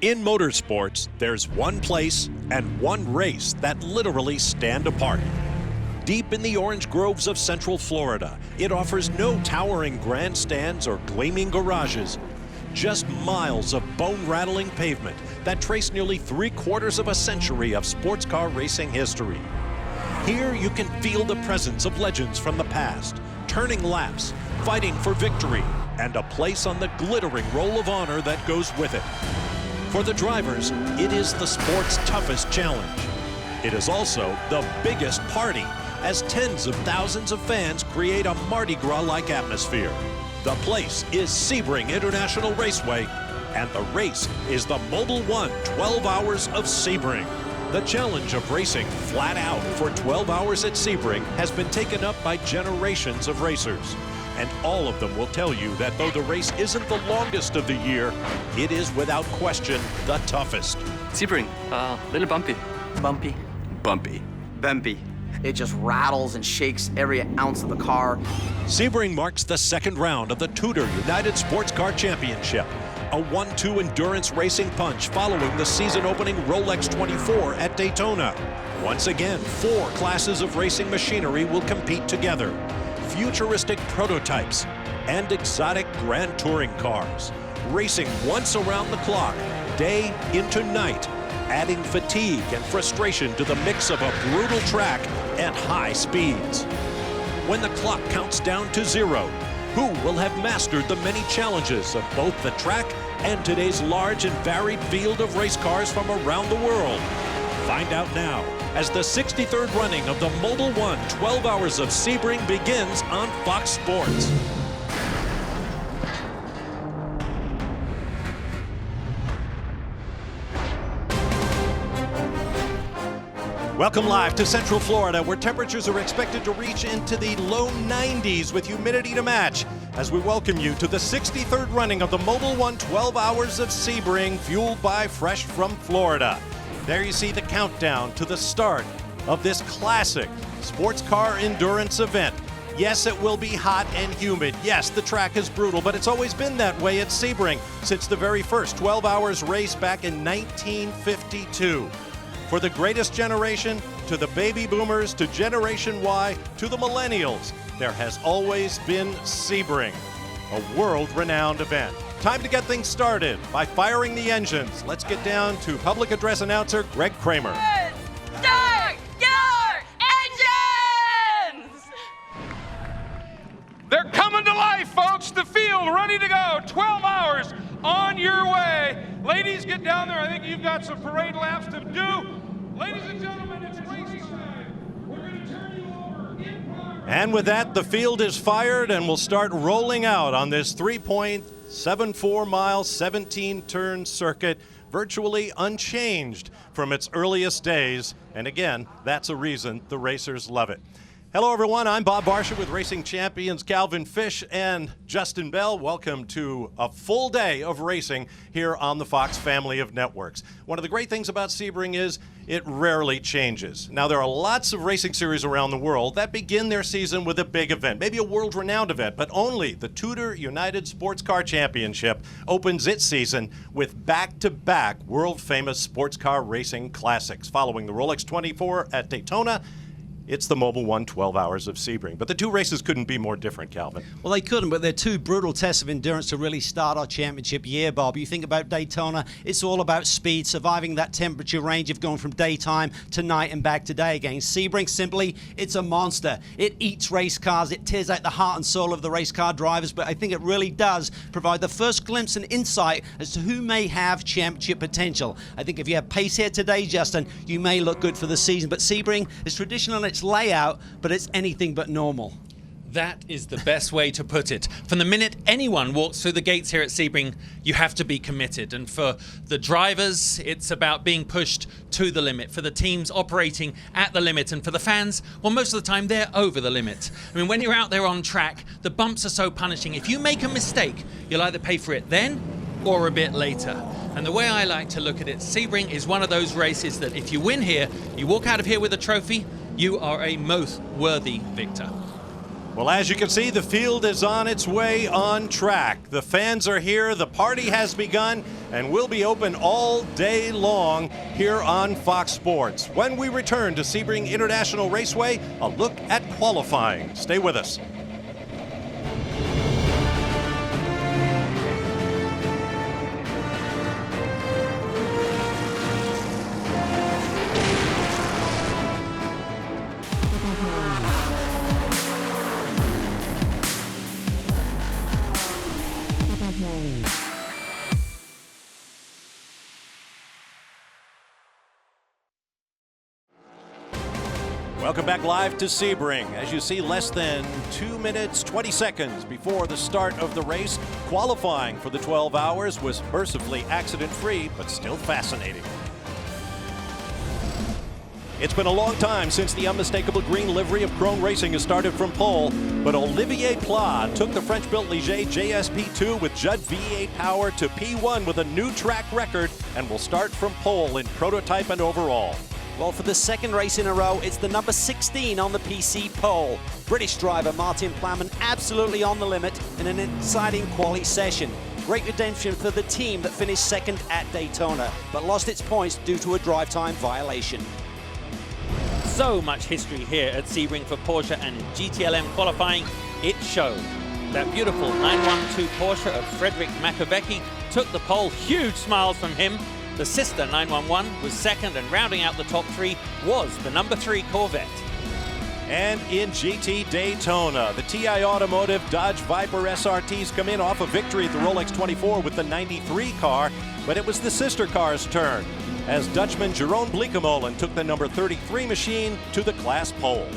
In motorsports, there's one place and one race that literally stand apart. Deep in the orange groves of Central Florida, it offers no towering grandstands or gleaming garages, just miles of bone-rattling pavement that trace nearly 3/4 of a century of sports car racing history. Here you can feel the presence of legends from the past, turning laps, fighting for victory, and a place on the glittering roll of honor that goes with it. For the drivers, it is the sport's toughest challenge. It is also the biggest party, as tens of thousands of fans create a Mardi Gras-like atmosphere. The place is Sebring International Raceway, and the race is the Mobil 1 12 Hours of Sebring. The challenge of racing flat out for 12 hours at Sebring has been taken up by generations of racers. And all of them will tell you that though the race isn't the longest of the year, it is without question the toughest. Sebring, little bumpy. Bumpy. Bumpy. Bumpy. It just rattles and shakes every ounce of the car. Sebring marks the second round of the TUDOR United SportsCar Championship, a 1-2 endurance racing punch following the season-opening Rolex 24 at Daytona. Once again, 4 classes of racing machinery will compete together. Futuristic prototypes and exotic grand touring cars, racing once around the clock, day into night, adding fatigue and frustration to the mix of a brutal track and high speeds. When the clock counts down to 0, who will have mastered the many challenges of both the track and today's large and varied field of race cars from around the world? Find out now as the 63rd running of the Mobil 1 12 Hours of Sebring begins on Fox Sports. Welcome live to Central Florida, where temperatures are expected to reach into the low 90s with humidity to match, as we welcome you to the 63rd running of the Mobil 1 12 Hours of Sebring, fueled by Fresh from Florida. There you see the countdown to the start of this classic sports car endurance event. Yes, it will be hot and humid. Yes, the track is brutal, but it's always been that way at Sebring since the very first 12 Hours race back in 1952. For the greatest generation, to the baby boomers, to Generation Y, to the millennials, there has always been Sebring, a world-renowned event. Time to get things started by firing the engines. Let's get down to public address announcer Greg Kramer. Start your engines! They're coming to life, folks. The field ready to go. 12 hours on your way. Ladies, get down there. I think you've got some parade laps to do. Ladies and gentlemen, it's race time. We're going to turn you over in progress. And with that, the field is fired and will start rolling out on this 3.74-mile, 17-turn circuit, virtually unchanged from its earliest days. And again, that's a reason the racers love it. Hello, everyone. I'm Bob Barsha with racing champions Calvin Fish and Justin Bell. Welcome to a full day of racing here on the Fox family of networks. One of the great things about Sebring is it rarely changes. Now, there are lots of racing series around the world that begin their season with a big event, maybe a world-renowned event, but only the TUDOR United SportsCar Championship opens its season with back-to-back world-famous sports car racing classics. Following the Rolex 24 at Daytona, it's the Mobil 1 12 Hours of Sebring. But the two races couldn't be more different, Calvin. Well, they couldn't, but they're two brutal tests of endurance to really start our championship year, Bob. You think about Daytona, it's all about speed, surviving that temperature range of going from daytime to night and back to day again. Sebring, simply, it's a monster. It eats race cars. It tears out the heart and soul of the race car drivers, but I think it really does provide the first glimpse and insight as to who may have championship potential. I think if you have pace here today, Justin, you may look good for the season, but Sebring is traditional in its layout, but it's anything but normal. That is the best way to put it. From the minute anyone walks through the gates here at Sebring, you have to be committed. And for the drivers, it's about being pushed to the limit. For the teams, operating at the limit. And for the fans, well, most of the time, they're over the limit. I mean, when you're out there on track, the bumps are so punishing. If you make a mistake, you'll either pay for it then or a bit later. And the way I like to look at it, Sebring is one of those races that if you win here, you walk out of here with a trophy, you are a most worthy victor. Well, as you can see, the field is on its way on track. The fans are here, the party has begun, and will be open all day long here on Fox Sports. When we return to Sebring International Raceway, a look at qualifying. Stay with us. Welcome back live to Sebring. As you see, less than 2 minutes, 20 seconds before the start of the race. Qualifying for the 12 hours was mercifully accident-free, but still fascinating. It's been a long time since the unmistakable green livery of Patrón Racing has started from pole, but Olivier Pla took the French-built Ligier JSP2 with Judd V8 power to P1 with a new track record and will start from pole in prototype and overall. Well, for the second race in a row, it's the number 16 on the PC pole. British driver Martin Plowman absolutely on the limit in an exciting quali session. Great redemption for the team that finished second at Daytona, but lost its points due to a drive time violation. So much history here at Sebring for Porsche and GTLM qualifying. It showed. That beautiful 912 Porsche of Frederick Makovecki took the pole. Huge smiles from him. The sister 911 was second, and rounding out the top three was the number 3 Corvette. And in GT Daytona, the TI Automotive Dodge Viper SRTs come in off a victory at the Rolex 24 with the 93 car, but it was the sister car's turn, as Dutchman Jeroen Bleekemolen took the number 33 machine to the class pole.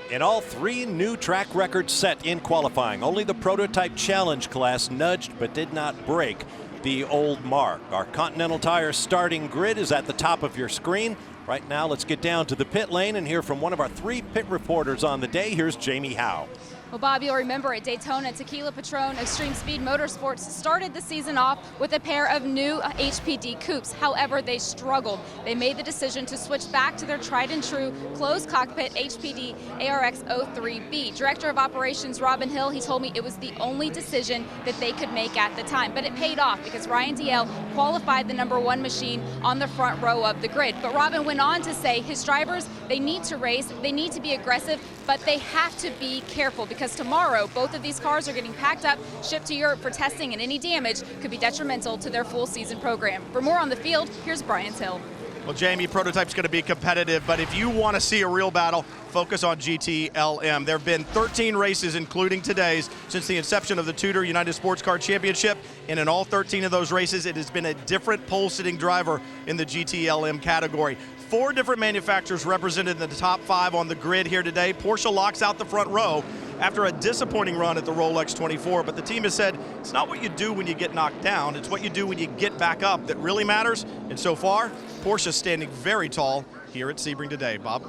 In all, 3 new track records set in qualifying. Only the prototype challenge class nudged but did not break the old mark. Our Continental Tire starting grid is at the top of your screen. Right now, let's get down to the pit lane and hear from one of our 3 pit reporters on the day. Here's Jamie Howe. Well, Bob, you'll remember at Daytona, Tequila, Patrón, Extreme Speed Motorsports started the season off with a pair of new HPD coupes. However, they struggled. They made the decision to switch back to their tried and true closed cockpit HPD ARX 03B. Director of Operations Robin Hill, he told me it was the only decision that they could make at the time. But it paid off because Ryan DL qualified the number 1 machine on the front row of the grid. But Robin went on to say his drivers, they need to race, they need to be aggressive, but they have to be careful because tomorrow both of these cars are getting packed up, shipped to Europe for testing, and any damage could be detrimental to their full season program. For more on the field, here's Brian Hill. Well, Jamie, prototype's going to be competitive, but if you want to see a real battle, focus on GTLM. There have been 13 races, including today's, since the inception of the TUDOR United SportsCar Championship, and in all 13 of those races, it has been a different pole-sitting driver in the GTLM category. 4 different manufacturers represented in the top 5 on the grid here today. Porsche locks out the front row after a disappointing run at the Rolex 24, but the team has said it's not what you do when you get knocked down, it's what you do when you get back up that really matters. And so far, Porsche standing very tall here at Sebring today. Bob?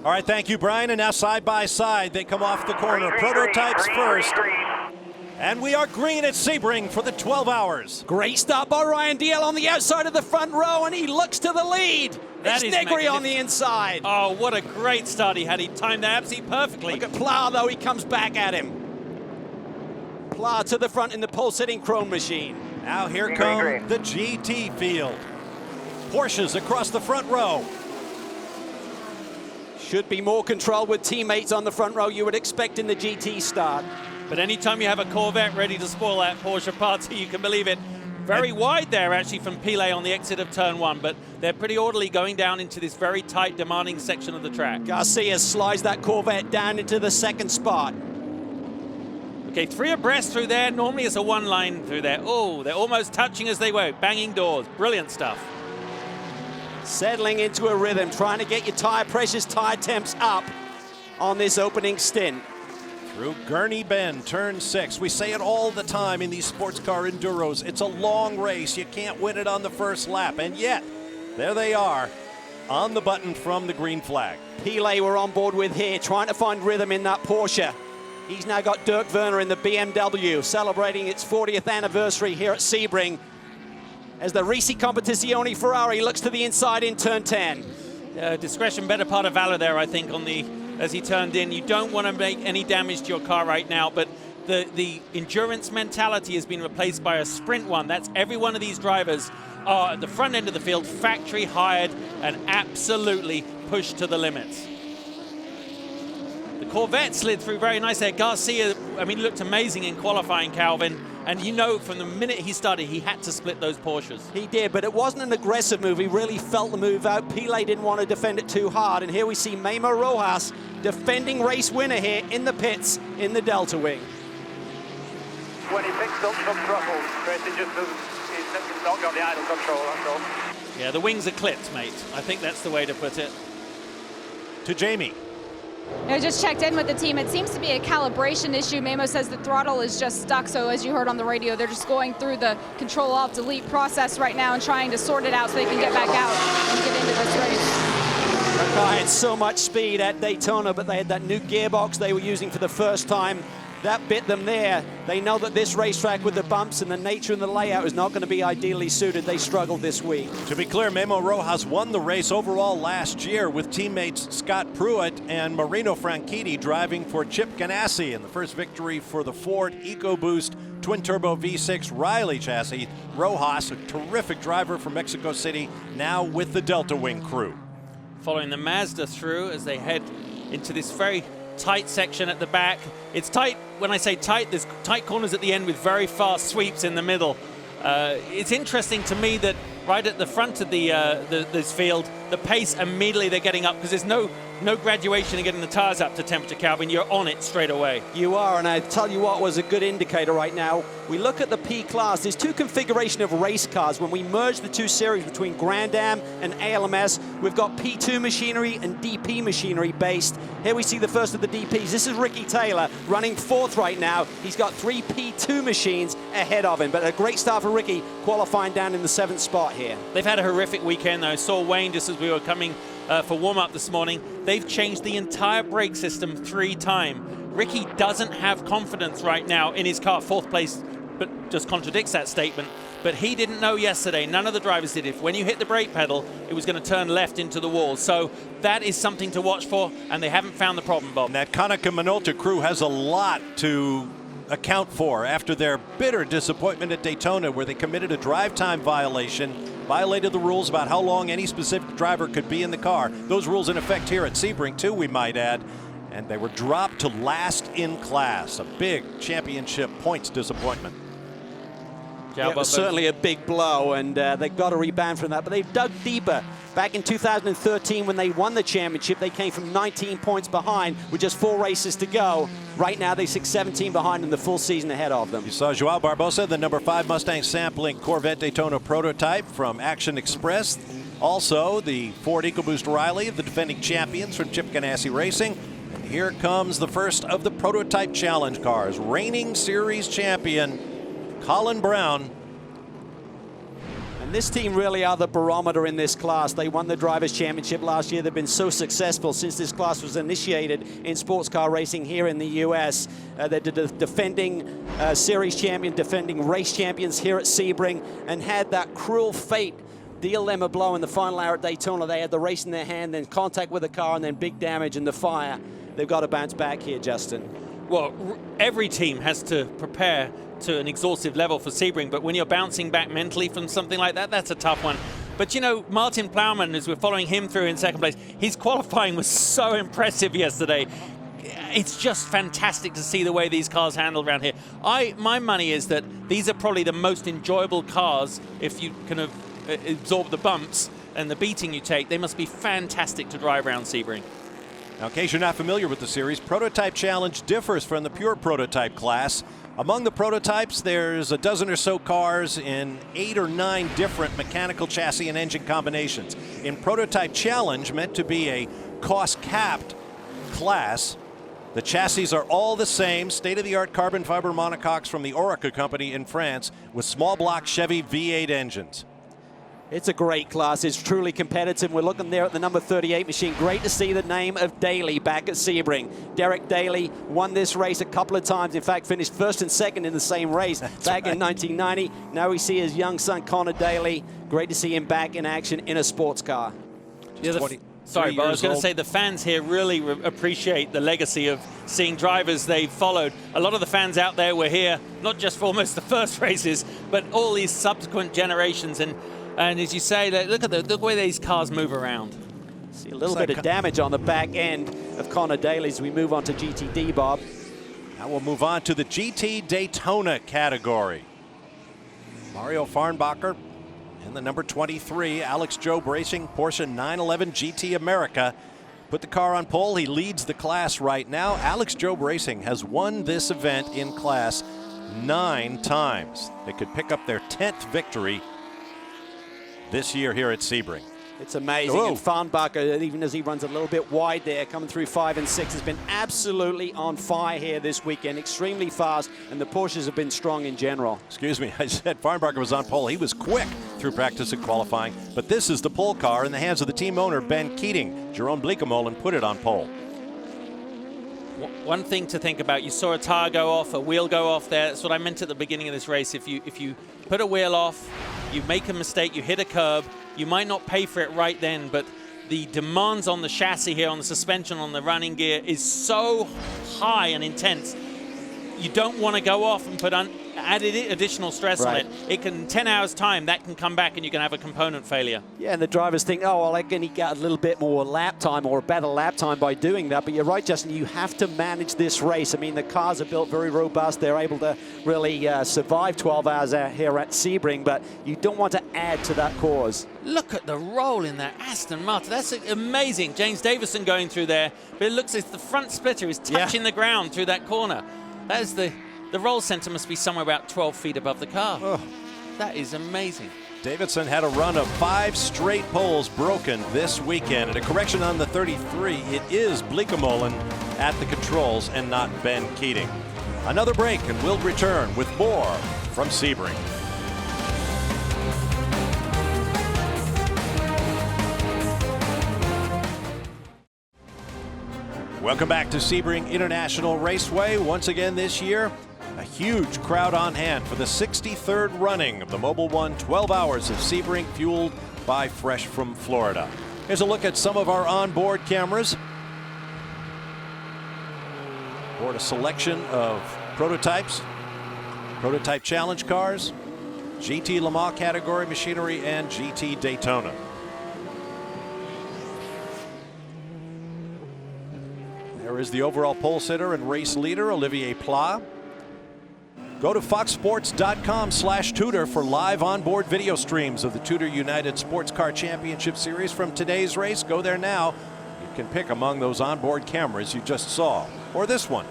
All right, thank you, Brian. And now side by side, they come off the corner. Prototypes first. And we are green at Sebring for the 12 hours. Great start by Ryan DL on the outside of the front row, and he looks to the lead. That It's is Negri on magnificent. the inside. Oh, what a great start he had. He timed that absolutely perfectly. Look at Pla, though, he comes back at him. Pla to the front in the pole-sitting chrome machine. Now here come the GT field. Porsches across the front row. Should be more control with teammates on the front row you would expect in the GT start. But anytime you have a Corvette ready to spoil that Porsche party, you can believe it. Very wide there, actually, from Pile on the exit of turn 1, but they're pretty orderly going down into this very tight, demanding section of the track. Garcia slides that Corvette down into the second spot. Okay, 3 abreast through there. Normally it's a 1 line through there. Oh, they're almost touching as they go, banging doors. Brilliant stuff. Settling into a rhythm, trying to get your tire pressures, tire temps up on this opening stint. Through Gurney Bend, turn 6. We say it all the time in these sports car enduros. It's a long race. You can't win it on the first lap. And yet, there they are on the button from the green flag. Pile we're on board with here, trying to find rhythm in that Porsche. He's now got Dirk Werner in the BMW, celebrating its 40th anniversary here at Sebring, as the Risi Competizione Ferrari looks to the inside in turn 10. Discretion, better part of valor there, I think, on the as he turned in. You don't want to make any damage to your car right now, but the endurance mentality has been replaced by a sprint one. That's every one of these drivers are at the front end of the field, factory hired, and absolutely pushed to the limits. The Corvette slid through very nice there. Garcia, I mean, looked amazing in qualifying, Calvin. And you know from the minute he started, he had to split those Porsches. He did, but it wasn't an aggressive move. He really felt the move out. Pele didn't want to defend it too hard. And here we see Memo Rojas, defending race winner here in the pits in the Delta Wing. When he picks up some throttle, Chris, it just doesn't, he's not got the idle control, that's all. Yeah, the wings are clipped, mate. I think that's the way to put it. To Jamie. I just checked in with the team. It seems to be a calibration issue. Memo says the throttle is just stuck, so as you heard on the radio, they're just going through the Control-Alt-Delete process right now and trying to sort it out so they can get back out and get into this race. The car had so much speed at Daytona, but they had that new gearbox they were using for the first time. That bit them there. They know that this racetrack with the bumps and the nature and the layout is not going to be ideally suited. They struggled this week. To be clear, Memo Rojas won the race overall last year with teammates Scott Pruitt and Marino Franchitti driving for Chip Ganassi in the first victory for the Ford EcoBoost twin-turbo V6 Riley chassis. Rojas, a terrific driver from Mexico City, now with the Delta Wing crew. Following the Mazda through as they head into this very tight section at the back. It's tight. When I say tight, there's tight corners at the end with very fast sweeps in the middle. It's interesting to me that right at the front of this field, the pace immediately they're getting up because there's no graduation in getting the tires up to temperature, Calvin. You're on it straight away. You are, and I tell you what was a good indicator right now. We look at the P class. There's two configuration of race cars. When we merge the two series between Grand Am and ALMS, we've got P2 machinery and DP machinery based. Here we see the first of the DPs. This is Ricky Taylor running fourth right now. He's got 3 P2 machines ahead of him, but a great start for Ricky, qualifying down in the 7th spot here. They've had a horrific weekend, though. I saw Wayne just as we were coming for warm-up this morning. They've changed the entire brake system 3 times. Ricky doesn't have confidence right now in his car. 4th place, but just contradicts that statement. But he didn't know yesterday, none of the drivers did, if when you hit the brake pedal, it was going to turn left into the wall. So that is something to watch for, and they haven't found the problem, Bob. And that Konica Minolta crew has a lot to account for after their bitter disappointment at Daytona, where they committed a drive time violation, violated the rules about how long any specific driver could be in the car. Those rules in effect here at Sebring too, we might add. And they were dropped to last in class. A big championship points disappointment. Yeah, it was certainly a big blow, and they've got to rebound from that. But they've dug deeper. Back in 2013, when they won the championship, they came from 19 points behind with just 4 races to go. Right now, they sit 17 behind in the full season ahead of them. You saw Joao Barbosa, the number 5 Mustang sampling Corvette Daytona prototype from Action Express. Also, the Ford EcoBoost Riley, the defending champions from Chip Ganassi Racing. And here comes the first of the prototype challenge cars. Reigning series champion Colin Brown. And this team really are the barometer in this class. They won the Drivers' Championship last year. They've been so successful since this class was initiated in sports car racing here in the U.S. They're the defending series champion, defending race champions here at Sebring, and had that cruel fate deal them a blow in the final hour at Daytona. They had the race in their hand, then contact with the car, and then big damage and the fire. They've got to bounce back here, Justin. Well, every team has to prepare to an exhaustive level for Sebring, but when you're bouncing back mentally from something like that, that's a tough one. But you know, Martin Plowman, as we're following him through in 2nd place, his qualifying was so impressive yesterday. It's just fantastic to see the way these cars handle around here. My money is that these are probably the most enjoyable cars if you kind of absorb the bumps and the beating you take. They must be fantastic to drive around Sebring. Now, in case you're not familiar with the series, Prototype Challenge differs from the pure prototype class. Among the prototypes, there's a dozen or so cars in 8 or 9 different mechanical chassis and engine combinations. In Prototype Challenge, meant to be a cost-capped class, the chassis are all the same, state-of-the-art carbon fiber monocoques from the Orica company in France with small block Chevy V8 engines. It's a great class. It's truly competitive. We're looking there at the number 38 machine. Great to see the name of Daly back at Sebring. Derek Daly won this race a couple of times. In fact, finished 1st and 2nd in the same race back in 1990. Now we see his young son, Connor Daly. Great to see him back in action in a sports car. Yeah, Sorry, but I was going to say the fans here really appreciate the legacy of seeing drivers they've followed. A lot of the fans out there were here, not just for almost the first races, but all these subsequent generations. And as you say, look at the way these cars move around. See a little bit of damage on the back end of Connor Daly as we move on to GTD, Bob. Now we'll move on to the GT Daytona category. Mario Farnbacher and the number 23, Alex Jobe Racing, Porsche 911 GT America. Put the car on pole. He leads the class right now. Alex Jobe Racing has won this event in class 9 times. They could pick up their 10th victory this year here at Sebring. It's amazing. Whoa. And Farnbacher, even as he runs a little bit wide there, coming through 5 and 6, has been absolutely on fire here this weekend. Extremely fast, and the Porsches have been strong in general. Excuse me, I said Farnbacher was on pole. He was quick through practice and qualifying, but this is the pole car in the hands of the team owner, Ben Keating. Jerome Bleekemolen put it on pole. One thing to think about, you saw a tire go off, a wheel go off there. That's what I meant at the beginning of this race. If you put a wheel off, you make a mistake, you hit a curb, you might not pay for it right then, but the demands on the chassis here, on the suspension, on the running gear is so high and intense. You don't want to go off and put added additional stress on it. It can, 10 hours time, that can come back and you can have a component failure. Yeah, and the drivers think, oh, well, I can get a little bit more lap time or a better lap time by doing that. But you're right, Justin, you have to manage this race. I mean, the cars are built very robust. They're able to really survive 12 hours out here at Sebring, but you don't want to add to that cause. Look at the roll in that Aston Martin. That's amazing. James Davison going through there, but it looks as if the front splitter is touching the ground through that corner. That is the roll center must be somewhere about 12 feet above the car. Oh. That is amazing. Davidson had a run of 5 straight poles broken this weekend. And a correction on the 33, it is Bleekemolen at the controls and not Ben Keating. Another break and we'll return with more from Sebring. Welcome back to Sebring International Raceway. Once again this year, a huge crowd on hand for the 63rd running of the Mobil 1 12 Hours of Sebring, fueled by Fresh from Florida. Here's a look at some of our onboard cameras. Aboard a selection of prototypes, prototype challenge cars, GT Le Mans category machinery, and GT Daytona. There is the overall pole sitter and race leader, Olivier Pla. Go to foxsports.com/Tudor for live onboard video streams of the TUDOR United SportsCar Championship Series from today's race. Go there now. You can pick among those onboard cameras you just saw, or this one.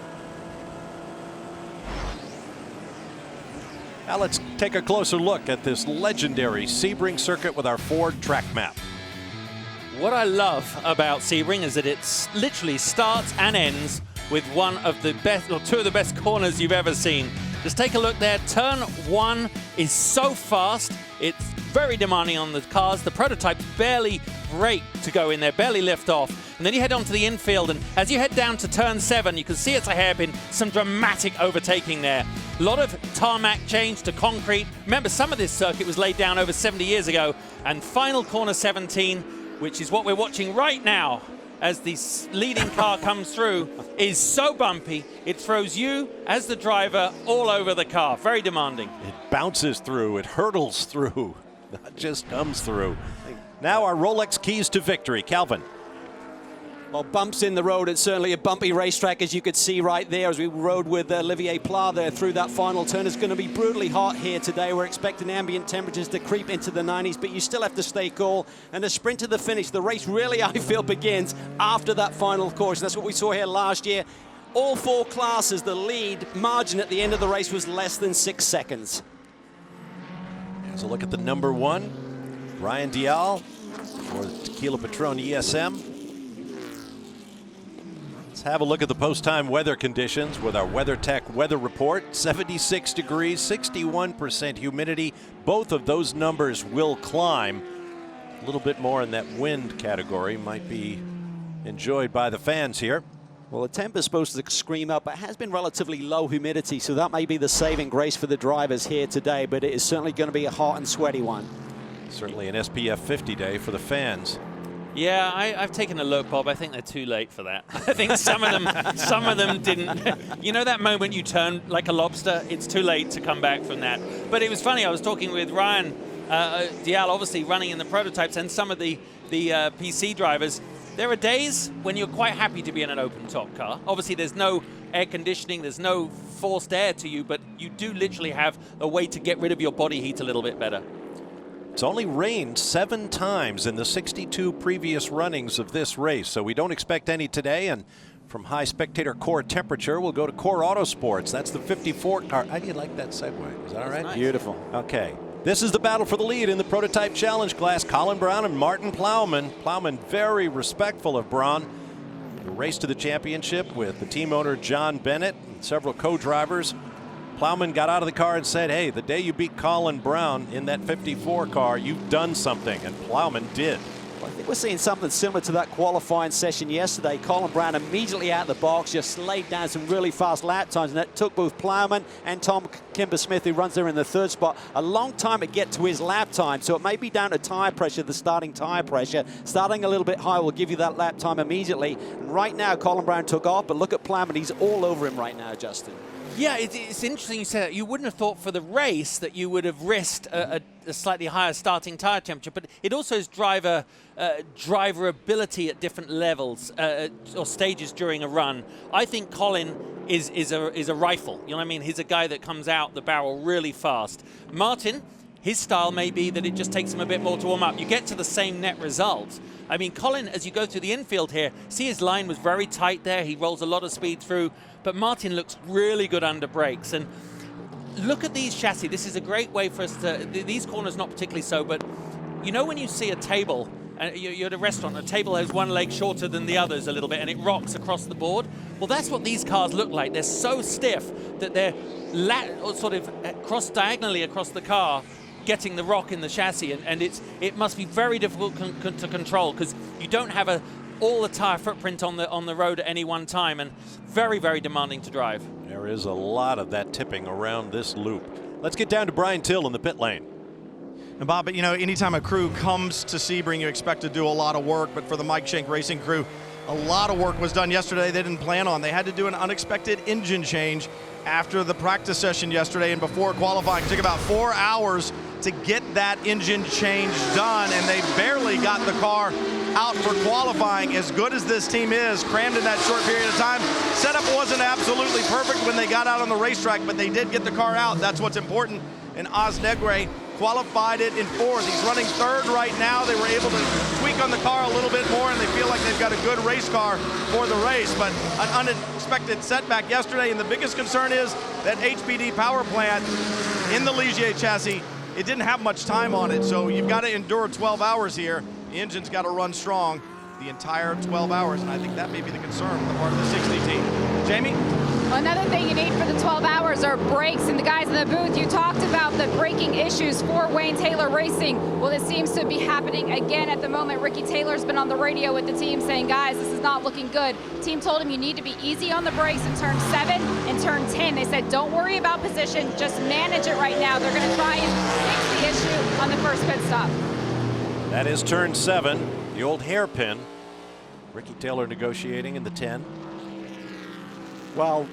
Now let's take a closer look at this legendary Sebring circuit with our Ford track map. What I love about Sebring is that it literally starts and ends with one of the best, or 2 of the best corners you've ever seen. Just take a look there. Turn 1 is so fast. It's very demanding on the cars. The prototypes barely brake to go in there, barely lift off. And then you head onto the infield, and as you head down to turn 7, you can see it's a hairpin, some dramatic overtaking there. A lot of tarmac change to concrete. Remember, some of this circuit was laid down over 70 years ago. And final corner 17, which is what we're watching right now as the leading car comes through, is so bumpy, it throws you, as the driver, all over the car. Very demanding. It bounces through, it hurdles through, not just comes through. Now our Rolex keys to victory. Calvin. Well, bumps in the road. It's certainly a bumpy racetrack, as you could see right there as we rode with Olivier Pla there through that final turn. It's going to be brutally hot here today. We're expecting ambient temperatures to creep into the 90s, but you still have to stay cool. And the sprint to the finish, the race really, I feel, begins after that final course. That's what we saw here last year. All 4 classes, the lead margin at the end of the race was less than 6 seconds. Here's a look at the number 1, Ryan Dial for the Tequila Patrón ESM. Let's have a look at the post-time weather conditions with our WeatherTech weather report. 76 degrees, 61% humidity. Both of those numbers will climb. A little bit more in that wind category might be enjoyed by the fans here. Well, the temp is supposed to scream up, but it has been relatively low humidity, so that may be the saving grace for the drivers here today, but it is certainly going to be a hot and sweaty one. Certainly an SPF 50 day for the fans. Yeah, I've taken a look, Bob. I think they're too late for that. I think some of them didn't. You know that moment you turn like a lobster? It's too late to come back from that. But it was funny. I was talking with Ryan Dial, obviously running in the prototypes, and some of the PC drivers. There are days when you're quite happy to be in an open-top car. Obviously, there's no air conditioning, there's no forced air to you, but you do literally have a way to get rid of your body heat a little bit better. It's only rained 7 times in the 62 previous runnings of this race, so we don't expect any today. And from high spectator core temperature, we'll go to Core Autosports. That's the 54 car. How do you like that segue? Is that all right? Nice. Beautiful. Okay. This is the battle for the lead in the prototype challenge class. Colin Brown and Martin Plowman. Plowman very respectful of Braun. The race to the championship with the team owner John Bennett and several co-drivers. Plowman got out of the car and said, hey, the day you beat Colin Brown in that 54 car, you've done something. And Plowman did. Well, I think we're seeing something similar to that qualifying session yesterday. Colin Brown immediately out of the box just laid down some really fast lap times, and that took both Plowman and Tom Kimber-Smith, who runs there in the 3rd spot, a long time to get to his lap time. So it may be down to tire pressure, the starting tire pressure. Starting a little bit high will give you that lap time immediately. And right now, Colin Brown took off, but look at Plowman. He's all over him right now, Justin. Yeah, it's interesting you say that. You wouldn't have thought for the race that you would have risked a slightly higher starting tire temperature, but it also is driver ability at different levels or stages during a run. I think Colin is a rifle. You know what I mean? He's a guy that comes out the barrel really fast. Martin, his style may be that it just takes him a bit more to warm up. You get to the same net result. I mean, Colin, as you go through the infield here, see his line was very tight there. He rolls a lot of speed through, but Martin looks really good under brakes. And look at these chassis. This is a great way for us to, these corners not particularly so, but you know when you see a table, you're at a restaurant, a table has one leg shorter than the others a little bit, and it rocks across the board? Well, that's what these cars look like. They're so stiff that they're sort of cross diagonally across the car, getting the rock in the chassis, and it must be very difficult to control because you don't have all the tire footprint on the road at any one time, and very, very demanding to drive. There is a lot of that tipping around this loop. Let's get down to Brian Till in the pit lane. And Bob, you know, anytime a crew comes to Sebring, you expect to do a lot of work, but for the Mike Shank Racing crew, a lot of work was done yesterday they didn't plan on. They had to do an unexpected engine change after the practice session yesterday and before qualifying. It took about 4 hours to get that engine change done, and they barely got the car out for qualifying. As good as this team is, crammed in that short period of time, setup wasn't absolutely perfect when they got out on the racetrack, but they did get the car out. That's what's important. And Oz Negre qualified it in 4th. He's running 3rd right now. They were able to tweak on the car a little bit more, and they feel like they've got a good race car for the race. But an unexpected setback yesterday, and the biggest concern is that HPD power plant in the Ligier chassis, it didn't have much time on it, so you've got to endure 12 hours here. The engine's got to run strong the entire 12 hours, and I think that may be the concern on the part of the 60 team. Jamie? Another thing you need for the 12 hours are brakes, and the guys in the booth, you talked about the braking issues for Wayne Taylor Racing. Well, it seems to be happening again at the moment. Ricky Taylor's been on the radio with the team saying, guys, this is not looking good. Team told him you need to be easy on the brakes in turn 7 and turn 10. They said, don't worry about position, just manage it right now. They're going to try and fix the issue on the first pit stop. That is turn 7, the old hairpin. Ricky Taylor negotiating in the 10. Well,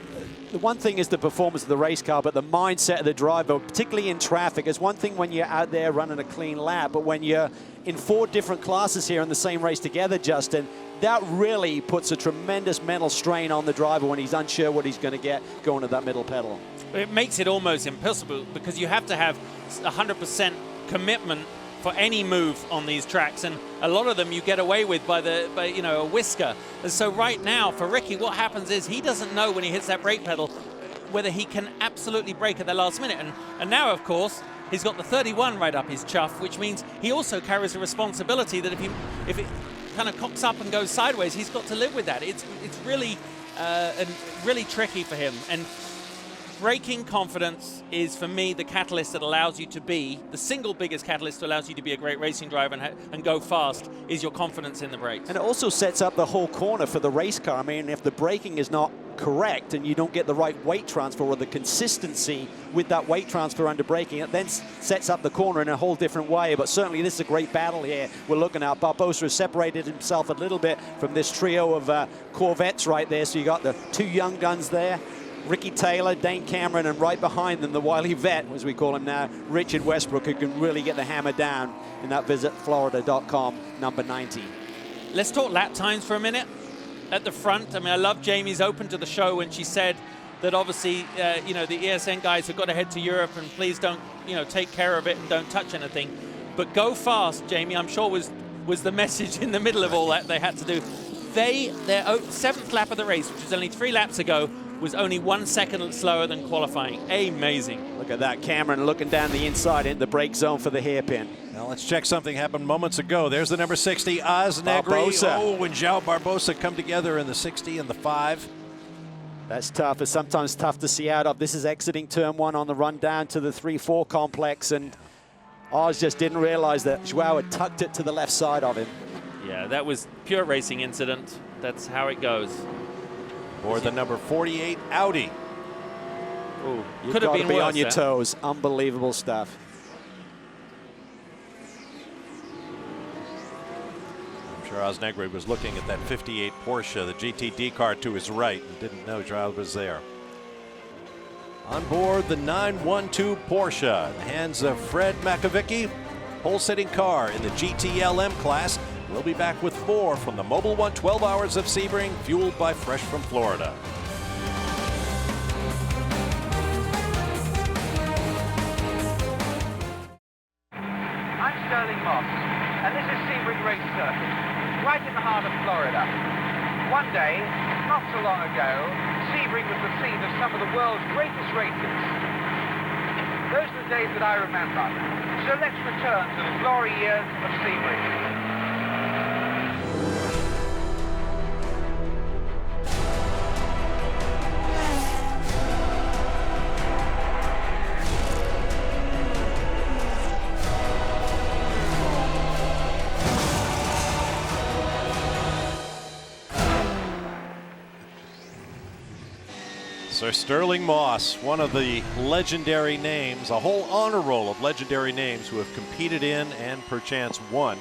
the one thing is the performance of the race car, but the mindset of the driver, particularly in traffic, is one thing when you're out there running a clean lap, but when you're in 4 different classes here in the same race together, Justin, that really puts a tremendous mental strain on the driver when he's unsure what he's going to get going to that middle pedal. It makes it almost impossible because you have to have 100% commitment for any move on these tracks, and a lot of them you get away with by you know, a whisker. And so right now for Ricky, what happens is he doesn't know when he hits that brake pedal whether he can absolutely brake at the last minute. And now, of course, he's got the 31 right up his chuff, which means he also carries a responsibility that if it kind of cocks up and goes sideways, he's got to live with that. It's really really tricky for him. And braking confidence is, for me, the catalyst that allows you to be, the single biggest catalyst that allows you to be a great racing driver and go fast, is your confidence in the brakes. And it also sets up the whole corner for the race car. I mean, if the braking is not correct and you don't get the right weight transfer or the consistency with that weight transfer under braking, it then sets up the corner in a whole different way. But certainly this is a great battle here we're looking at. Barbosa has separated himself a little bit from this trio of Corvettes right there. So you got the two young guns there, Ricky Taylor, Dane Cameron, and right behind them, the wily vet, as we call him now, Richard Westbrook, who can really get the hammer down in that visitflorida.com number 90. Let's talk lap times for a minute. At the front, I mean, I love Jamie's open to the show when she said that obviously, you know, the ESN guys have got to head to Europe and please don't, you know, take care of it and don't touch anything. But go fast, Jamie, I'm sure was the message in the middle of all that they had to do. Their 7th lap of the race, which was only 3 laps ago, was only 1 second slower than qualifying. Amazing. Look at that, Cameron looking down the inside in the brake zone for the hairpin. Now let's check something happened moments ago. There's the number 60, Oz Negri. Barbosa. Oh, and João Barbosa come together in the 60 and the 5. That's tough. It's sometimes tough to see out of. This is exiting turn 1 on the run down to the 3-4 complex, and Oz just didn't realize that João had tucked it to the left side of him. Yeah, that was pure racing incident. That's how it goes. Or the number 48 Audi. Ooh, Could have been on your toes. Unbelievable stuff. I'm sure Oz Negri was looking at that 58 Porsche, the GTD car to his right, and didn't know João was there. On board the 912 Porsche, in the hands of Fred Makovicki, pole-sitting car in the GTLM class. We'll be back with more from the Mobil 1 12 Hours of Sebring, fueled by Fresh from Florida. I'm Sterling Moss, and this is Sebring Race Circuit, right in the heart of Florida. One day, not so long ago, Sebring was the scene of some of the world's greatest races. Those are the days that I remember. So let's return to the glory years of Sebring. Sir Sterling Moss, one of the legendary names, a whole honor roll of legendary names who have competed in and perchance won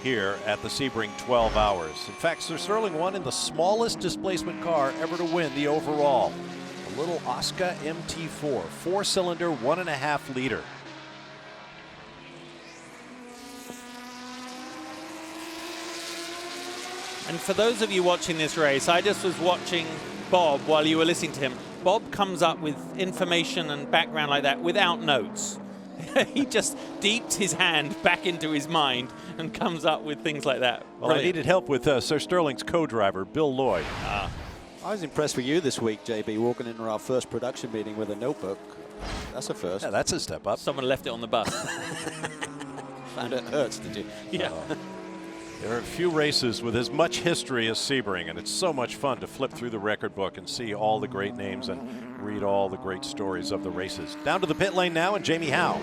here at the Sebring 12 Hours. In fact, Sir Sterling won in the smallest displacement car ever to win the overall, a little Oscar MT4, 4-cylinder, 1.5 liter. And for those of you watching this race, I just was watching Bob while you were listening to him. Bob comes up with information and background like that without notes. He just deeps his hand back into his mind and comes up with things like that. Well, I needed help with Sir Sterling's co-driver, Bill Lloyd. I was impressed with you this week, JB, walking into our first production meeting with a notebook. That's a first. Yeah, that's a step up. Someone left it on the bus. Found it hurts, did you? Yeah. There are a few races with as much history as Sebring, and it's so much fun to flip through the record book and see all the great names and read all the great stories of the races. Down to the pit lane now, and Jamie Howe.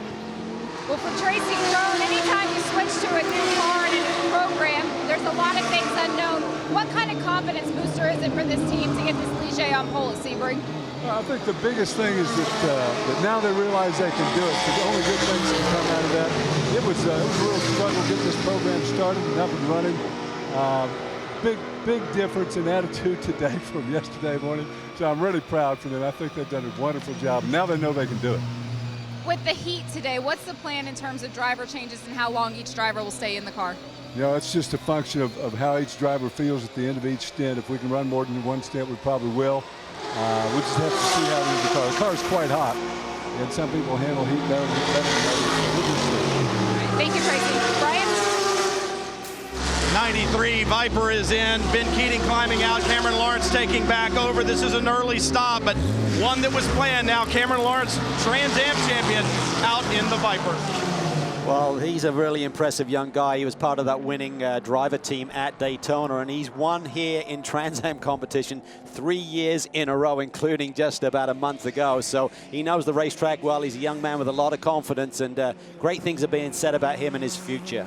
Well, for Tracy Crone, anytime you switch to a new car and a new program, there's a lot of things unknown. What kind of confidence booster is it for this team to get this Ligier on pole at Sebring? Well, I think the biggest thing is that now they realize they can do it. So the only good things can come out of that. It was a real struggle to get this program started and up and running. Big difference in attitude today from yesterday morning. So I'm really proud for them. I think they've done a wonderful job. Now they know they can do it. With the heat today, what's the plan in terms of driver changes and how long each driver will stay in the car? You know, it's just a function of how each driver feels at the end of each stint. If we can run more than one stint, we probably will. We just have to see how it is the car. The car is quite hot, and some people handle heat better than others. Thank you, Tracy. Brian? 93 Viper is in. Ben Keating climbing out. Cameron Lawrence taking back over. This is an early stop, but one that was planned. Now Cameron Lawrence, Trans Am champion, out in the Viper. Well, he's a really impressive young guy. He was part of that winning driver team at Daytona, and he's won here in Trans Am competition 3 years in a row, including just about a month ago. So he knows the racetrack well. He's a young man with a lot of confidence, and great things are being said about him and his future.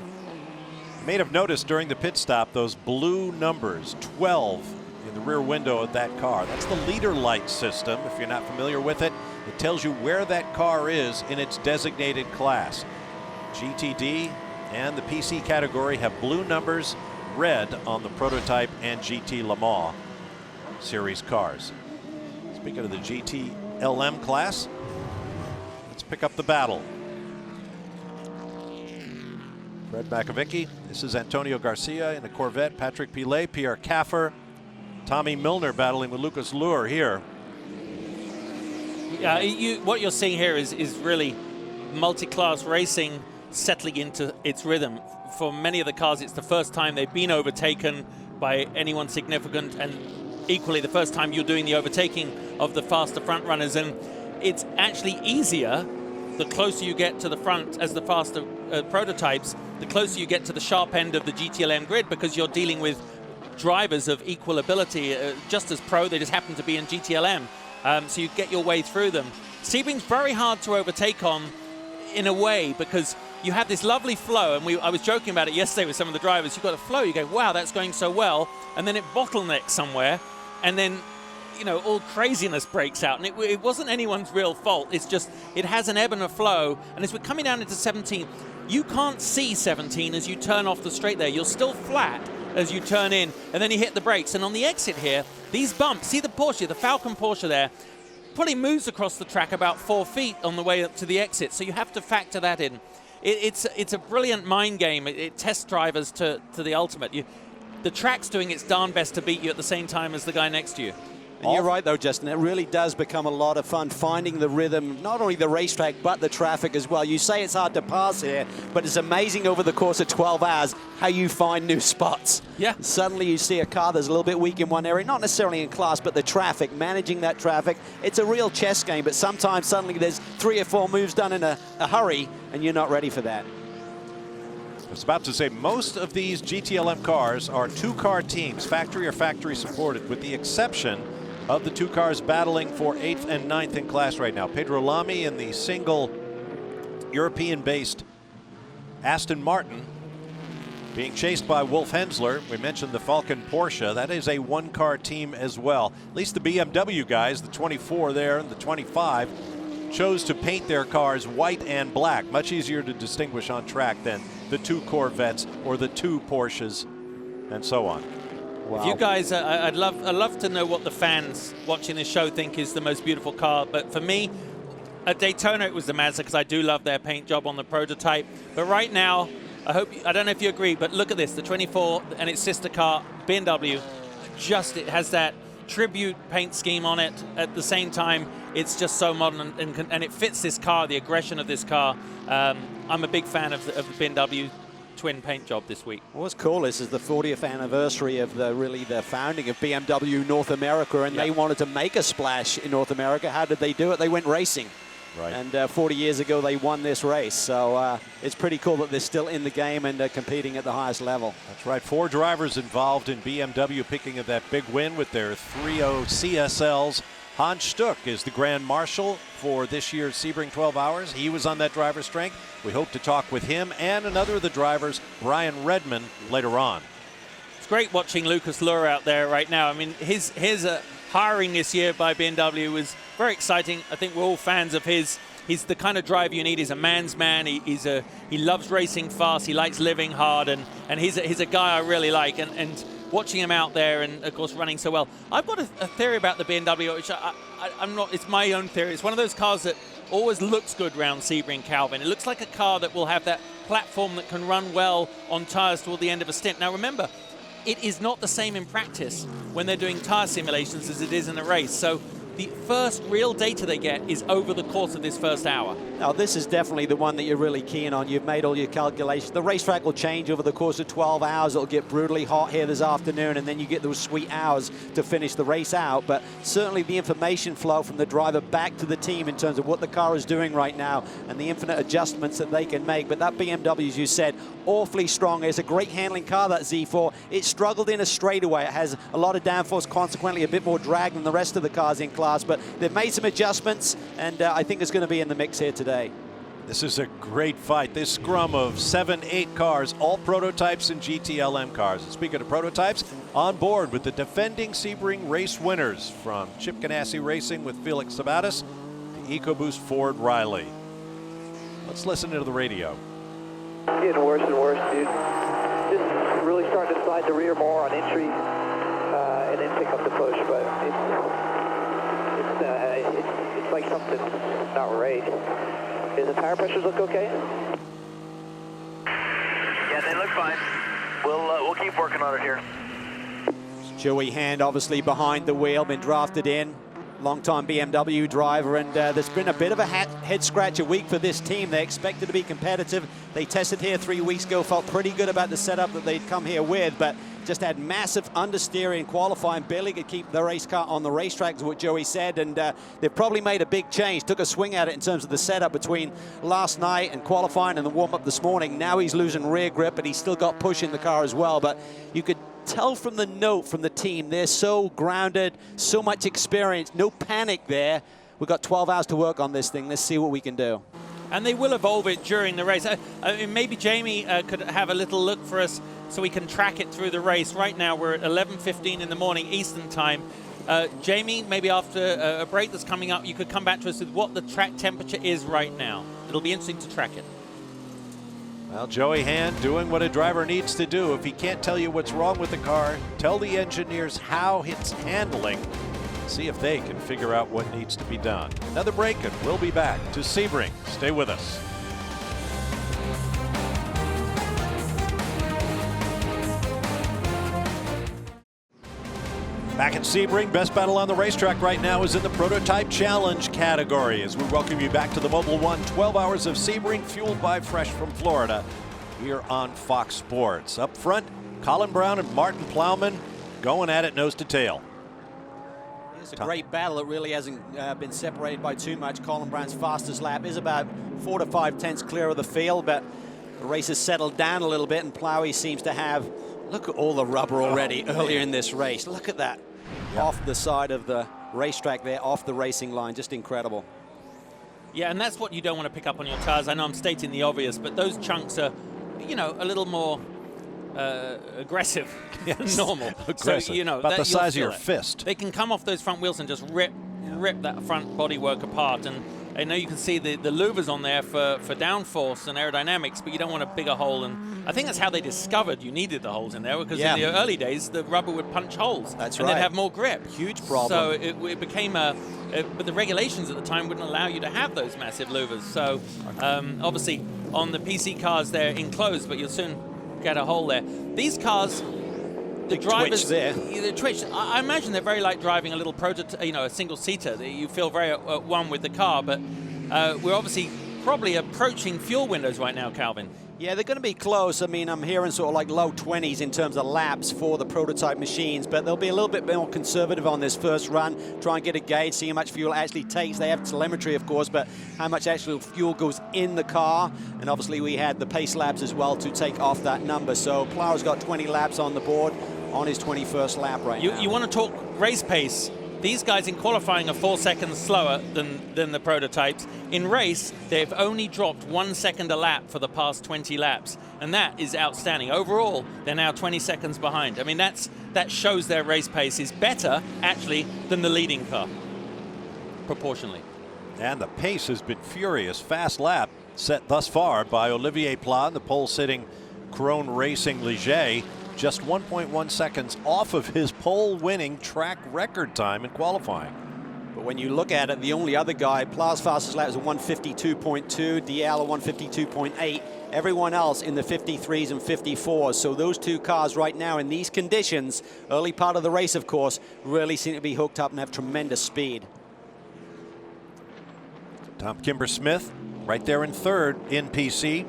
You may have noticed during the pit stop those blue numbers, 12 in the rear window of that car. That's the leader light system. If you're not familiar with it, it tells you where that car is in its designated class. GTD and the PC category have blue numbers, red on the prototype and GT Le Mans series cars. Speaking of the GT LM class, let's pick up the battle. Fred Makovicky, this is Antonio Garcia in a Corvette, Patrick Pilet, Pierre Caffer, Tommy Milner battling with Lucas Luhr here. What you're seeing here is really multi-class racing settling into its rhythm. For many of the cars, it's the first time they've been overtaken by anyone significant, and equally the first time you're doing the overtaking of the faster front runners. And it's actually easier the closer you get to the front as the faster prototypes, the closer you get to the sharp end of the GTLM grid, because you're dealing with drivers of equal ability, just as pro, they just happen to be in GTLM. So you get your way through them. Sebring's very hard to overtake on in a way, because you have this lovely flow, and I was joking about it yesterday with some of the drivers. You've got a flow, you go, wow, that's going so well, and then it bottlenecks somewhere, and then, you know, all craziness breaks out. And it wasn't anyone's real fault. It's just, it has an ebb and a flow, and as we're coming down into 17, you can't see 17 as you turn off the straight there. You're still flat as you turn in, and then you hit the brakes. And on the exit here, these bumps, see the Porsche, the Falcon Porsche there, probably moves across the track about 4 feet on the way up to the exit, so you have to factor that in. It's a brilliant mind game. It tests drivers to the ultimate. The track's doing its darn best to beat you at the same time as the guy next to you. And you're right, though, Justin. It really does become a lot of fun finding the rhythm, not only the racetrack, but the traffic as well. You say it's hard to pass here, but it's amazing over the course of 12 hours how you find new spots. Yeah. Suddenly you see a car that's a little bit weak in one area, not necessarily in class, but the traffic, managing that traffic. It's a real chess game, but sometimes suddenly there's 3 or 4 moves done in a hurry, and you're not ready for that. I was about to say, most of these GTLM cars are 2-car teams, factory or factory supported, with the exception of the 2 cars battling for 8th and 9th in class right now. Pedro Lamy in the single European-based Aston Martin being chased by Wolf Hensler. We mentioned the Falcon Porsche. That is a 1-car team as well. At least the BMW guys, the 24 there and the 25, chose to paint their cars white and black. Much easier to distinguish on track than the 2 Corvettes or the 2 Porsches and so on. Wow. If you guys, I'd love to know what the fans watching this show think is the most beautiful car. But for me, at Daytona, it was the Mazda, because I do love their paint job on the prototype. But right now, I don't know if you agree, but look at this, the 24 and its sister car, BMW, it has that tribute paint scheme on it. At the same time, it's just so modern, and it fits this car, the aggression of this car. I'm a big fan of the BMW twin paint job this week. What's cool is the 40th anniversary of the founding of BMW North America, and they wanted to make a splash in North America. How did they do it? They went racing. Right. And 40 years ago, they won this race. So it's pretty cool that they're still in the game and competing at the highest level. That's right. 4 drivers involved in BMW picking up that big win with their 3.0 CSLs. Hans Stuck is the Grand Marshal for this year's Sebring 12 Hours. He was on that driver's strength. We hope to talk with him and another of the drivers, Brian Redman, later on. It's great watching Lucas Luhr out there right now. I mean, his hiring this year by BMW was very exciting. I think we're all fans of his. He's the kind of driver you need. He's a man's man. He loves racing fast. He likes living hard, and he's a guy I really like. And watching him out there, and of course running so well. I've got a theory about the BMW, which I'm not. It's my own theory. It's one of those cars that always looks good round Sebring, Calvin. It looks like a car that will have that platform that can run well on tires toward the end of a stint. Now remember, it is not the same in practice when they're doing tire simulations as it is in a race. So the first real data they get is over the course of this first hour. Now, this is definitely the one that you're really keen on. You've made all your calculations. The racetrack will change over the course of 12 hours. It'll get brutally hot here this afternoon, and then you get those sweet hours to finish the race out. But certainly the information flow from the driver back to the team in terms of what the car is doing right now and the infinite adjustments that they can make. But that BMW, as you said, awfully strong. It's a great handling car, that Z4. It struggled in a straightaway. It has a lot of downforce, consequently a bit more drag than the rest of the cars in class. But they've made some adjustments, and I think it's going to be in the mix here today. This is a great fight. This scrum of 7, 8 cars, all prototypes and GTLM cars. And speaking of prototypes, on board with the defending Sebring race winners, from Chip Ganassi Racing with Felix Sabatis to EcoBoost Ford Riley. Let's listen to the radio. Getting worse and worse, dude. Just really starting to slide the rear more on entry and then pick up the push, but it's like something's not right. Does the tire pressures look okay? Yeah, they look fine. We'll keep working on it here. Joey Hand obviously behind the wheel, been drafted in. Long-time BMW driver, and there's been a bit of a head-scratcher week for this team. They expected to be competitive. They tested here 3 weeks ago, felt pretty good about the setup that they'd come here with, but just had massive understeer in qualifying, barely could keep the race car on the racetrack, is what Joey said, and they've probably made a big change, took a swing at it in terms of the setup between last night and qualifying and the warm-up this morning. Now he's losing rear grip, but he's still got push in the car as well, but you could tell from the note from the team, they're so grounded, so much experience, no panic there. We've got 12 hours to work on this thing. Let's see what we can do. And they will evolve it during the race. Maybe Jamie could have a little look for us so we can track it through the race. Right now we're at 11:15 in the morning Eastern time. Jamie, maybe after a break that's coming up, you could come back to us with what the track temperature is right now. It'll be interesting to track it. Well, Joey Hand doing what a driver needs to do. If he can't tell you what's wrong with the car, tell the engineers how it's handling. See if they can figure out what needs to be done. Another break and we'll be back to Sebring. Stay with us. Back at Sebring, best battle on the racetrack right now is in the Prototype Challenge category as we welcome you back to the Mobil 1 12 hours of Sebring, fueled by Fresh from Florida, here on Fox Sports. Up front, Colin Brown and Martin Plowman going at it nose to tail. It's a great battle. It really hasn't been separated by too much. Colin Brown's fastest lap is about 4 to 5 tenths clear of the field, but the race has settled down a little bit, and Plowy seems to have, look at all the rubber already earlier in this race. Look at that. Yep. Off the side of the racetrack there, off the racing line, just incredible. Yeah, and that's what you don't want to pick up on your tires. I know I'm stating the obvious, but those chunks are, you know, a little more aggressive than normal. Aggressive, so, you know, about the size of your fist. They can come off those front wheels and just rip that front bodywork apart. And I know you can see the louvers on there for downforce and aerodynamics, but you don't want a bigger hole. And I think that's how they discovered you needed the holes in there, because in the early days, the rubber would punch holes. That's and right. they'd have more grip. Huge problem. So it became but the regulations at the time wouldn't allow you to have those massive louvers. So obviously on the PC cars, they're enclosed, but you'll soon get a hole there. These cars, the drivers, the twitch. I imagine they're very like driving a little prototype, you know, a single-seater. You feel very at one with the car, but we're obviously probably approaching fuel windows right now, Calvin. Yeah, they're going to be close. I mean, I'm hearing sort of like low 20s in terms of laps for the prototype machines, but they'll be a little bit more conservative on this first run, try and get a gauge, see how much fuel it actually takes. They have telemetry, of course, but how much actual fuel goes in the car. And obviously we had the pace laps as well to take off that number. So Plower's got 20 laps on the board on his 21st lap right now. You want to talk race pace. These guys in qualifying are 4 seconds slower than the prototypes. In race, they've only dropped 1 second a lap for the past 20 laps, and that is outstanding. Overall, they're now 20 seconds behind. I mean, that shows their race pace is better, actually, than the leading car, proportionally. And the pace has been furious. Fast lap set thus far by Olivier Pla, the pole-sitting Crone Racing Ligier, just 1.1 seconds off of his pole-winning track record time in qualifying. But when you look at it, the only other guy, Pla's fastest lap is a 152.2, DL a 152.8. Everyone else in the 53s and 54s. So those two cars right now in these conditions, early part of the race, of course, really seem to be hooked up and have tremendous speed. Tom Kimber-Smith right there in third in PC.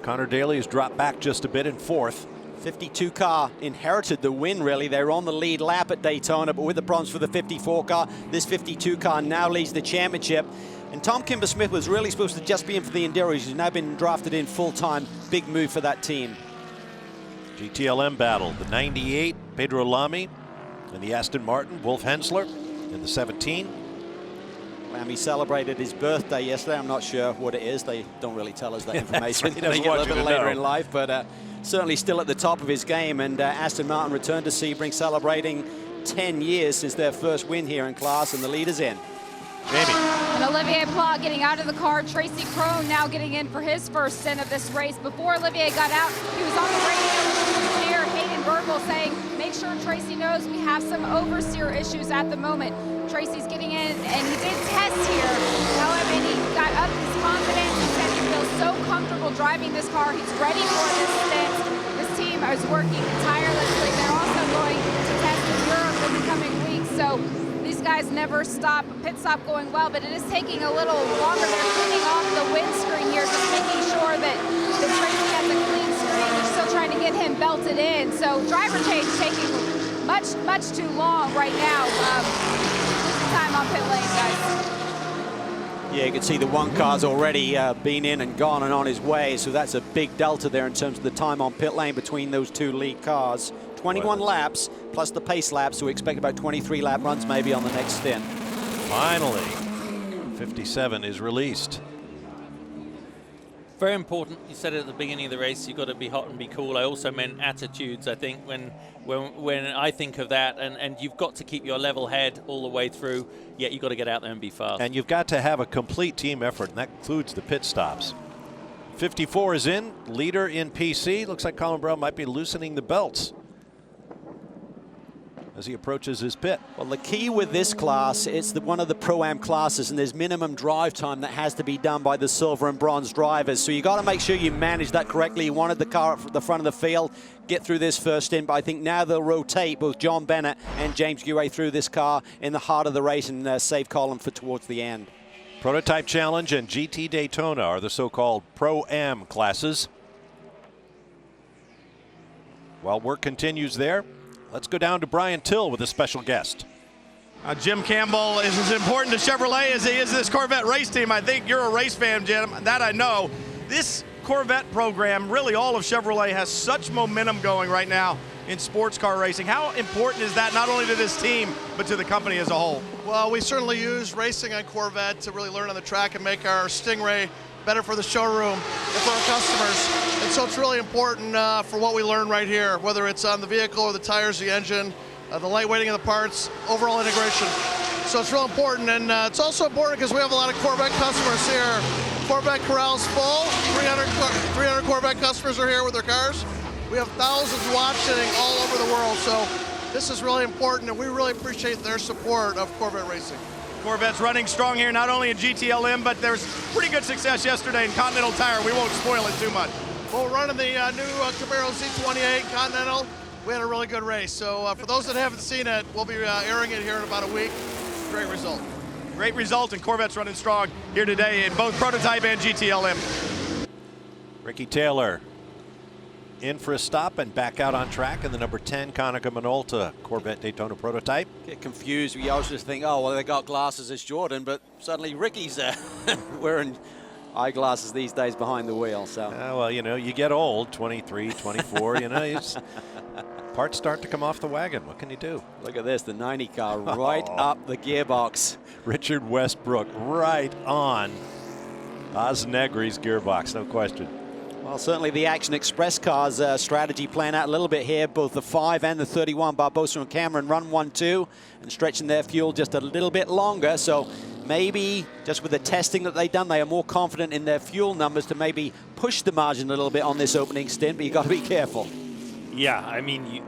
Connor Daly has dropped back just a bit in fourth. 52 car inherited the win, really. They were on the lead lap at Daytona, but with the problems for the 54 car, this 52 car now leads the championship. And Tom Kimber-Smith was really supposed to just be in for the Enduro. He's now been drafted in full-time. Big move for that team. GTLM battle, the 98, Pedro Lamy, and the Aston Martin, Wolf Hensler, in the 17. He celebrated his birthday yesterday. I'm not sure what it is. They don't really tell us that information. He They doesn't get a want little you bit to later know. in life, but certainly still at the top of his game. And Aston Martin returned to Sebring, celebrating 10 years since their first win here in class, and the leader's in. Jamie. And Olivier Pla getting out of the car. Tracy Crone now getting in for his first stint of this race. Before Olivier got out, he was on the radio with engineer Hayden Burgle saying, make sure Tracy knows we have some oversteer issues at the moment. Tracy's getting in, and he did test here. However, he got up his confidence. He said he feels so comfortable driving this car. He's ready for this stint. This team is working tirelessly. They're also going to test in Europe in the coming weeks. So these guys never stop. Pit stop going well, but it is taking a little longer. They're cleaning off the windscreen here, just making sure that Tracy has a clean screen. They're still trying to get him belted in. So driver change taking much too long right now. Time on pit lane, guys. Yeah, you can see the one car's already been in and gone and on his way, so that's a big delta there in terms of the time on pit lane between those two lead cars. 21 laps plus the pace laps, so we expect about 23 lap runs maybe on the next stint. Finally, 57 is released. Very important. You said it at the beginning of the race, you've got to be hot and be cool. I also meant attitudes, I think, when I think of that, and you've got to keep your level head all the way through, yet you've got to get out there and be fast. And you've got to have a complete team effort, and that includes the pit stops. 54 is in, leader in PC. Looks like Colin Brown might be loosening the belts as he approaches his pit. Well, the key with this class, it's one of the Pro-Am classes, and there's minimum drive time that has to be done by the silver and bronze drivers. So you got to make sure you manage that correctly. You wanted the car at the front of the field, get through this first stint, but I think now they'll rotate both John Bennett and James Guay through this car in the heart of the race and save Colin for towards the end. Prototype Challenge and GT Daytona are the so-called Pro-Am classes. While work continues there, let's go down to Brian Till with a special guest. Jim Campbell is as important to Chevrolet as he is this Corvette race team. I think you're a race fan, Jim. That I know. This Corvette program, really all of Chevrolet, has such momentum going right now in sports car racing. How important is that not only to this team, but to the company as a whole? Well, we certainly use racing on Corvette to really learn on the track and make our Stingray better for the showroom and for our customers. And so it's really important for what we learn right here, whether it's on the vehicle or the tires, the engine, the lightweighting of the parts, overall integration. So it's real important, and it's also important because we have a lot of Corvette customers here. Corvette corral's full, 300 Corvette customers are here with their cars. We have thousands watching all over the world, so this is really important, and we really appreciate their support of Corvette racing. Corvette's running strong here, not only in GTLM, but there's pretty good success yesterday in Continental Tire. We won't spoil it too much. Well, we're running the new Camaro Z28 Continental. We had a really good race. So for those that haven't seen it, we'll be airing it here in about a week. Great result. Great result, and Corvette's running strong here today in both Prototype and GTLM. Ricky Taylor in for a stop and back out on track in the number 10 Konica Minolta Corvette Daytona Prototype. Get confused. We always just think, oh, well, they got glasses as Jordan, but suddenly Ricky's wearing eyeglasses these days behind the wheel. So, well, you know, you get old, 23, 24, you know, parts start to come off the wagon. What can you do? Look at this, the 90 car right up the gearbox. Richard Westbrook right on Oz Negri's gearbox, no question. Well, certainly the Action Express cars strategy playing out a little bit here. Both the 5 and the 31, Barbosa and Cameron, run 1-2 and stretching their fuel just a little bit longer. So maybe just with the testing that they've done, they are more confident in their fuel numbers to maybe push the margin a little bit on this opening stint, but you've got to be careful. Yeah, I mean,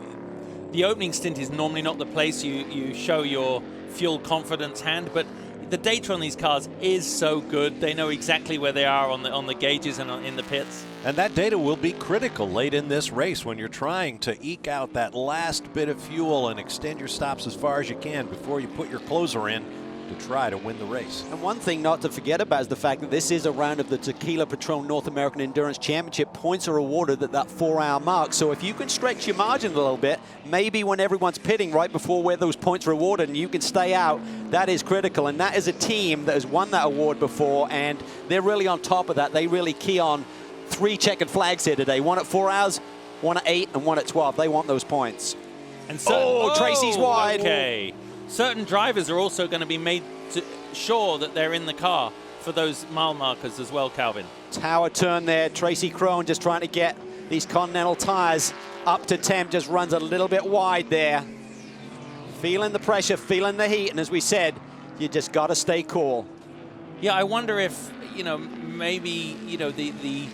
the opening stint is normally not the place you show your fuel confidence hand, but the data on these cars is so good. They know exactly where they are on the gauges and in the pits. And that data will be critical late in this race when you're trying to eke out that last bit of fuel and extend your stops as far as you can before you put your closer in to try to win the race. And one thing not to forget about is the fact that this is a round of the Tequila Patrón North American Endurance Championship. Points are awarded at that 4-hour mark. So if you can stretch your margin a little bit, maybe when everyone's pitting right before where those points are awarded and you can stay out, that is critical. And that is a team that has won that award before, and they're really on top of that. They really key on 3 checkered flags here today. 1 at 4 hours, 1 at 8, and 1 at 12. They want those points. And Tracy's wide. Okay. Certain drivers are also going to be made sure that they're in the car for those mile markers as well, Calvin. Tower turn there. Tracy Crone just trying to get these Continental tires up to temp. Just runs a little bit wide there. Feeling the pressure, feeling the heat. And as we said, you just got to stay cool. Yeah, I wonder if, you know, maybe, you know, the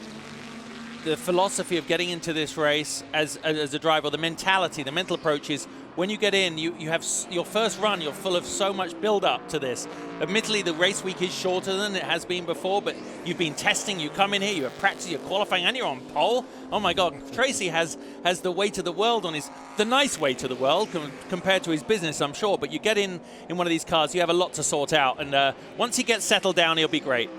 philosophy of getting into this race as a driver, the mentality, the mental approach is when you get in, you have your first run, you're full of so much build-up to this. Admittedly, the race week is shorter than it has been before, but you've been testing, you come in here, you have practice, you're qualifying, and you're on pole. Oh my God, Tracy has the weight of the world on the nice weight of the world compared to his business, I'm sure, but you get in one of these cars, you have a lot to sort out, and once he gets settled down, he'll be great.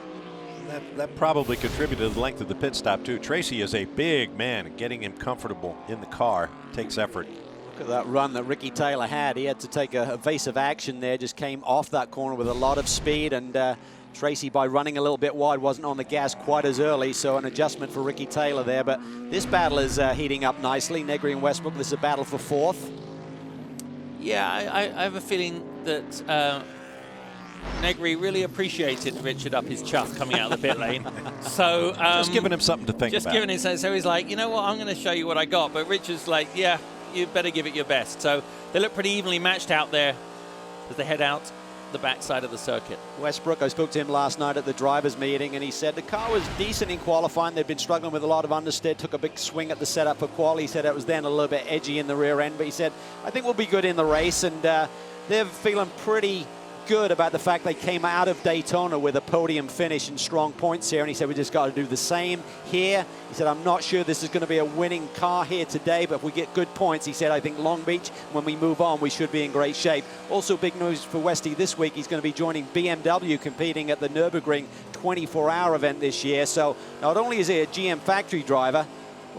That probably contributed to the length of the pit stop, too. Tracy is a big man. Getting him comfortable in the car takes effort. Look at that run that Ricky Taylor had. He had to take a evasive action there, just came off that corner with a lot of speed, and Tracy, by running a little bit wide, wasn't on the gas quite as early, so an adjustment for Ricky Taylor there. But this battle is heating up nicely. Negri and Westbrook, this is a battle for fourth. Yeah, I have a feeling that Negri really appreciated Richard up his chuff coming out of the pit lane. So just giving him something to think about. Just giving him, so he's like, you know what, I'm going to show you what I got. But Richard's like, yeah, you better give it your best. So they look pretty evenly matched out there as they head out the backside of the circuit. Westbrook, I spoke to him last night at the drivers' meeting, and he said the car was decent in qualifying. They'd been struggling with a lot of understeer, took a big swing at the setup for quali. He said it was then a little bit edgy in the rear end, but he said, I think we'll be good in the race, and they're feeling pretty good about the fact they came out of Daytona with a podium finish and strong points here, and he said we just got to do the same here. He said I'm not sure this is going to be a winning car here today, but if we get good points, he said I think Long Beach, when we move on, we should be in great shape. Also big news for Westy this week, he's going to be joining BMW competing at the Nürburgring 24-hour event this year. So not only is he a GM factory driver,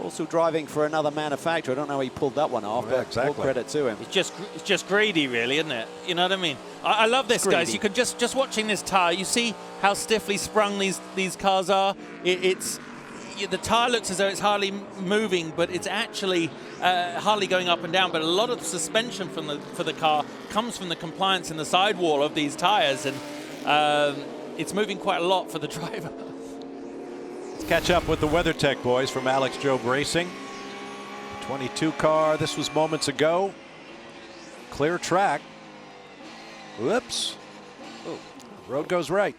also driving for another manufacturer. I don't know how he pulled that one off, but exactly. Full credit to him. It's just greedy, really, isn't it? You know what I mean? I love this, guys. You can just watching this tire, you see how stiffly sprung these cars are. The tire looks as though it's hardly moving, but it's actually hardly going up and down. But a lot of the suspension for the car comes from the compliance in the sidewall of these tires, and it's moving quite a lot for the driver. Catch up with the WeatherTech boys from Alex Jobe Racing. 22 car, this was moments ago. Clear track. Whoops. Oh, road goes right.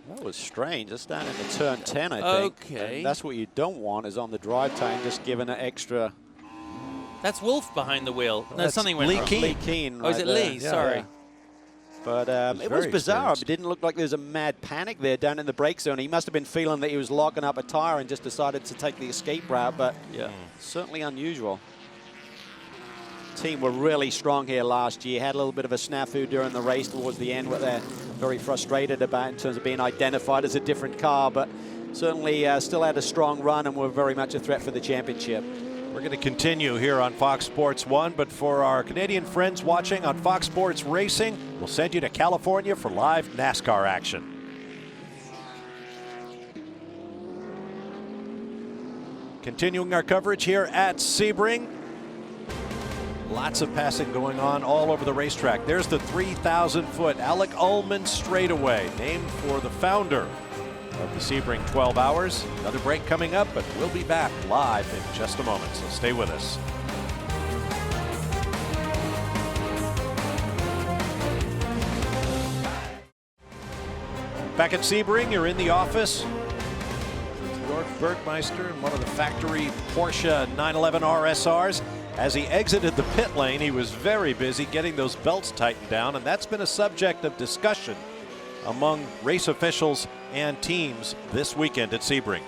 That was strange. That's down into turn 10, I think. Okay. And that's what you don't want, is on the drive time, just giving it extra. That's Wolf behind the wheel. No, That's something went Lee wrong. Keen. Lee Keen Oh, is it right Lee? there. Sorry. Yeah. But it was bizarre. It didn't look like there was a mad panic there down in the brake zone. He must have been feeling that he was locking up a tire and just decided to take the escape route, but yeah, certainly unusual. Team were really strong here last year. Had a little bit of a snafu during the race towards the end, what they're very frustrated about in terms of being identified as a different car, but certainly still had a strong run and were very much a threat for the championship. We're going to continue here on Fox Sports 1, but for our Canadian friends watching on Fox Sports Racing, we'll send you to California for live NASCAR action. Continuing our coverage here at Sebring. Lots of passing going on all over the racetrack. There's the 3,000-foot Alec Ullman straightaway, named for the founder of the Sebring 12 Hours. Another break coming up, but we'll be back live in just a moment, so stay with us. Back at Sebring, you're in the office. York Bergmeister in one of the factory Porsche 911 RSRs. As he exited the pit lane, he was very busy getting those belts tightened down, and that's been a subject of discussion among race officials and teams this weekend at Sebring.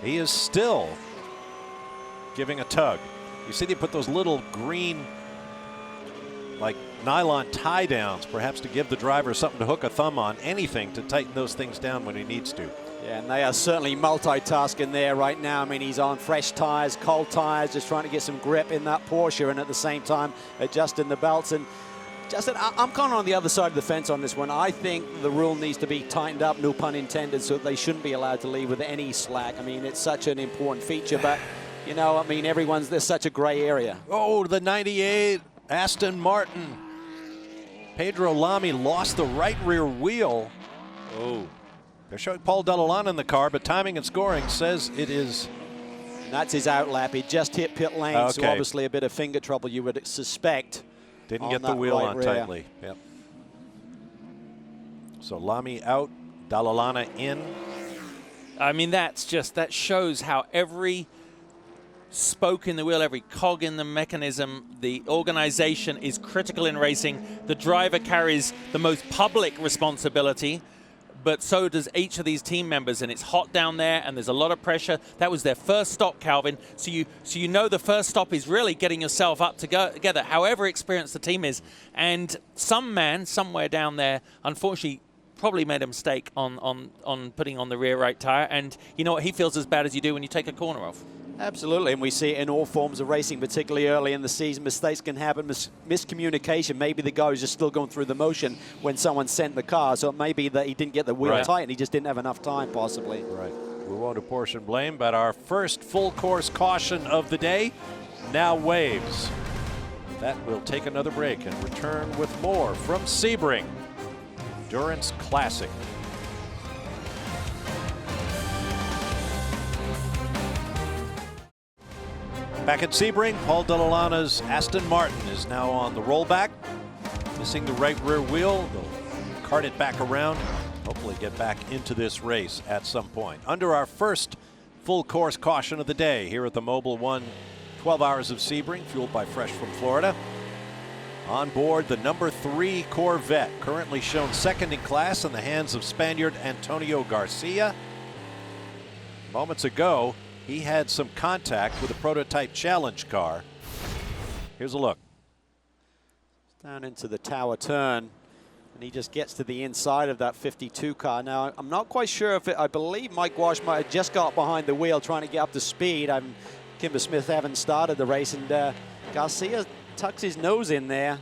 He is still giving a tug. You see they put those little green, like nylon tie downs, perhaps to give the driver something to hook a thumb on, anything to tighten those things down when he needs to. Yeah, and they are certainly multitasking there right now. I mean, he's on fresh tires, cold tires, just trying to get some grip in that Porsche, and at the same time adjusting the belts. And Justin, I'm kind of on the other side of the fence on this one. I think the rule needs to be tightened up, no pun intended, so they shouldn't be allowed to leave with any slack. I mean, it's such an important feature, but, you know, I mean, there's such a gray area. Oh, the 98 Aston Martin. Pedro Lamy lost the right rear wheel. Oh. They're showing Paul Dell'Olana in the car, but timing and scoring says it is. That's his outlap. He just hit pit lane, so Okay. obviously a bit of finger trouble you would suspect. Didn't on get the that wheel right on rear. tightly. Yep. So Lamy out, Dell'Olana in. I mean, that shows how every spoke in the wheel, every cog in the mechanism, the organization is critical in racing. The driver carries the most public responsibility, but so does each of these team members, and it's hot down there and there's a lot of pressure. That was their first stop, Calvin, so you know the first stop is really getting yourself up together, however experienced the team is. And some man somewhere down there, unfortunately, probably made a mistake on putting on the rear right tire, and you know what, he feels as bad as you do when you take a corner off. Absolutely, and we see it in all forms of racing, particularly early in the season. Mistakes can happen, miscommunication. Maybe the guy was just still going through the motion when someone sent the car, so it may be that he didn't get the wheel tight and he just didn't have enough time, possibly. Right. We won't apportion blame, but our first full course caution of the day now waves. That will take another break and return with more from Sebring Endurance Classic. Back at Sebring, Paul Dell'Olana's Aston Martin is now on the rollback. Missing the right rear wheel. They'll cart it back around. Hopefully get back into this race at some point. Under our first full course caution of the day here at the Mobil 1 12 Hours of Sebring, fueled by Fresh from Florida. On board the number 3 Corvette, currently shown second in class in the hands of Spaniard Antonio Garcia. Moments ago, he had some contact with a prototype challenge car. Here's a look. Down into the tower turn, and he just gets to the inside of that 52 car. Now, I'm not quite sure if I believe Mike Walsh might have just got behind the wheel trying to get up to speed. Kimber Smith haven't started the race, and Garcia tucks his nose in there.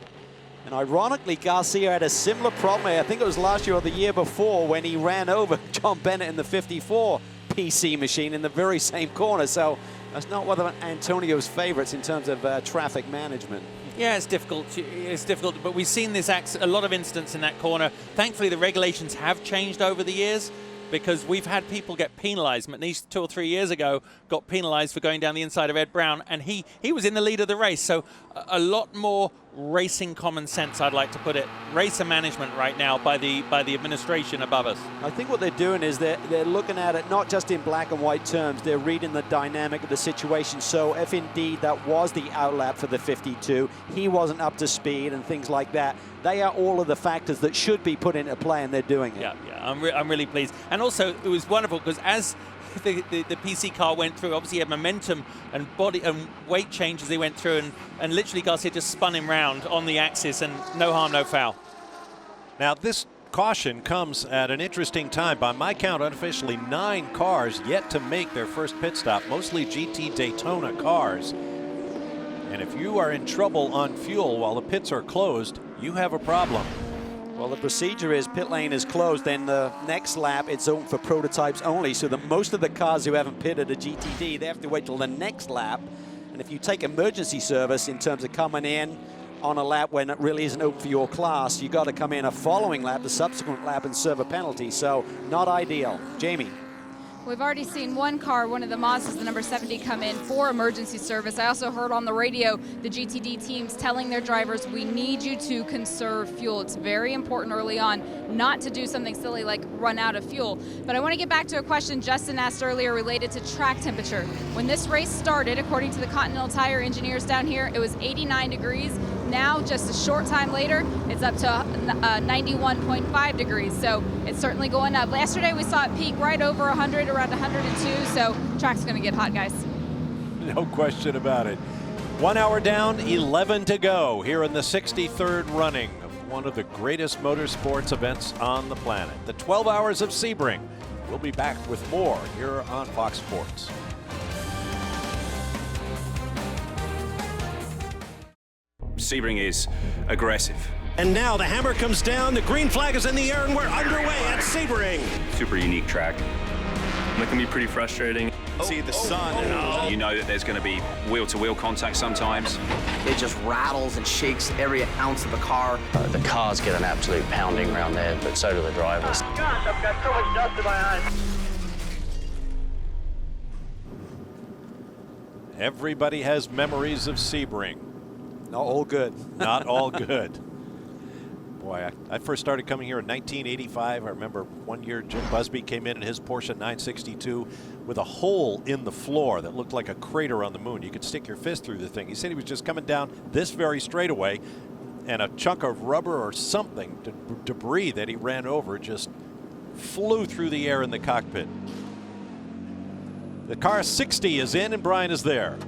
And ironically, Garcia had a similar problem. I think it was last year or the year before when he ran over John Bennett in the 54 PC machine in the very same corner. So that's not one of Antonio's favorites in terms of traffic management. Yeah, it's difficult. It's difficult, but we've seen this a lot of incidents in that corner. Thankfully, the regulations have changed over the years, because we've had people get penalized. McNeese 2 or 3 years ago got penalized for going down the inside of Ed Brown, and he was in the lead of the race. So a lot more racing common sense, I'd like to put it, racer management right now by the administration above us. I think what they're doing is they're looking at it not just in black and white terms, they're reading the dynamic of the situation. So if indeed that was the outlap for the 52, he wasn't up to speed and things like that, they are all of the factors that should be put into play, and they're doing it. Yeah, I'm really pleased. And also, it was wonderful because as the PC car went through, obviously he had momentum and body and weight change as he went through, and literally Garcia just spun him round on the axis, and no harm, no foul. Now, this caution comes at an interesting time. By my count, unofficially 9 cars yet to make their first pit stop, mostly GT Daytona cars. And if you are in trouble on fuel while the pits are closed, you have a problem. Well, the procedure is pit lane is closed, then the next lap it's open for prototypes only, so that most of the cars who haven't pitted a GTD, they have to wait till the next lap. And if you take emergency service in terms of coming in on a lap when it really isn't open for your class, you got to come in a following lap, the subsequent lap, and serve a penalty. So not ideal. Jamie. We've already seen one car, one of the Mazdas, the number 70, come in for emergency service. I also heard on the radio the GTD teams telling their drivers, we need you to conserve fuel. It's very important early on not to do something silly like run out of fuel. But I want to get back to a question Justin asked earlier related to track temperature. When this race started, according to the Continental Tire engineers down here, it was 89 degrees. Now, just a short time later, it's up to 91.5 degrees. So it's certainly going up. Yesterday, we saw it peak right over 100, around 102. So track's going to get hot, guys. No question about it. 1 hour down, 11 to go here in the 63rd running of one of the greatest motorsports events on the planet. The 12 Hours of Sebring. We'll be back with more here on Fox Sports. Sebring is aggressive. And now the hammer comes down, the green flag is in the air, and we're underway at Sebring. Super unique track. That can be pretty frustrating. See the sun, and you know that there's going to be wheel-to-wheel contact sometimes. It just rattles and shakes every ounce of the car. The cars get an absolute pounding around there, but so do the drivers. Gosh, I've got so much dust in my eyes. Everybody has memories of Sebring. Not all good. Not all good. Boy, I first started coming here in 1985. I remember one year Jim Busby came in his Porsche 962 with a hole in the floor that looked like a crater on the moon. You could stick your fist through the thing. He said he was just coming down this very straightaway, and a chunk of rubber or something, debris that he ran over, just flew through the air in the cockpit. The car 60 is in, and Brian is there.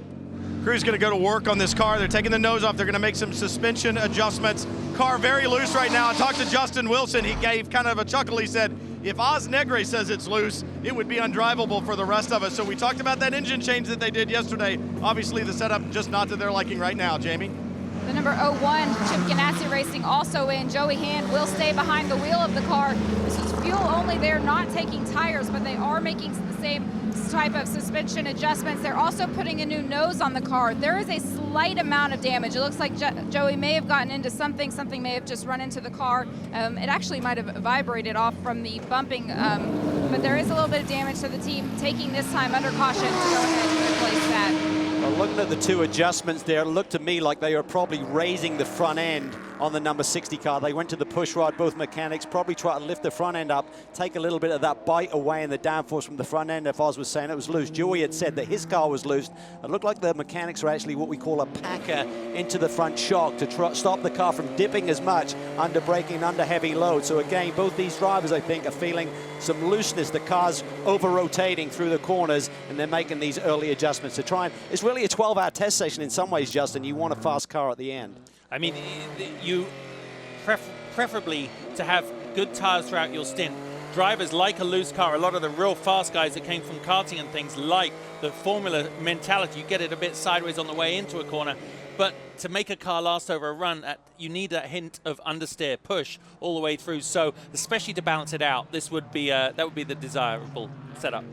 Crew's going to go to work on this car. They're taking the nose off. They're going to make some suspension adjustments. Car very loose right now. I talked to Justin Wilson. He gave kind of a chuckle. He said, if Oz Negre says it's loose, it would be undrivable for the rest of us. So we talked about that engine change that they did yesterday. Obviously, the setup just not to their liking right now. Jamie? The number 01, Chip Ganassi Racing, also in. Joey Hand will stay behind the wheel of the car. This is fuel only. They're not taking tires, but they are making the same type of suspension adjustments. They're also putting a new nose on the car. There is a slight amount of damage. It looks like Joey may have gotten into something. Something may have just run into the car. It actually might have vibrated off from the bumping, but there is a little bit of damage. So the team taking this time under caution to go ahead and replace that. Well, looking at the two adjustments there, it looked to me like they were probably raising the front end on the number 60 car. They went to the push rod, both mechanics, probably try to lift the front end up, take a little bit of that bite away in the downforce from the front end. If Oz was saying it was loose, Joey had said that his car was loose. It looked like the mechanics were actually what we call a packer into the front shock to stop the car from dipping as much under braking, under heavy load. So again, both these drivers, I think, are feeling some looseness. The car's over-rotating through the corners, and they're making these early adjustments to try and, it's really a 12-hour test session in some ways, Justin. You want a fast car at the end. I mean, you preferably to have good tires throughout your stint. Drivers like a loose car. A lot of the real fast guys that came from karting and things like the formula mentality. You get it a bit sideways on the way into a corner. But to make a car last over a run, you need a hint of understeer push all the way through. So especially to balance it out, this would be that would be the desirable setup.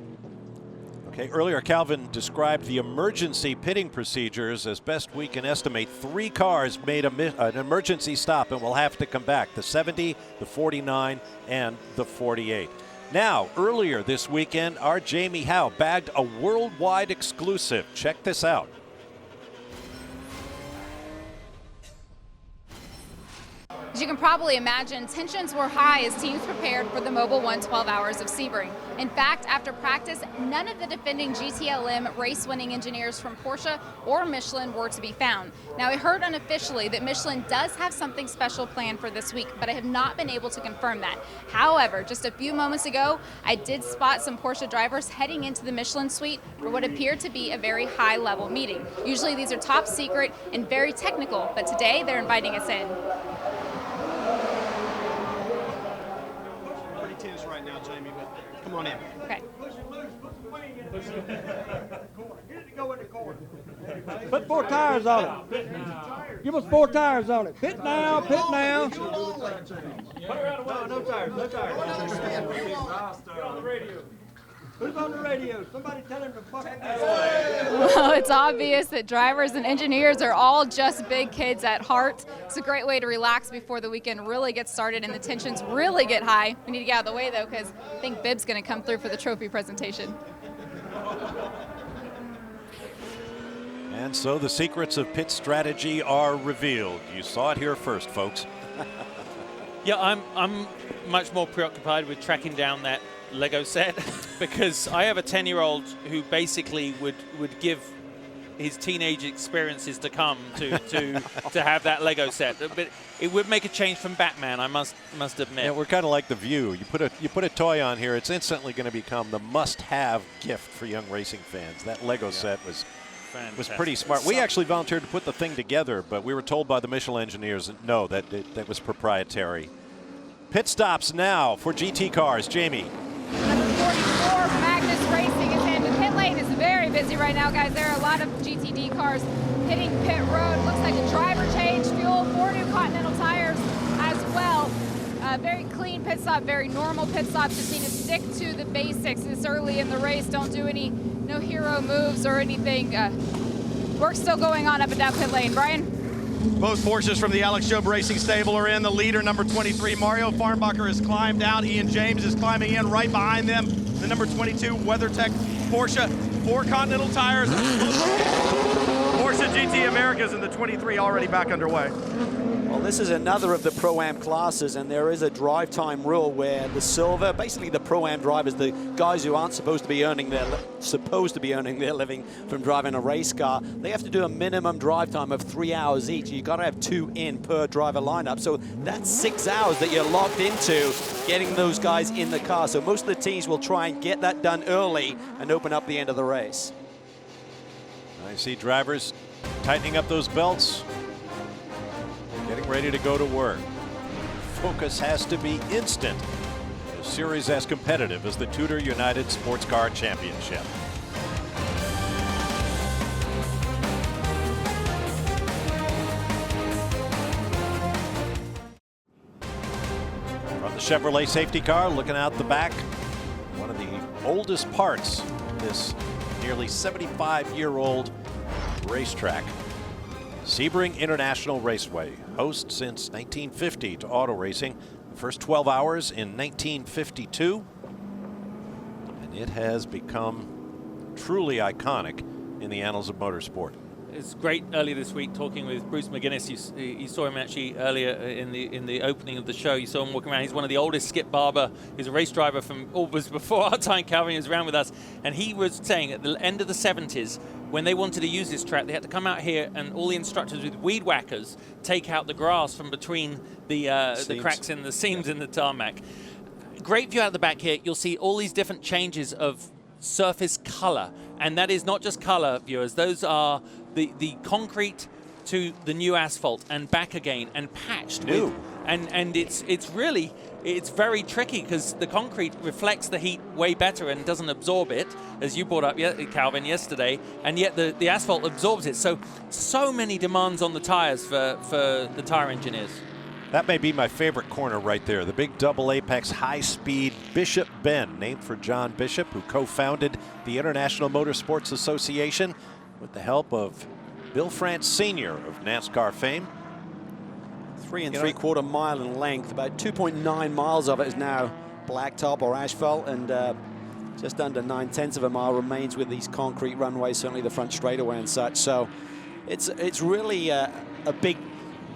Okay, earlier Calvin described the emergency pitting procedures. As best we can estimate, 3 cars made an emergency stop and will have to come back, the 70, the 49, and the 48. Now, earlier this weekend, our Jamie Howe bagged a worldwide exclusive. Check this out. As you can probably imagine, tensions were high as teams prepared for the Mobil 1 12 Hours of Sebring. In fact, after practice, none of the defending GTLM race-winning engineers from Porsche or Michelin were to be found. Now, I heard unofficially that Michelin does have something special planned for this week, but I have not been able to confirm that. However, just a few moments ago, I did spot some Porsche drivers heading into the Michelin suite for what appeared to be a very high-level meeting. Usually these are top secret and very technical, but today they're inviting us in. Pretty tense right now, Jamie, but come on in. Okay. Put 4 tires on it. Give us 4 tires on it. Pit now, pit now. Put her out of the way. No tires, no tires. Get on the radio. Who's on the radio? Somebody tell him to fuck it. Well, it's obvious that drivers and engineers are all just big kids at heart. It's a great way to relax before the weekend really gets started and the tensions really get high. We need to get out of the way, though, because I think Bib's going to come through for the trophy presentation. And so the secrets of pit strategy are revealed. You saw it here first, folks. Yeah, I'm much more preoccupied with tracking down that Lego set because I have a 10-year-old who basically would give his teenage experiences to come to have that Lego set. But it would make a change from Batman, I must admit. Yeah, we're kind of like the View. You put a toy on here, it's instantly going to become the must-have gift for young racing fans. That Lego set was pretty smart. We actually volunteered to put the thing together, but we were told by the Michelin engineers no, that was proprietary. Pit stops now for GT cars. Jamie. Number 44, Magnus Racing is in. The pit lane is very busy right now, guys. There are a lot of GTD cars hitting pit road. Looks like a driver change, fuel, 4 new Continental tires as well. very clean pit stop, very normal pit stop. Just need to stick to the basics this early in the race. Don't do no hero moves or anything. Work's still going on up and down pit lane. Brian? Both Porsches from the Alex Job Racing stable are in. The leader, number 23, Mario Farnbacher, has climbed out. Ian James is climbing in right behind them. The number 22 WeatherTech Porsche, 4 Continental tires. Porsche GT Americas in the 23 already back underway. Well, this is another of the Pro-Am classes, and there is a drive time rule where the silver, basically the Pro-Am drivers, the guys who aren't supposed to be earning their living from driving a race car, they have to do a minimum drive time of 3 hours each. You've got to have 2 in per driver lineup. So that's 6 hours that you're locked into getting those guys in the car. So most of the teams will try and get that done early and open up the end of the race. I see drivers tightening up those belts, getting ready to go to work. Focus has to be instant. A series as competitive as the TUDOR United SportsCar Championship. From the Chevrolet safety car, looking out the back, one of the oldest parts of this nearly 75-year-old racetrack. Sebring International Raceway, host since 1950 to auto racing. The first 12 hours in 1952. And it has become truly iconic in the annals of motorsport. It's great earlier this week talking with Bruce McGuinness. You saw him actually earlier in the opening of the show. You saw him walking around. He's one of the oldest. Skip Barber, he's a race driver from almost before our time. Calvin was around with us, and he was saying at the end of the 70s, when they wanted to use this track, they had to come out here and all the instructors with weed whackers take out the grass from between the cracks in the seams in the tarmac. Great view out of the back here. You'll see all these different changes of surface color, and that is not just color, viewers. Those are the concrete to the new asphalt and back again and patched with, and it's very tricky because the concrete reflects the heat way better and doesn't absorb it, as you brought up, Calvin, yesterday, and yet the asphalt absorbs it. So many demands on the tires for the tire engineers. That may be my favorite corner right there, the big double apex high-speed Bishop Bend, named for John Bishop, who co-founded the International Motorsports Association with the help of Bill France Sr. of NASCAR fame. 3 3/4 mile in length, about 2.9 miles of it is now blacktop or asphalt, and just under 9/10 of a mile remains with these concrete runways, certainly the front straightaway and such. So it's really a big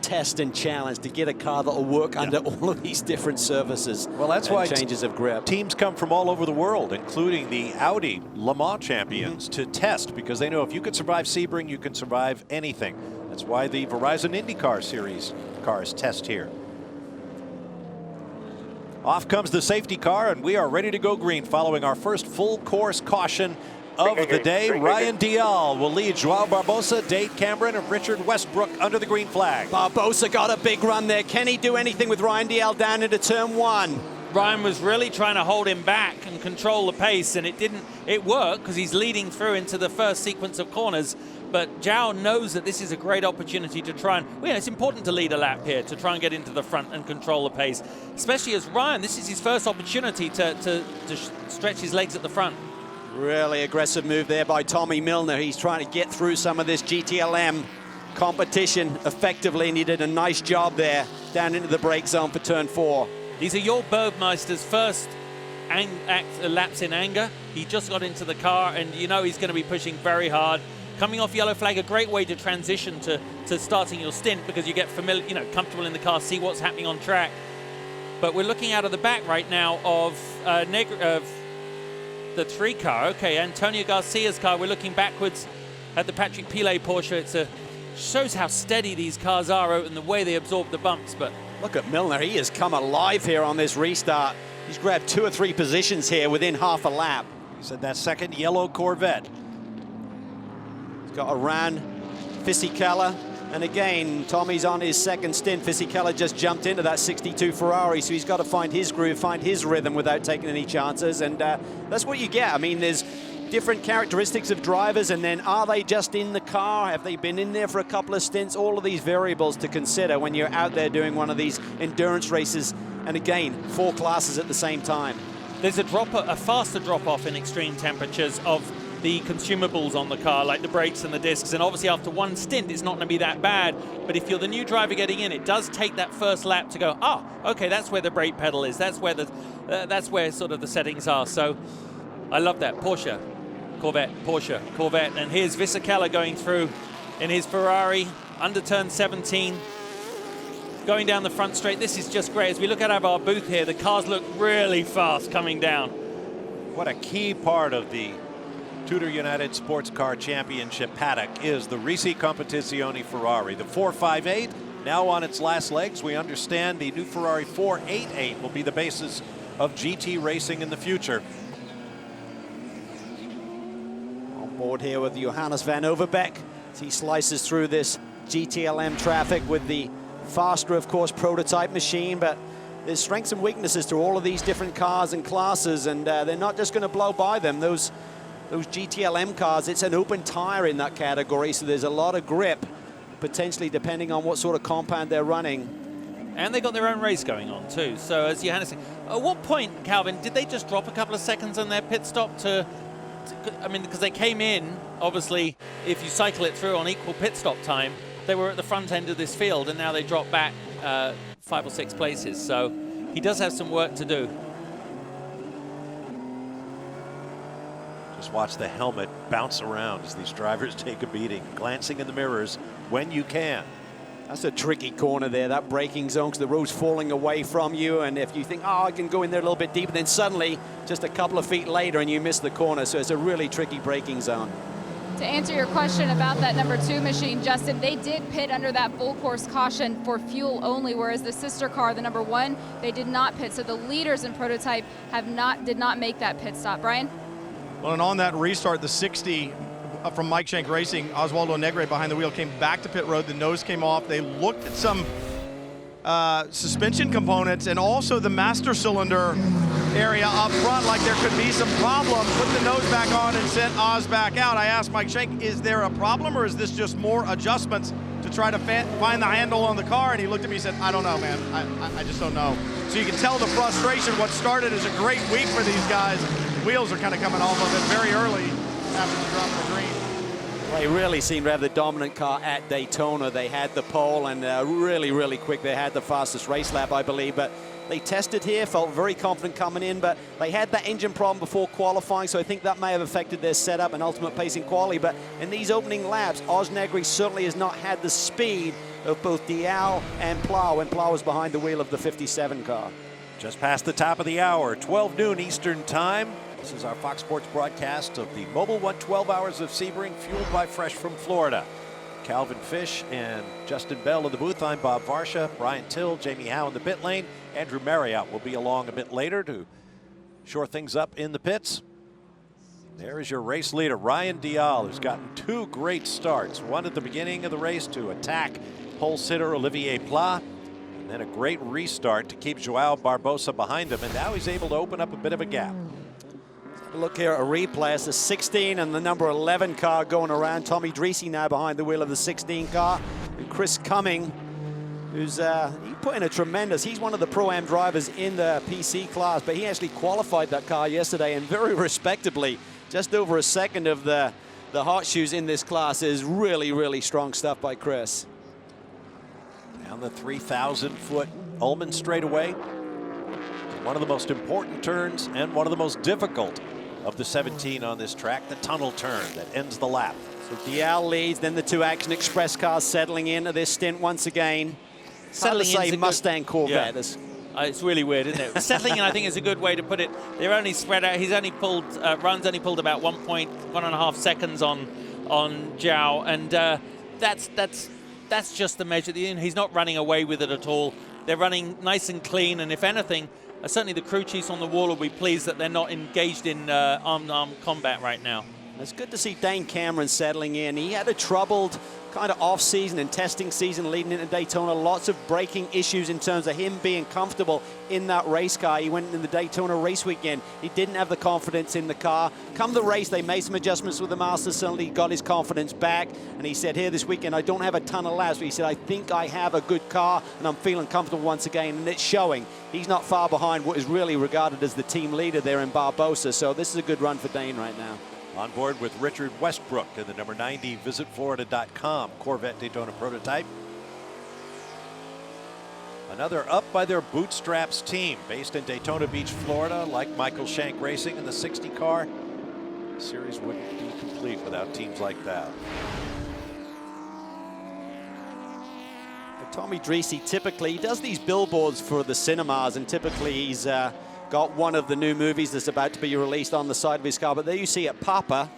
test and challenge to get a car that will work under all of these different surfaces. Well, that's why changes of grip. Teams come from all over the world, including the Audi Le Mans champions, to test, because they know if you can survive Sebring, you can survive anything. That's why the Verizon IndyCar Series cars test here. Off comes the safety car, and we are ready to go green following our first full course caution of the day. Ryan Dial will lead Joao Barbosa, Dave Cameron, and Richard Westbrook under the green flag. Barbosa got a big run there. Can he do anything with Ryan Dial down into turn 1? Ryan was really trying to hold him back and control the pace, and it worked because he's leading through into the first sequence of corners. But Joao knows that this is a great opportunity to try and, it's important to lead a lap here, to try and get into the front and control the pace. Especially as Ryan, this is his first opportunity to stretch his legs at the front. Really aggressive move there by Tommy Milner. He's trying to get through some of this GTLM competition effectively, and he did a nice job there down into the brake zone for turn 4. These are your Bergmeister's first laps in anger. He just got into the car, and you know he's going to be pushing very hard. Coming off yellow flag, a great way to transition to starting your stint, because you get familiar, comfortable in the car, see what's happening on track. But we're looking out of the back right now of the 3 car. Okay, Antonio Garcia's car. We're looking backwards at the Patrick Pilet Porsche. It shows how steady these cars are and the way they absorb the bumps. But look at Milner. He has come alive here on this restart. He's grabbed 2 or 3 positions here within half a lap. He's in that second yellow Corvette. He's got Iran, Fisichella, and again, Tommy's on his second stint. Fisichella just jumped into that 62 Ferrari, so he's got to find his groove, find his rhythm without taking any chances, and that's what you get. I mean, there's different characteristics of drivers, and then are they just in the car? Have they been in there for a couple of stints? All of these variables to consider when you're out there doing one of these endurance races And again, 4 classes at the same time. There's a faster drop-off in extreme temperatures of the consumables on the car, like the brakes and the discs, and obviously after one stint it's not going to be that bad, but if you're the new driver getting in, it does take that first lap to go, okay, that's where the brake pedal is, that's where sort of the settings are. So I love that. Porsche, Corvette, and here's Visicella going through in his Ferrari under turn 17, going down the front straight. This is just great. As we look out of our booth here, the cars look really fast coming down. What a key part of the TUDOR United SportsCar Championship paddock is the Risi Competizione Ferrari. The 458 now on its last legs. We understand the new Ferrari 488 will be the basis of GT racing in the future. On board here with Johannes van Overbeek as he slices through this GTLM traffic with the faster, of course, prototype machine, but there's strengths and weaknesses to all of these different cars and classes, and they're not just going to blow by them. Those GTLM cars, it's an open tire in that category, so there's a lot of grip, potentially depending on what sort of compound they're running. And they got their own race going on too. So as Johannes said, at what point, Calvin, did they just drop a couple of seconds on their pit stop I mean, because they came in, obviously, if you cycle it through on equal pit stop time, they were at the front end of this field, and now they drop back 5 or 6 places. So he does have some work to do. Just watch the helmet bounce around as these drivers take a beating, glancing in the mirrors when you can. That's a tricky corner there, that braking zone, because the road's falling away from you, and if you think, I can go in there a little bit deeper, then suddenly, just a couple of feet later, and you miss the corner, so it's a really tricky braking zone. To answer your question about that number 2 machine, Justin, they did pit under that full course caution for fuel only, whereas the sister car, the number 1, they did not pit. So the leaders in prototype did not make that pit stop. Brian? Well, and on that restart, the 60 from Mike Shank Racing, Oswaldo Negre behind the wheel came back to pit road. The nose came off. They looked at some suspension components and also the master cylinder area up front, like there could be some problem. Put the nose back on and sent Oz back out. I asked Mike Shank, is there a problem, or is this just more adjustments to try to find the handle on the car? And he looked at me and said, I don't know, man. I just don't know. So you can tell the frustration. What started as a great week for these guys, wheels are kind of coming off of it very early after the drop of the green. They really seemed to have the dominant car at Daytona. They had the pole, and really, really quick. They had the fastest race lap, I believe, but they tested here, felt very confident coming in, but they had that engine problem before qualifying, so I think that may have affected their setup and ultimate pace in quali. But in these opening laps, Oz Negri certainly has not had the speed of both Dial and Plow when Plow was behind the wheel of the 57 car. Just past the top of the hour, 12 noon Eastern time. This is our Fox Sports broadcast of the Mobil 112 Hours of Sebring, fueled by Fresh from Florida. Calvin Fish and Justin Bell in the booth. I'm Bob Varsha, Brian Till, Jamie Howe in the pit lane. Andrew Marriott will be along a bit later to shore things up in the pits. There is your race leader, Ryan Dial, who's gotten 2 great starts. One at the beginning of the race to attack pole sitter Olivier Pla, and then a great restart to keep Joao Barbosa behind him, and now he's able to open up a bit of a gap. Look here at a replay. It's the 16 and the number 11 car going around. Tommy Dreesy now behind the wheel of the 16 car. And Chris Cumming, who's he put in a tremendous, he's one of the Pro-Am drivers in the PC class, but he actually qualified that car yesterday, and very respectably, just over a second of the hot shoes in this class. Is really, really strong stuff by Chris. Down the 3,000-foot Ullman straightaway. One of the most important turns and one of the most difficult of the 17 on this track, the tunnel turn that ends the lap. So Dial leads, then the 2 Action Express cars settling into this stint once again. Settling in say Mustang Corvette. Yeah. It's really weird, isn't it? Settling in, I think, is a good way to put it. They're only spread out. He's only pulled, Run's only pulled about 1.5 seconds on Zhao, and that's just the measure. He's not running away with it at all. They're running nice and clean, and if anything, certainly the crew chiefs on the wall will be pleased that they're not engaged in arm-to-arm combat right now. It's good to see Dane Cameron settling in. He had a troubled kind of off-season and testing season leading into Daytona. Lots of braking issues in terms of him being comfortable in that race car. He went in the Daytona race weekend. He didn't have the confidence in the car. Come the race, they made some adjustments with the Masters. Suddenly got his confidence back. And he said, here this weekend, I don't have a ton of laps. But he said, I think I have a good car and I'm feeling comfortable once again. And it's showing. He's not far behind what is really regarded as the team leader there in Barbosa. So this is a good run for Dane right now. On board with Richard Westbrook in the number 90 visitflorida.com Corvette Daytona prototype. Another up by their bootstraps team based in Daytona Beach, Florida, like Michael Shank Racing in the 60 car. The series wouldn't be complete without teams like that. Tommy Dreese, typically, he does these billboards for the cinemas, and typically he's got one of the new movies that's about to be released on the side of his car. But there you see it, Papa.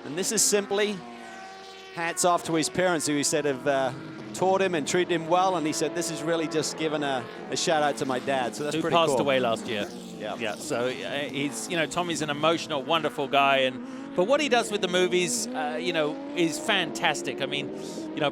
And this is simply hats off to his parents, who he said have taught him and treated him well. And he said, this is really just giving a shout out to my dad. So that's pretty cool. Who passed away last year. Yeah. So he's, Tommy's an emotional, wonderful guy. But what he does with the movies, is fantastic. I mean,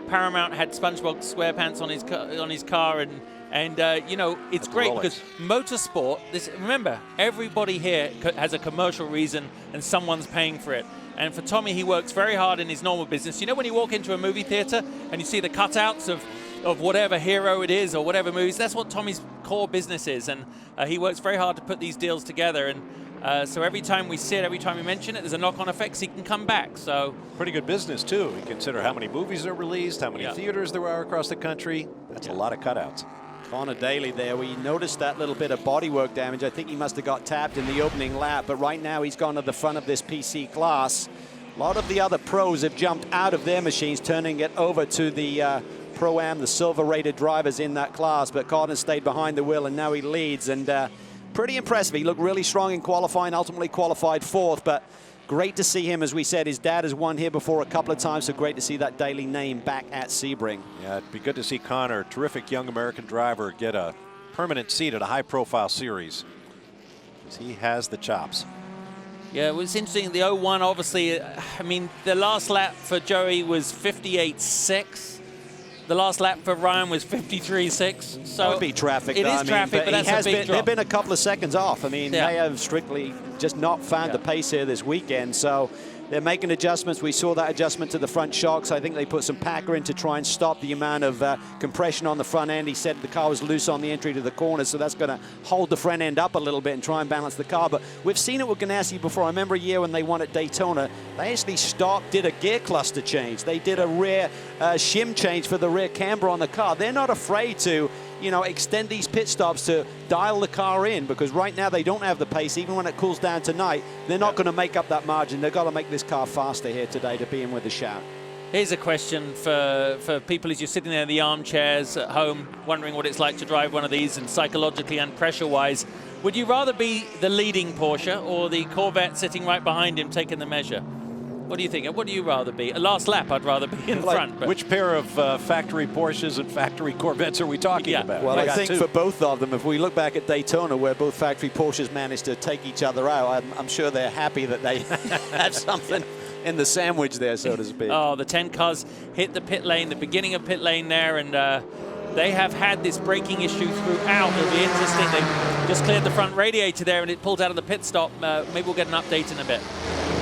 Paramount had SpongeBob SquarePants on his car, and it's great because motorsport. Remember, everybody here has a commercial reason, and someone's paying for it. And for Tommy, he works very hard in his normal business. When you walk into a movie theater and you see the cutouts of whatever hero it is or whatever movies, that's what Tommy's core business is, and he works very hard to put these deals together. And so every time we see it, every time we mention it, there's a knock-on effect, so he can come back. So pretty good business too. You consider how many movies are released, how many theaters there are across the country. That's a lot of cutouts. Connor Daly there, we noticed that little bit of bodywork damage. I think he must have got tapped in the opening lap, but right now he's gone to the front of this PC class. A lot of the other pros have jumped out of their machines, turning it over to the Pro-Am, the silver-rated drivers in that class, but Connor stayed behind the wheel, and now he leads, and pretty impressive. He looked really strong in qualifying, ultimately qualified fourth, but great to see him. As we said, his dad has won here before a couple of times, so great to see that Daly name back at Sebring. Yeah, it'd be good to see Connor, terrific young American driver, get a permanent seat at a high-profile series, because he has the chops. Yeah, it was interesting. The 01, obviously, I mean, the last lap for Joey was 58.6. The last lap for Ryan was 53.6. So that would be traffic. It is traffic, but that's a big drop. They've been a couple of seconds off. I mean, they have strictly just not found the pace here this weekend. So they're making adjustments. We saw that adjustment to the front shocks. I think they put some packer in to try and stop the amount of compression on the front end. He said the car was loose on the entry to the corner, so that's going to hold the front end up a little bit and try and balance the car. But we've seen it with Ganassi before. I remember a year when they won at Daytona, they actually stopped, did a gear cluster change. They did a rear shim change for the rear camber on the car. They're not afraid to extend these pit stops to dial the car in, because right now they don't have the pace. Even when it cools down tonight, they're not going to make up that margin. They've got to make this car faster here today to be in with a shout. Here's a question for people as you're sitting there in the armchairs at home, wondering what it's like to drive one of these, and psychologically and pressure-wise. Would you rather be the leading Porsche or the Corvette sitting right behind him taking the measure? What do you think? What do you rather be? A last lap, I'd rather be in front. But which pair of factory Porsches and factory Corvettes are we talking about? Well, I think for both of them, if we look back at Daytona, where both factory Porsches managed to take each other out, I'm sure they're happy that they have something in the sandwich there, so to speak. Oh, the 10 cars hit the pit lane, the beginning of pit lane there, and they have had this braking issue throughout. It'll be interesting. They just cleared the front radiator there, and it pulled out of the pit stop. Maybe we'll get an update in a bit.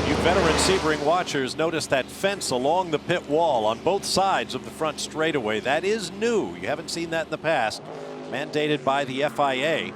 You veteran Sebring watchers notice that fence along the pit wall on both sides of the front straightaway. That is new. You haven't seen that in the past. Mandated by the FIA.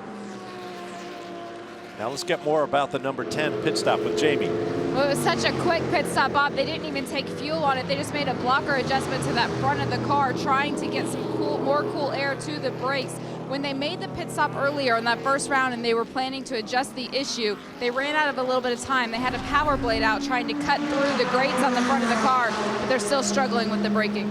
Now let's get more about the number 10 pit stop with Jamie. Well, it was such a quick pit stop, Bob. They didn't even take fuel on it. They just made a blocker adjustment to that front of the car, trying to get some more cool air to the brakes. When they made the pit stop earlier in that first round and they were planning to adjust the issue, they ran out of a little bit of time. They had a power blade out trying to cut through the grates on the front of the car, but they're still struggling with the braking.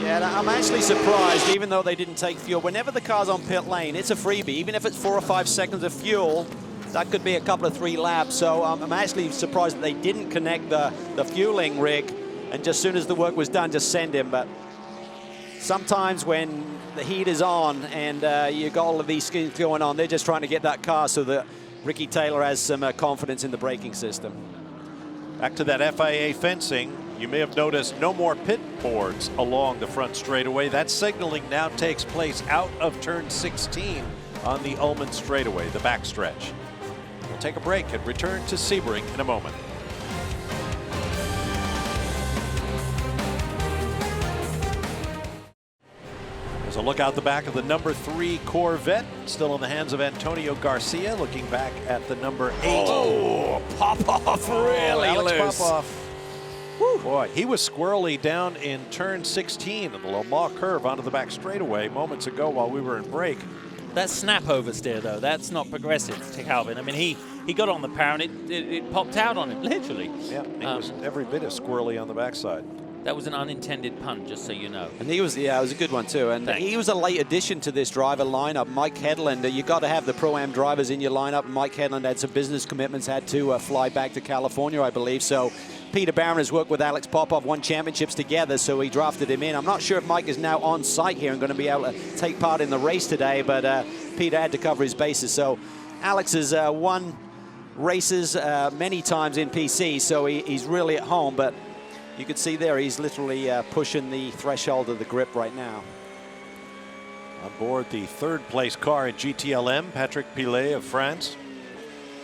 Yeah, I'm actually surprised, even though they didn't take fuel. Whenever the car's on pit lane, it's a freebie. Even if it's 4 or 5 seconds of fuel, that could be a couple of 3 laps. So I'm actually surprised that they didn't connect the fueling rig, and just as soon as the work was done, just send him. But sometimes when the heat is on and you've got all of these things going on, they're just trying to get that car so that Ricky Taylor has some confidence in the braking system. Back to that FIA fencing. You may have noticed no more pit boards along the front straightaway. That signaling now takes place out of turn 16 on the Ullman straightaway, the backstretch. We'll take a break and return to Sebring in a moment. As a look out the back of the number 3 Corvette, still in the hands of Antonio Garcia, looking back at the number 8. Oh, Popoff really Alex loose. Popoff. Whew. Boy, he was squirrely down in turn 16 in the Lamar curve onto the back straightaway moments ago while we were in break. That snap oversteer, though, that's not progressive to Calvin. I mean, he got on the power and it popped out on him, literally. Yeah, he was every bit as squirrely on the backside. That was an unintended pun, just so you know. And he was, yeah, it was a good one too. And he was a late addition to this driver lineup. Mike Hedlund, you got to have the Pro-Am drivers in your lineup. Mike Hedlund had some business commitments, had to fly back to California, I believe. So Peter Barron has worked with Alex Popov, won championships together, so he drafted him in. I'm not sure if Mike is now on site here and going to be able to take part in the race today, but Peter had to cover his bases. So Alex has won races many times in PC, so he's really at home. But you can see there, he's literally pushing the threshold of the grip right now. On board the 3rd place car in GTLM, Patrick Pilet of France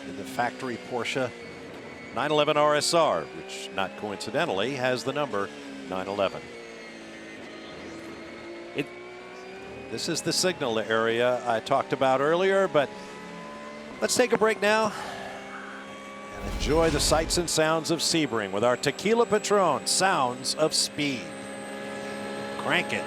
in the factory Porsche 911 RSR, which not coincidentally has the number 911. This is the signal area I talked about earlier, but let's take a break now and enjoy the sights and sounds of Sebring with our Tequila Patrón, Sounds of Speed. Crank it.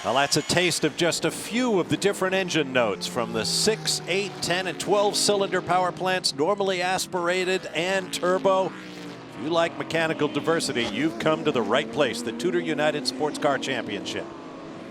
Well, that's a taste of just a few of the different engine notes from the 6, 8, 10, and 12 cylinder power plants, normally aspirated and turbo. If you like mechanical diversity, you've come to the right place, the TUDOR United SportsCar Championship.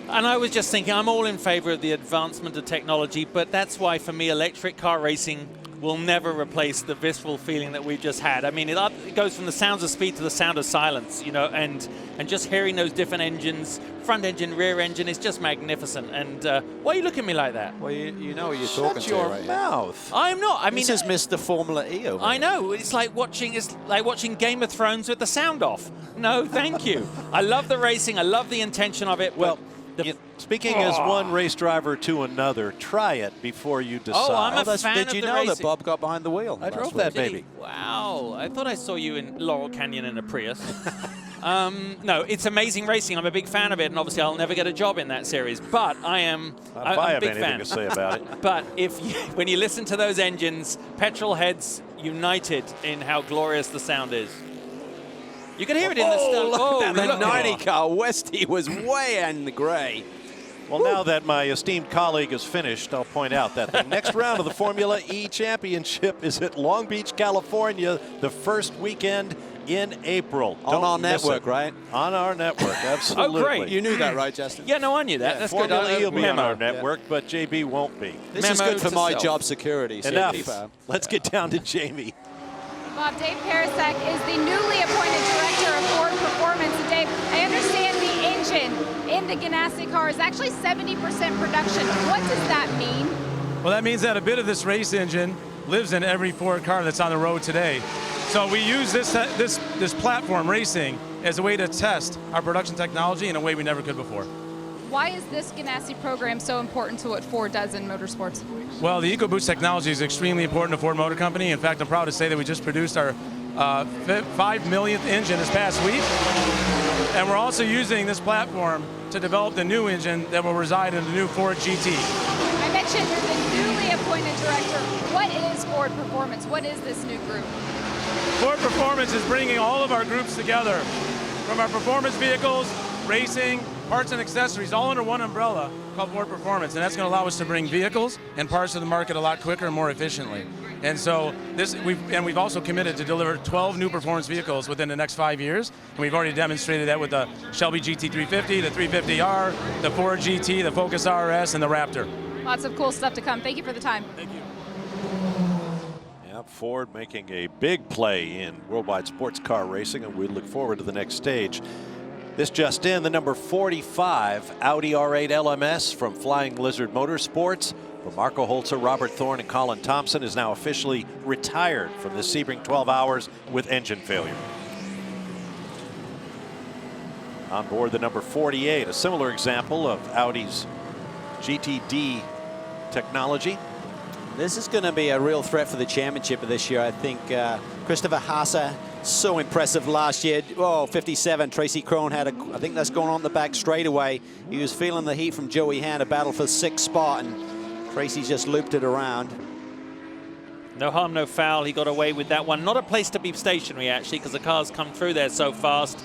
And I was just thinking, I'm all in favor of the advancement of technology, but that's why, for me, electric car racing will never replace the visceral feeling that we've just had. I mean, it goes from the sounds of speed to the sound of silence, you know, and just hearing those different engines, front engine, rear engine, is just magnificent. And why are you looking at me like that? Well, you know what you're talking to your right mouth. I'm not. I mean, this is Mr. Formula E over I know. It's like watching Game of Thrones with the sound off. No, thank you. I love the racing. I love the intention of it. Well, speaking as one race driver to another, try it before you decide. Oh, I'm a fan Did of you the know racing. that Bob got behind the wheel? I drove that baby. Wow. I thought I saw you in Laurel Canyon in a Prius. No, it's amazing racing. I'm a big fan of it, and obviously I'll never get a job in that series. But I'm a big fan. To say about it. But when you listen to those engines, petrol heads united in how glorious the sound is. You can hear it in the stun. Look at the look. 90 car. Westy was way in the gray. Well, now that my esteemed colleague is finished, I'll point out that the next round of the Formula E Championship is at Long Beach, California, the first weekend in April. On our network, right? On our network, absolutely. Oh, great. You knew that, right, Justin? Yeah, no, I knew that. That's Formula good. E will be on our Memo. network, but JB won't be. This is good for my job security. So Enough. Let's get down to Jamie. Bob, Dave Parasek is the newly appointed director of Ford Performance. And Dave, I understand the engine in the Ganassi car is actually 70% production. What does that mean? Well, that means that a bit of this race engine lives in every Ford car that's on the road today. So we use this platform, racing, as a way to test our production technology in a way we never could before. Why is this Ganassi program so important to what Ford does in motorsports? Well, the EcoBoost technology is extremely important to Ford Motor Company. In fact, I'm proud to say that we just produced our 5 millionth engine this past week. And we're also using this platform to develop the new engine that will reside in the new Ford GT. I mentioned you're the newly appointed director. What is Ford Performance? What is this new group? Ford Performance is bringing all of our groups together, from our performance vehicles, racing, parts and accessories, all under one umbrella called Ford Performance, and that's going to allow us to bring vehicles and parts to the market a lot quicker and more efficiently. And so we've also committed to deliver 12 new performance vehicles within the next 5 years, and we've already demonstrated that with the Shelby GT350, the 350R, the Ford GT, the Focus RS, and the Raptor. Lots of cool stuff to come. Thank you for the time. Thank you. Ford making a big play in worldwide sports car racing, and we look forward to the next stage. This just in, the number 45 Audi R8 LMS from Flying Lizard Motorsports for Marco Holzer, Robert Thorne, and Colin Thompson is now officially retired from the Sebring 12 hours with engine failure. On board the number 48, a similar example of Audi's GTD technology. This is going to be a real threat for the championship of this year. I think Christopher Haase, so impressive last year. Oh, 57. Tracy Krohn had I think that's going on the back straightaway. He was feeling the heat from Joey Hand, a battle for 6th spot, and Tracy just looped it around. No harm, no foul. He got away with that one. Not a place to be stationary, actually, because the cars come through there so fast.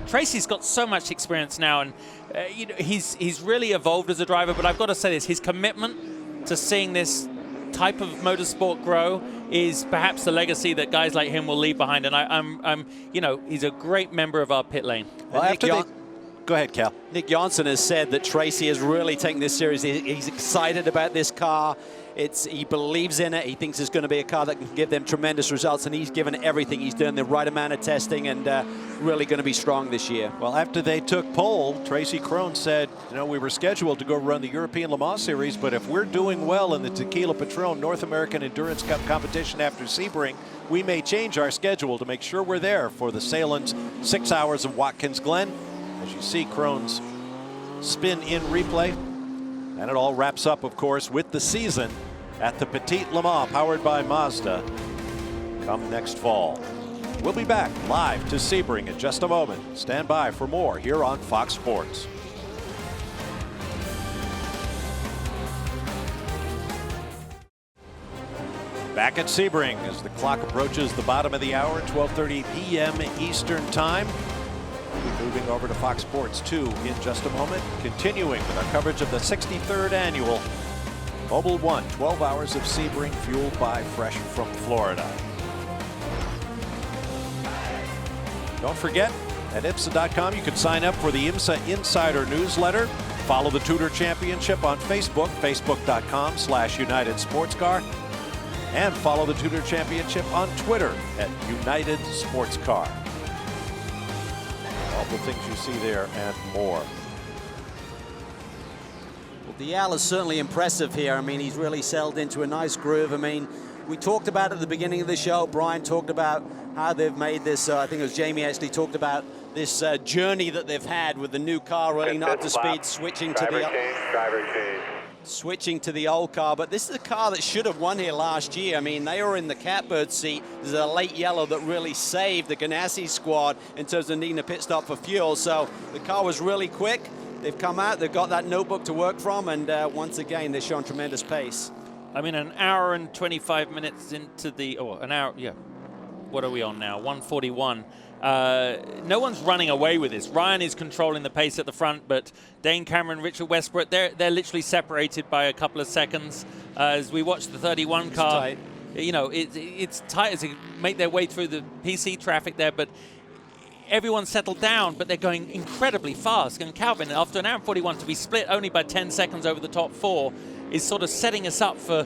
Tracy's got so much experience now, and you know, he's really evolved as a driver, but I've got to say this, his commitment to seeing this type of motorsport grow is perhaps the legacy that guys like him will leave behind, and I'm you know, he's a great member of our pit lane. Well, go ahead, Cal. Nick Johnson has said that Tracy has really taken this seriously. He's excited about this car. He believes in it. He thinks it's going to be a car that can give them tremendous results, and he's given everything. He's done the right amount of testing and really going to be strong this year. Well, after they took pole, Tracy Krohn said, you know, we were scheduled to go run the European Le Mans Series, but if we're doing well in the Tequila Patrón North American Endurance Cup competition after Sebring, we may change our schedule to make sure we're there for the Salen's 6 hours of Watkins Glen. As you see Krohn's spin in replay. And it all wraps up, of course, with the season at the Petite Le Mans, powered by Mazda, come next fall. We'll be back live to Sebring in just a moment. Stand by for more here on Fox Sports. Back at Sebring as the clock approaches the bottom of the hour, 12:30 p.m. Eastern Time. We'll be moving over to Fox Sports 2 in just a moment, continuing with our coverage of the 63rd annual Mobil 1, 12 hours of Sebring fueled by Fresh from Florida. Don't forget, at IMSA.com you can sign up for the IMSA Insider newsletter. Follow the TUDOR Championship on Facebook, facebook.com/United SportsCar. And follow the TUDOR Championship on Twitter at United SportsCar. All the things you see there and more. Well, Dial is certainly impressive here. I mean, he's really settled into a nice groove. I mean, we talked about at the beginning of the show, Brian talked about how they've made this, I think it was Jamie actually talked about this journey that they've had with the new car running up to speed, switching to the old car. But this is a car that should have won here last year. I mean, they were in the catbird seat. There's a late yellow that really saved the Ganassi squad in terms of needing a pit stop for fuel. So the car was really quick. They've come out, they've got that notebook to work from, and once again, they've shown tremendous pace. I mean, an hour and 25 minutes into the, an hour, yeah. What are we on now? 1:41. no one's running away with this. Ryan is controlling the pace at the front, but Dane Cameron, Richard Westbrook, they're literally separated by a couple of seconds. As we watch the 31 car, you know, it's tight as they make their way through the PC traffic there, but everyone's settled down, but they're going incredibly fast. And Calvin, after an hour and 41, to be split only by 10 seconds over the top 4 is sort of setting us up for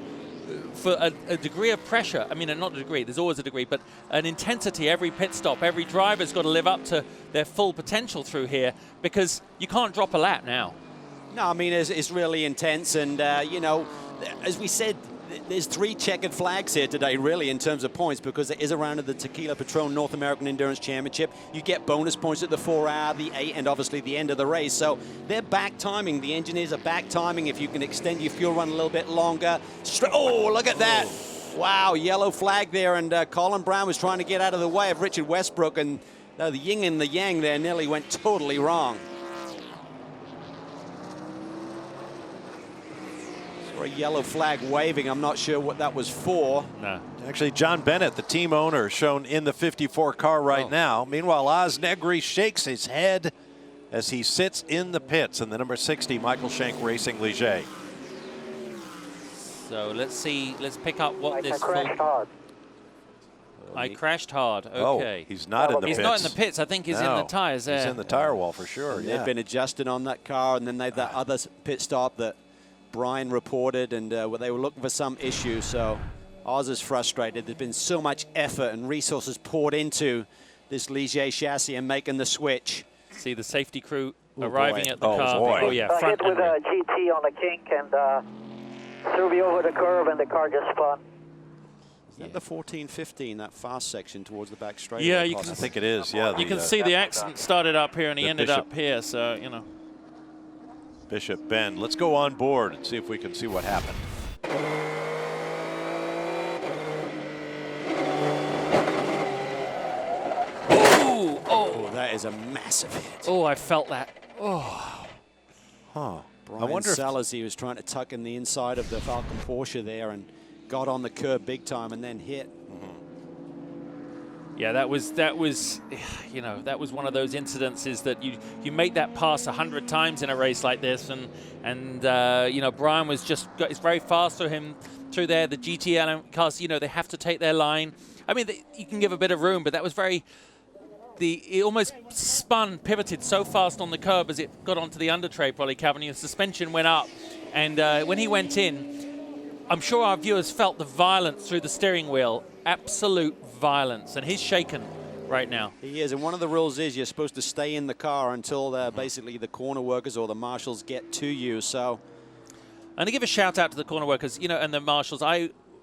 a degree of pressure. I mean, not a degree, there's always a degree, but an intensity every pit stop. Every driver's got to live up to their full potential through here, because you can't drop a lap now. No, I mean, it's really intense. And, you know, as we said, there's 3 checkered flags here today, really, in terms of points, because it is a round of the Tequila Patrón North American Endurance Championship. You get bonus points at the 4 hour, the 8, and obviously the end of the race. So they're back timing. The engineers are back timing. If you can extend your fuel run a little bit longer. Oh, look at that. Wow, yellow flag there. And Colin Brown was trying to get out of the way of Richard Westbrook. And the yin and the yang there nearly went totally wrong. A yellow flag waving. I'm not sure what that was for. No. Actually, John Bennett, the team owner, shown in the 54 car right now. Meanwhile, Oz Negri shakes his head as he sits in the pits in the number 60 Michael Shank Racing Ligier. So let's see. Let's pick up what this. Crashed hard. I crashed hard. Okay. Oh, he's not in the pits. He's not in the pits. I think he's in the tires there. He's in the tire wall for sure. Yeah. They've been adjusted on that car, and then they've that other pit stop that Brian reported, and they were looking for some issue. So Oz is frustrated. There's been so much effort and resources poured into this Ligier chassis and making the switch. See the safety crew arriving at the car. Boy. Oh yeah, front hit with a GT on the kink and threw me over the curve, and the car just spun. Is that the 14-15, that fast section towards the back straight? Yeah, I think it is. Yeah, you can see the accident started up here and he ended up here. So you know. Bishop Bend. Let's go on board and see if we can see what happened. Ooh, oh, that is a massive hit. Oh, I felt that. Oh. Huh. Brian Sellers, he was trying to tuck in the inside of the Falcon Porsche there and got on the curb big time and then hit. Yeah, that was, you know, that was one of those incidences that you make that pass 100 times in a race like this, and you know, Brian was it's very fast for him through there. The GTL cars, you know, they have to take their line. I mean, you can give a bit of room, but that was it almost pivoted so fast on the curb as it got onto the under tray, probably, Calvin. The suspension went up, and when he went in, I'm sure our viewers felt the violence through the steering wheel, absolute violence, and he's shaken right now. He is, and one of the rules is you're supposed to stay in the car until basically the corner workers or the marshals get to you. So, and to give a shout out to the corner workers, you know, and the marshals.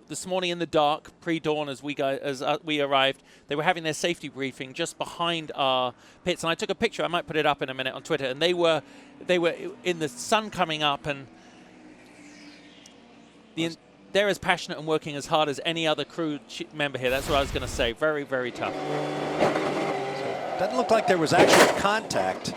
This morning in the dark, pre-dawn, as we arrived, they were having their safety briefing just behind our pits, and I took a picture. I might put it up in a minute on Twitter, and they were in the sun coming up, and they're as passionate and working as hard as any other crew member here. That's what I was going to say. Very, very tough. Doesn't look like there was actual contact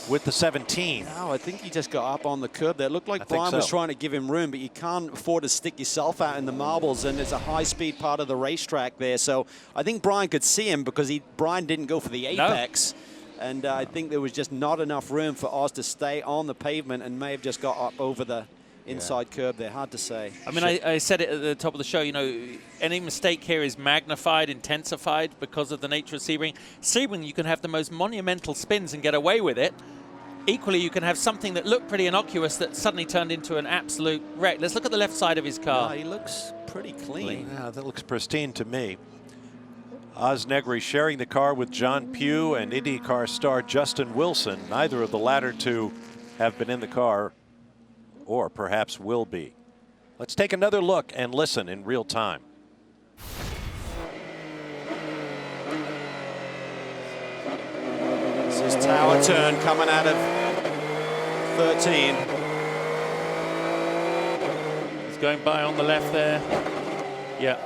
with the 17. No, I think he just got up on the curb there. It looked like Brian was trying to give him room, but you can't afford to stick yourself out in the marbles, and it's a high-speed part of the racetrack there. So I think Brian could see him because Brian didn't go for the apex. No. And I think there was just not enough room for Oz to stay on the pavement and may have just got up over the inside curb there. Hard to say. I mean, I said it at the top of the show, you know, any mistake here is magnified, intensified because of the nature of Sebring. Sebring, you can have the most monumental spins and get away with it. Equally, you can have something that looked pretty innocuous that suddenly turned into an absolute wreck. Let's look at the left side of his car. He looks pretty clean. Yeah, that looks pristine to me. Oz Negri sharing the car with John Pugh and IndyCar star Justin Wilson. Neither of the latter two have been in the car, or perhaps will be. Let's take another look and listen in real time. This is tower turn coming out of 13. He's going by on the left there. Yeah.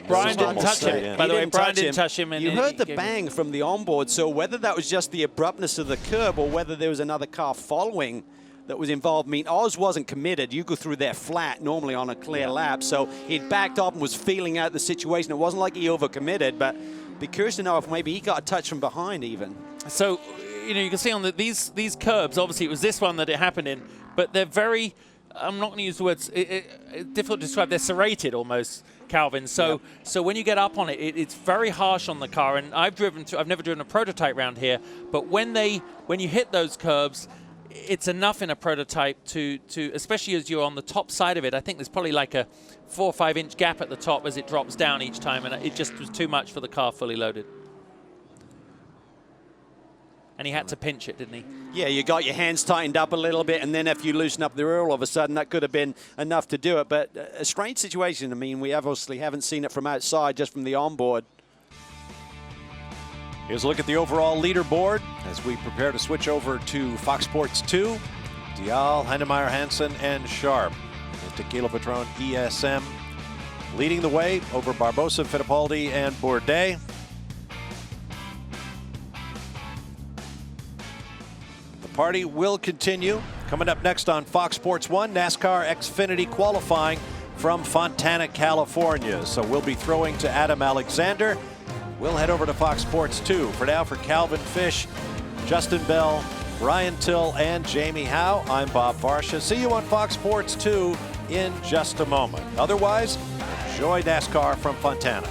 Brian didn't touch him. By the way, Brian didn't touch him. You heard the bang from the onboard, so whether that was just the abruptness of the curb or whether there was another car following, that was involved. I mean, Oz wasn't committed. You go through there flat normally on a clear lap, so he'd backed up and was feeling out the situation. It wasn't like he overcommitted, but be curious to know if maybe he got a touch from behind even. So, you know, you can see on these curbs, obviously it was this one that it happened in, but they're very, I'm not going to use the words, difficult to describe, they're serrated almost, Calvin. So so when you get up on it, it's very harsh on the car, and I've never driven a prototype round here, but when you hit those curbs, it's enough in a prototype to especially as you're on the top side of it. I think there's probably like a 4 or 5 inch gap at the top as it drops down each time, and it just was too much for the car fully loaded. And he had to pinch it, didn't he? Yeah, you got your hands tightened up a little bit, and then if you loosen up the rear, all of a sudden that could have been enough to do it. But a strange situation. I mean, we obviously haven't seen it from outside, just from the onboard. Here's a look at the overall leaderboard as we prepare to switch over to Fox Sports 2. Dial, Heinemeyer, Hansen, and Sharp. The Tequila Patrón ESM leading the way over Barbosa, Fittipaldi, and Bourdais. The party will continue. Coming up next on Fox Sports 1, NASCAR Xfinity qualifying from Fontana, California. So we'll be throwing to Adam Alexander. We'll head over to Fox Sports 2. For now, for Calvin Fish, Justin Bell, Brian Till, and Jamie Howe, I'm Bob Varsha. See you on Fox Sports 2 in just a moment. Otherwise, enjoy NASCAR from Fontana.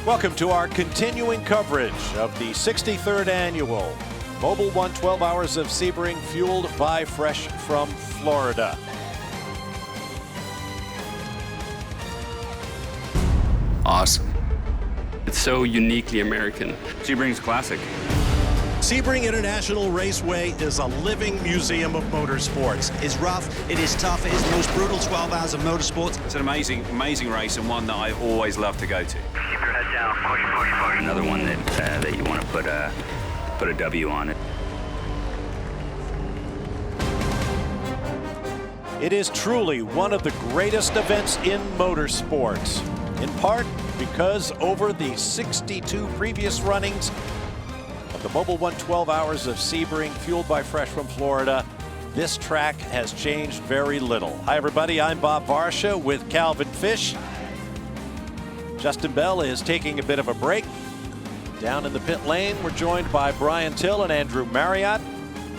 Welcome to our continuing coverage of the 63rd annual Mobil 1 12 Hours of Sebring, fueled by Fresh from Florida. Awesome. It's so uniquely American. Sebring's classic. Sebring International Raceway is a living museum of motorsports. It's rough, it is tough, it is the most brutal 12 hours of motorsports. It's an amazing race, and one that I always love to go to. Keep your head down, push. Another one that you want to put a W on it. It is truly one of the greatest events in motorsports, in part because over the 62 previous runnings of the Mobil 1 12 Hours of Sebring, fueled by Fresh from Florida, this track has changed very little. Hi everybody, I'm Bob Varsha with Calvin Fish. Justin Bell is taking a bit of a break. Down in the pit lane, we're joined by Brian Till and Andrew Marriott.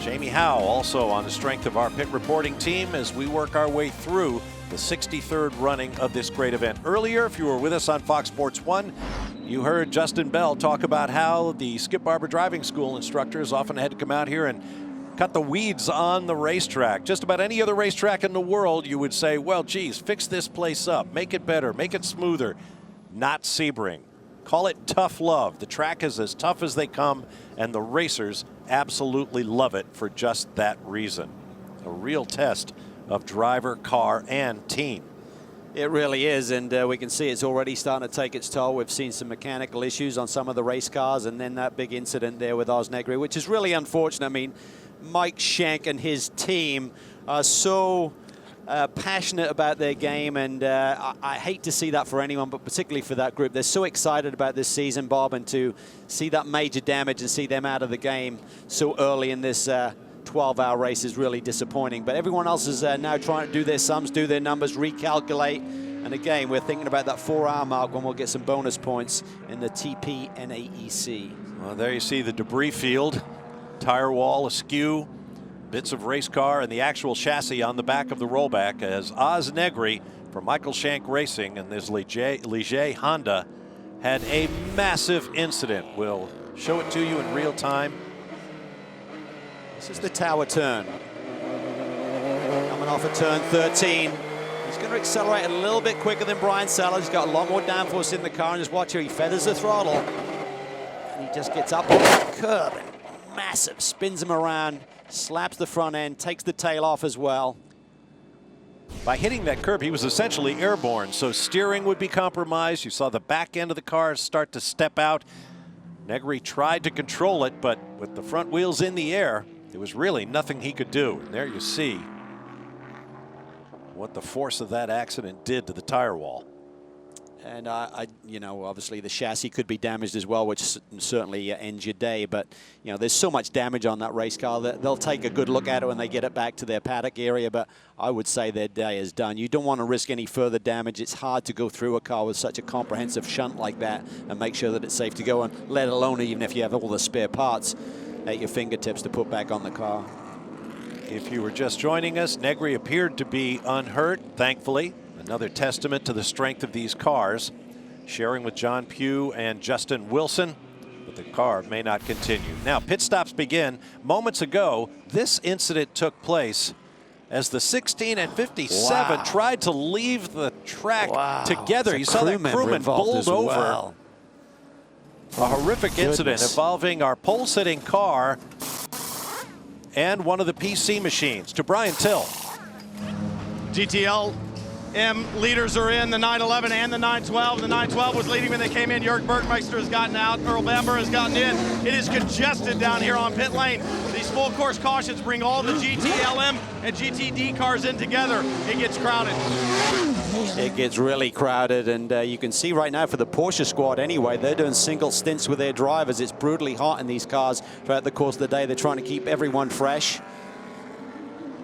Jamie Howe also on the strength of our pit reporting team as we work our way through the 63rd running of this great event. Earlier, if you were with us on Fox Sports 1, you heard Justin Bell talk about how the Skip Barber Driving School instructors often had to come out here and cut the weeds on the racetrack. Just about any other racetrack in the world, you would say, well, geez, fix this place up, make it better, make it smoother. Not Sebring. Call it tough love. The track is as tough as they come, and the racers absolutely love it for just that reason. A real test of driver, car, and team. It really is, and we can see it's already starting to take its toll. We've seen some mechanical issues on some of the race cars, and then that big incident there with Oz Negri, which is really unfortunate. I mean, Mike Shank and his team are so passionate about their game, and I hate to see that for anyone, but particularly for that group. They're so excited about this season, Bob, and to see that major damage and see them out of the game so early in this 12-hour race is really disappointing. But everyone else is now trying to do their sums, do their numbers, recalculate. And again, we're thinking about that 4-hour mark when we'll get some bonus points in the TPNAEC. Well, there you see the debris field, tire wall askew, bits of race car, and the actual chassis on the back of the rollback as Oz Negri from Michael Shank Racing and this Ligier Honda had a massive incident. We'll show it to you in real time. This is the tower turn. Coming off of turn 13. He's going to accelerate a little bit quicker than Brian Sellers. He's got a lot more downforce in the car, and just watch here. He feathers the throttle. And he just gets up on that curb and massive, spins him around, slaps the front end, takes the tail off as well. By hitting that curb, he was essentially airborne, so steering would be compromised. You saw the back end of the car start to step out. Negri tried to control it, but with the front wheels in the air, there was really nothing he could do. And there you see what the force of that accident did to the tire wall. And you know, obviously the chassis could be damaged as well, which certainly ends your day. But you know, there's so much damage on that race car that they'll take a good look at it when they get it back to their paddock area. But I would say their day is done. You don't want to risk any further damage. It's hard to go through a car with such a comprehensive shunt like that and make sure that it's safe to go, and let alone even if you have all the spare parts at your fingertips to put back on the car. If you were just joining us, Negri appeared to be unhurt, thankfully. Another testament to the strength of these cars, sharing with John Pugh and Justin Wilson, but the car may not continue. Now, pit stops begin. Moments ago, this incident took place as the 16 and 57 tried to leave the track together. You saw that crewman bowled over. A horrific incident involving our pole-sitting car and one of the PC machines. To Brian Till. GTL leaders are in, the 911 and the 912. The 912 was leading when they came in. Jörg Bergmeister has gotten out. Earl Bamber has gotten in. It is congested down here on pit lane. These full course cautions bring all the GTLM and GTD cars in together. It gets crowded. It gets really crowded, and you can see right now for the Porsche squad anyway, they're doing single stints with their drivers. It's brutally hot in these cars throughout the course of the day. They're trying to keep everyone fresh.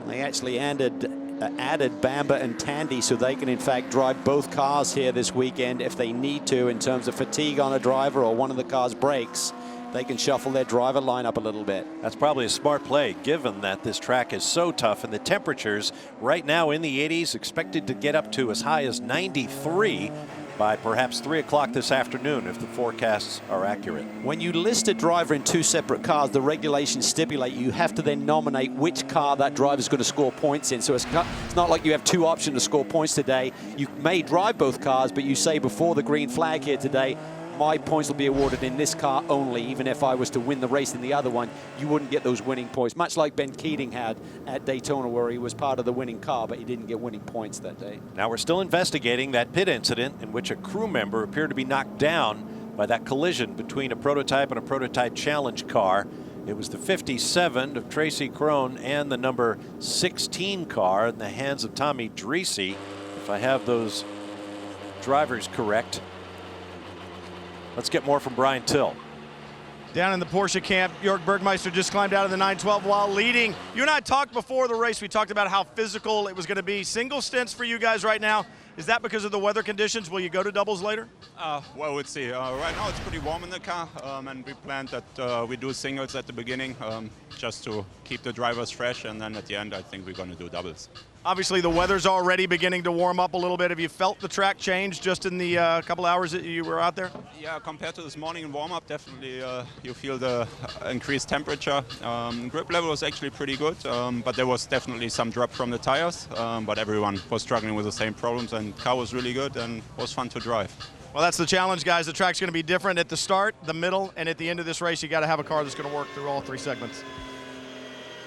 And they actually added Bamber and Tandy so they can in fact drive both cars here this weekend if they need to, in terms of fatigue on a driver or one of the cars breaks. They can shuffle their driver lineup a little bit. That's probably a smart play, given that this track is so tough and the temperatures right now in the 80s, expected to get up to as high as 93 by perhaps 3 o'clock this afternoon if the forecasts are accurate. When you list a driver in two separate cars, the regulations stipulate you have to then nominate which car that driver is going to score points in. So it's not like you have two options to score points today. You may drive both cars, but you say before the green flag here today, my points will be awarded in this car only. Even if I was to win the race in the other one, you wouldn't get those winning points. Much like Ben Keating had at Daytona, where he was part of the winning car, but he didn't get winning points that day. Now we're still investigating that pit incident in which a crew member appeared to be knocked down by that collision between a prototype and a prototype challenge car. It was the 57 of Tracy Crone and the number 16 car in the hands of Tommy Dreese, if I have those drivers correct. Let's get more from Brian Till. Down in the Porsche camp, Jörg Bergmeister just climbed out of the 912 while leading. You and I talked before the race. We talked about how physical it was going to be. Single stints for you guys right now. Is that because of the weather conditions? Will you go to doubles later? Well, we'll see. Right now it's pretty warm in the car, and we planned that we do singles at the beginning just to keep the drivers fresh, and then at the end I think we're going to do doubles. Obviously the weather's already beginning to warm up a little bit. Have you felt the track change just in the couple hours that you were out there? Yeah, compared to this morning in warm-up, definitely you feel the increased temperature. Grip level was actually pretty good, but there was definitely some drop from the tires, but everyone was struggling with the same problems, and the car was really good and was fun to drive. Well, that's the challenge, guys. The track's going to be different at the start, the middle, and at the end of this race. You got to have a car that's going to work through all three segments.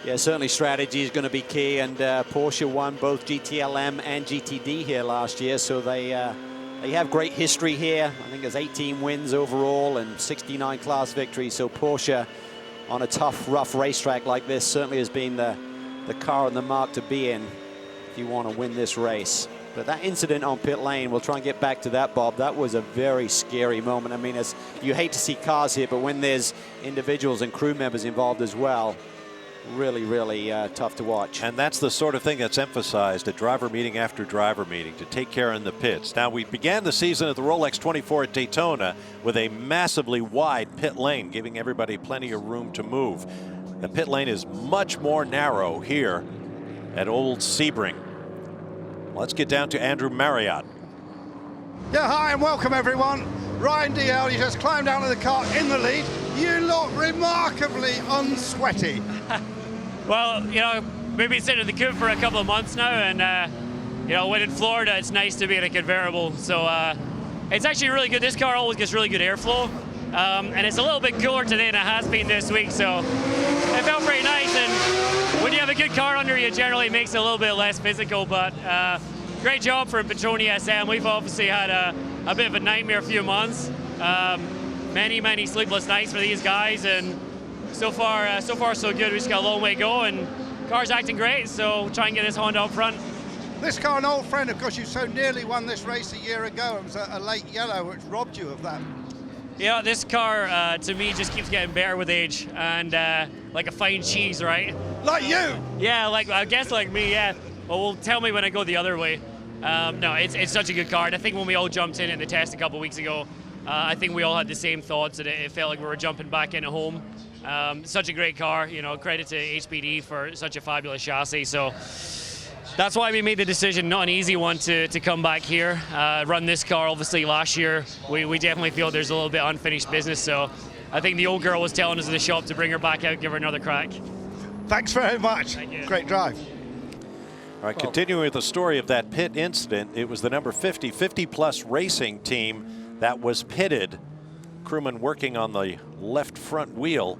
Yeah, certainly strategy is going to be key, and Porsche won both GTLM and GTD here last year, so they have great history here. I think there's 18 wins overall and 69 class victories, so Porsche on a tough, rough racetrack like this certainly has been the car and the mark to be in if you want to win this race. But that incident on pit lane, we'll try and get back to that, Bob. That was a very scary moment. I mean, you hate to see cars here, but when there's individuals and crew members involved as well, really, really tough to watch. And that's the sort of thing that's emphasized at driver meeting after driver meeting, to take care in the pits. Now, we began the season at the Rolex 24 at Daytona with a massively wide pit lane, giving everybody plenty of room to move. The pit lane is much more narrow here at Old Sebring. Let's get down to Andrew Marriott. Yeah, hi and welcome everyone. Ryan DL, you just climbed out of the car in the lead. You look remarkably unsweaty. Well, you know, we've been sitting in the coupe for a couple of months now, and you know, when in Florida, it's nice to be in a convertible. So it's actually really good. This car always gets really good airflow, and it's a little bit cooler today than it has been this week. So it felt pretty nice. And when you have a good car under you, generally it makes it a little bit less physical. But great job for Patrón SM. We've obviously had a bit of a nightmare few months. Many sleepless nights for these guys, and so far so good. We just got a long way to go, and car's acting great, so try and get this Honda up front. This car, an old friend, of course, you so nearly won this race a year ago. It was a late yellow which robbed you of that. Yeah, this car to me just keeps getting better with age, and like a fine cheese, right? Like you? Yeah, like I guess like me, yeah. Well, tell me when I go the other way. No, it's such a good car. And I think when we all jumped in the test a couple weeks ago, I think we all had the same thoughts that it felt like we were jumping back into home. Such a great car, you know, credit to HPD for such a fabulous chassis. So that's why we made the decision, not an easy one, to come back here, run this car. Obviously last year, we definitely feel there's a little bit of unfinished business. So I think the old girl was telling us in the shop to bring her back out, give her another crack. Thanks very much. Thank you. Great drive. All right, continuing with the story of that pit incident, it was the number 50 plus racing team that was pitted. Crewman working on the left front wheel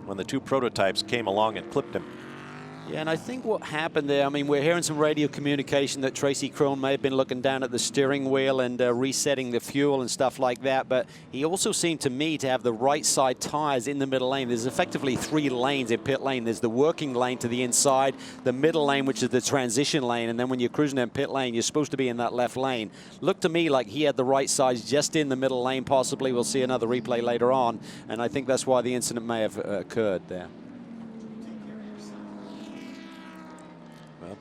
when the two prototypes came along and clipped him. Yeah, and I think what happened there, I mean, we're hearing some radio communication that Tracy Crone may have been looking down at the steering wheel and resetting the fuel and stuff like that, but he also seemed to me to have the right side tires in the middle lane. There's effectively 3 lanes in pit lane. There's the working lane to the inside, the middle lane, which is the transition lane, and then when you're cruising in pit lane, you're supposed to be in that left lane. Looked to me like he had the right sides just in the middle lane, possibly. We'll see another replay later on, and I think that's why the incident may have occurred there.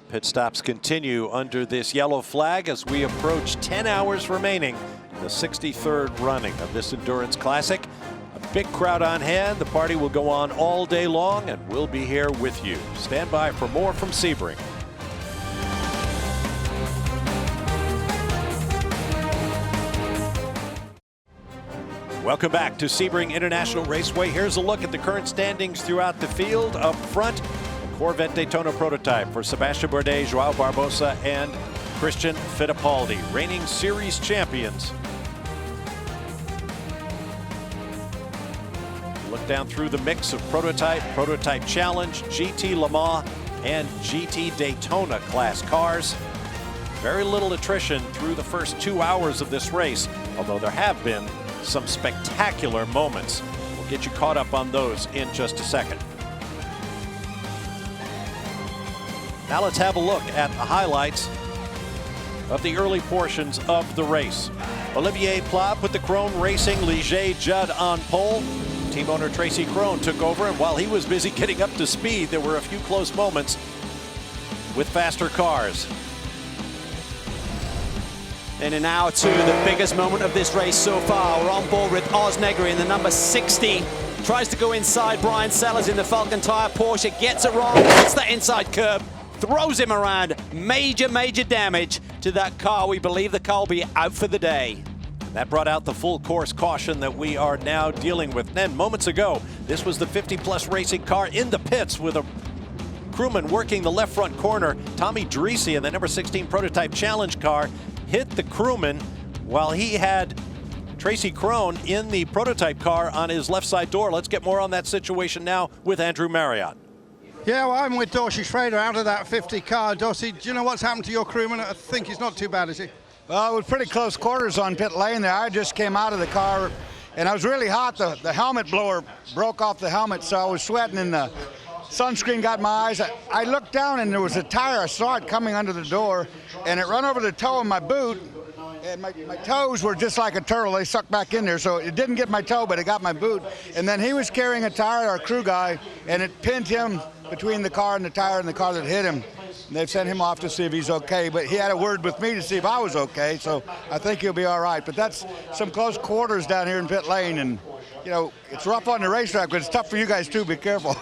Pit stops continue under this yellow flag as we approach 10 hours remaining in the 63rd running of this Endurance Classic. A big crowd on hand. The party will go on all day long, and we'll be here with you. Stand by for more from Sebring. Welcome back to Sebring International Raceway. Here's a look at the current standings throughout the field. Up front, Corvette Daytona prototype for Sebastian Bourdais, Joao Barbosa, and Christian Fittipaldi, reigning series champions. Look down through the mix of prototype, prototype challenge, GT Le Mans, and GT Daytona class cars. Very little attrition through the first 2 hours of this race, although there have been some spectacular moments. We'll get you caught up on those in just a second. Now let's have a look at the highlights of the early portions of the race. Olivier Pla put the Crone Racing Ligier Judd on pole. Team owner Tracy Crone took over, and while he was busy getting up to speed, there were a few close moments with faster cars. And in hour 2, the biggest moment of this race so far. We're on board with Oz Negri in the number 60. Tries to go inside Brian Sellers in the Falcon Tire Porsche, gets it wrong, hits that inside curb, throws him around. Major damage to that car. We believe the car will be out for the day. That brought out the full course caution that we are now dealing with. Then moments ago, this was the 50 plus racing car in the pits with a crewman working the left front corner. Tommy Dreese in the number 16 prototype challenge car hit the crewman while he had Tracy Crone in the prototype car on his left side door. Let's get more on that situation now with Andrew Marriott. Yeah, well, I'm with Dorsey Schrader out of that 50 car. Dorsey, do you know what's happened to your crewman? I think he's not too bad, is he? Well, it was pretty close quarters on pit lane there. I just came out of the car, and I was really hot. The helmet blower broke off the helmet, so I was sweating, and the sunscreen got my eyes. I looked down, and there was a tire. I saw it coming under the door, and it run over the toe of my boot, and my toes were just like a turtle. They sucked back in there, so it didn't get my toe, but it got my boot. And then he was carrying a tire, our crew guy, and it pinned him between the car and the tire and the car that hit him. And they've sent him off to see if he's okay, but he had a word with me to see if I was okay, so I think he'll be all right. But that's some close quarters down here in pit lane, and you know, it's rough on the racetrack, but it's tough for you guys too. Be careful.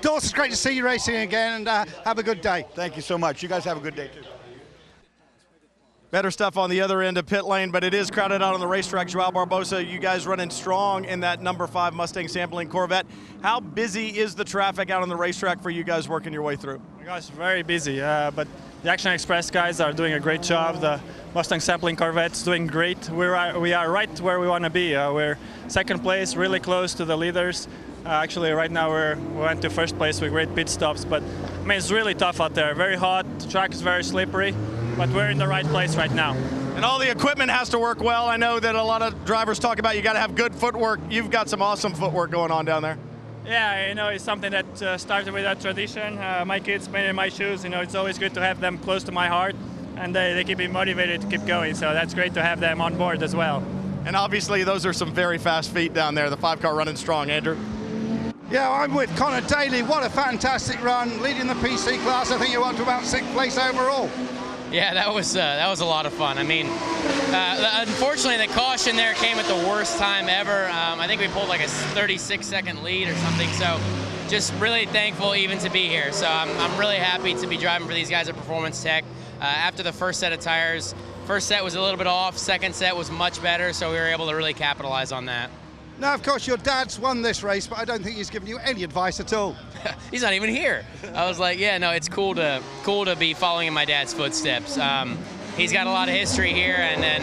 Dawes, it's great to see you racing again, and have a good day. Thank you so much. You guys have a good day too. Better stuff on the other end of pit lane, but it is crowded out on the racetrack. Joao Barbosa, you guys running strong in that number 5 Mustang sampling Corvette. How busy is the traffic out on the racetrack for you guys working your way through? Guys, very busy, but the Action Express guys are doing a great job. The Mustang sampling Corvette's doing great. We are right where we want to be. We're second place, really close to the leaders. Actually, right now we went to first place with great pit stops, but I mean, it's really tough out there. Very hot, the track is very slippery, but we're in the right place right now. And all the equipment has to work well. I know that a lot of drivers talk about you got to have good footwork. You've got some awesome footwork going on down there. Yeah, you know, it's something that started with a tradition. My kids playing in my shoes, you know, it's always good to have them close to my heart, and they keep me motivated to keep going, so that's great to have them on board as well. And obviously those are some very fast feet down there, the 5-car running strong, Andrew. Yeah, I'm with Connor Daly. What a fantastic run, leading the PC class. I think you're up to about 6th place overall. Yeah, that was a lot of fun. I mean, unfortunately, the caution there came at the worst time ever. I think we pulled like a 36-second lead or something. So, just really thankful even to be here. So I'm really happy to be driving for these guys at Performance Tech. After the first set of tires, first set was a little bit off. Second set was much better. So we were able to really capitalize on that. Now, of course, your dad's won this race, but I don't think he's given you any advice at all. He's not even here. I was like, yeah, no, it's cool to be following in my dad's footsteps. He's got a lot of history here, and then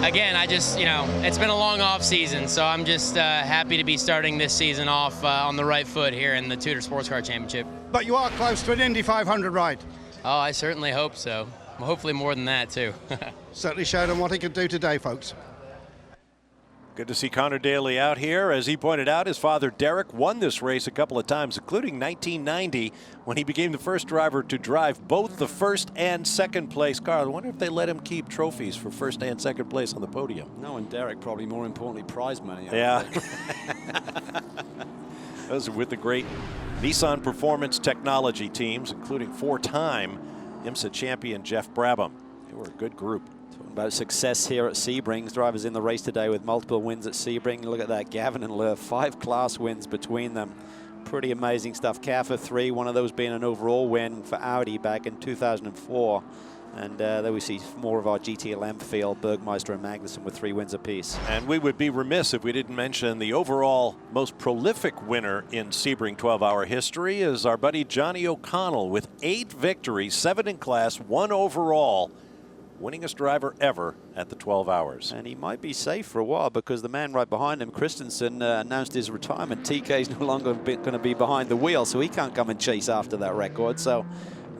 again, I just, you know, it's been a long off season, so I'm just happy to be starting this season off on the right foot here in the TUDOR Sports Car Championship. But you are close to an Indy 500 ride. Oh, I certainly hope so. Hopefully more than that too. Certainly showed him what he could do today, folks. Good to see Connor Daly out here. As he pointed out, his father Derek won this race a couple of times, including 1990 when he became the first driver to drive both the first and second place car. I wonder if they let him keep trophies for first and second place on the podium. No, and Derek probably more importantly prize money. Yeah. Those are with the great Nissan Performance Technology teams, including 4-time IMSA champion Jeff Brabham. They were a good group. About success here at Sebring. Drivers in the race today with multiple wins at Sebring. Look at that, Gavin and Lur, 5 class wins between them. Pretty amazing stuff. CAFA 3, one of those being an overall win for Audi back in 2004. And there we see more of our GTLM field, Bergmeister and Magnussen with 3 wins apiece. And we would be remiss if we didn't mention the overall most prolific winner in Sebring 12-hour history is our buddy Johnny O'Connell with 8 victories, 7 in class, 1 overall. Winningest driver ever at the 12 hours. And he might be safe for a while because the man right behind him, Christensen, announced his retirement. TK's no longer going to be behind the wheel, so he can't come and chase after that record. So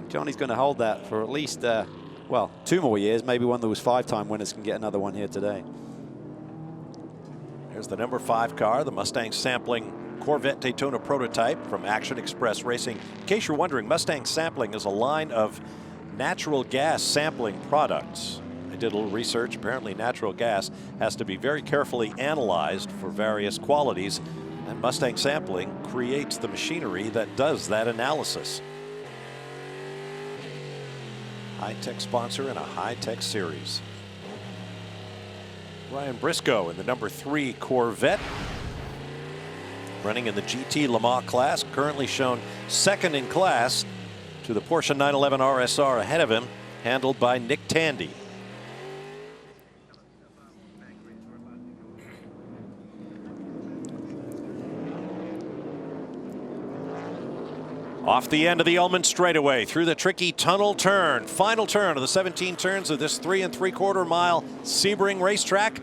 Johnny's going to hold that for at least, well, 2 more years. Maybe one of those 5-time winners can get another one here today. There's the number 5 car, the Mustang Sampling Corvette Daytona prototype from Action Express Racing. In case you're wondering, Mustang Sampling is a line of natural gas sampling products. I did a little research. Apparently natural gas has to be very carefully analyzed for various qualities, and Mustang Sampling creates the machinery that does that analysis. High-tech sponsor in a high-tech series. Ryan Briscoe in the number 3 Corvette, running in the GT Le Mans class, currently shown 2nd in class to the Porsche 911 RSR ahead of him, handled by Nick Tandy. Off the end of the Ullman straightaway, through the tricky tunnel turn, final turn of the 17 turns of this 3 3/4 mile Sebring racetrack.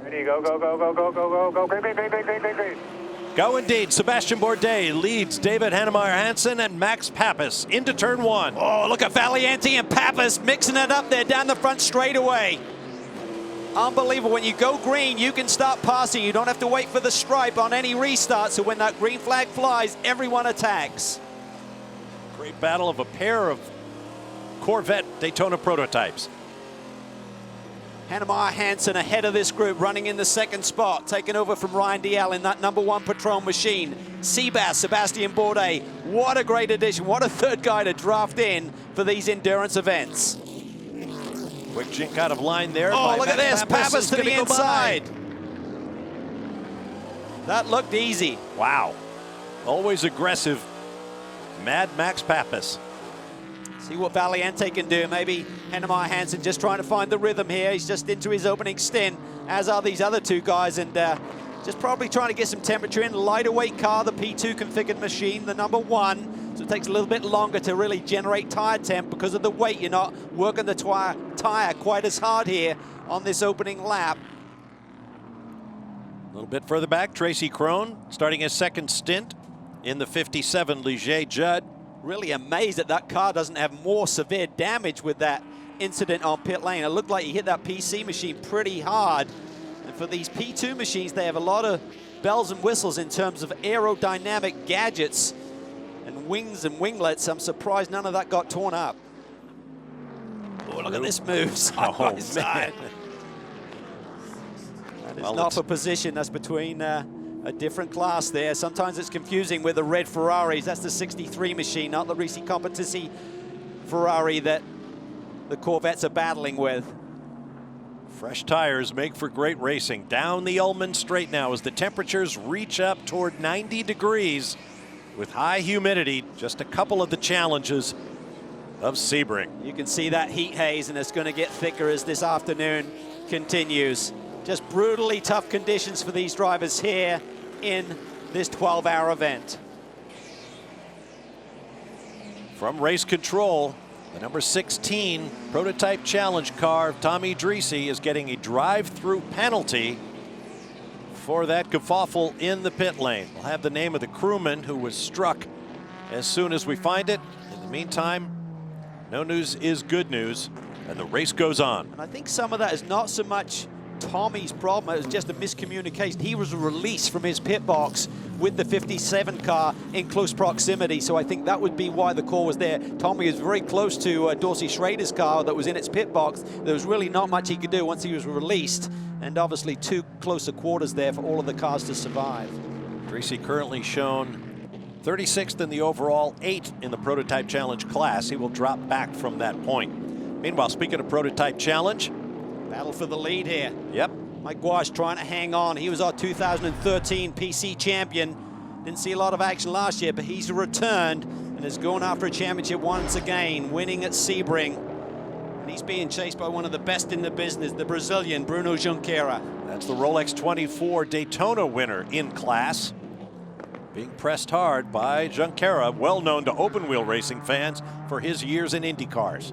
Ready, go, go, go, go, go, go, go, go, great, great, great, great, great, great, great. Go indeed. Sebastian Bourdais leads David Hannemeyer Hansen and Max Pappas into turn 1. Oh, look at Valiente and Pappas mixing it up there down the front straightaway. Unbelievable. When you go green, you can start passing. You don't have to wait for the stripe on any restart. So when that green flag flies, everyone attacks. Great battle of a pair of Corvette Daytona prototypes. Hannemeyer Hansen ahead of this group, running in the 2nd spot, taking over from Ryan DL in that number 1 Patrón machine. Seabass, Sebastian Bourdais, what a great addition. What a 3rd guy to draft in for these endurance events. Quick jink out of line there. Oh, look at this, Pappas to the inside. That looked easy. Wow. Always aggressive. Mad Max Pappas. See what Valiente can do. Maybe Hannemeyer Hansen just trying to find the rhythm here. He's just into his opening stint, as are these other 2 guys, and just probably trying to get some temperature in. Lighter weight car, the P2 configured machine, the number 1. So it takes a little bit longer to really generate tire temp because of the weight. You're not working the tire quite as hard here on this opening lap. A little bit further back, Tracy Crone starting his 2nd stint in the 57 Ligier Judd. Really amazed that that car doesn't have more severe damage with that incident on pit lane. It looked like he hit that PC machine pretty hard. And for these P2 machines, they have a lot of bells and whistles in terms of aerodynamic gadgets and wings and winglets. I'm surprised none of that got torn up. Oh, look at this move, side by side. That is not for position, that's between a different class there. Sometimes it's confusing with the red Ferraris. That's the 63 machine, not the Risi Competizione Ferrari that the Corvettes are battling with. Fresh tires make for great racing. Down the Ullman Straight now as the temperatures reach up toward 90 degrees with high humidity. Just a couple of the challenges of Sebring. You can see that heat haze, and it's going to get thicker as this afternoon continues. Just brutally tough conditions for these drivers here in this 12-hour event. From race control, the number 16 prototype challenge car of Tommy Dreese is getting a drive-through penalty for that kerfuffle in the pit lane. We'll have the name of the crewman who was struck as soon as we find it. In the meantime, no news is good news, and the race goes on. And I think some of that is not so much Tommy's problem, it was just a miscommunication. He was released from his pit box with the 57 car in close proximity, so I think that would be why the call was there. Tommy is very close to Dorsey Schrader's car that was in its pit box. There was really not much he could do once he was released, and obviously too closer quarters there for all of the cars to survive. Dreese currently shown 36th in the overall, 8th in the prototype challenge class. He will drop back from that point. Meanwhile, speaking of prototype challenge, battle for the lead here. Yep. Mike Gouache trying to hang on. He was our 2013 PC champion. Didn't see a lot of action last year, but he's returned and is going after a championship once again, winning at Sebring. And he's being chased by one of the best in the business, the Brazilian Bruno Junqueira. That's the Rolex 24 Daytona winner in class. Being pressed hard by Junqueira, well known to open wheel racing fans for his years in Indy cars.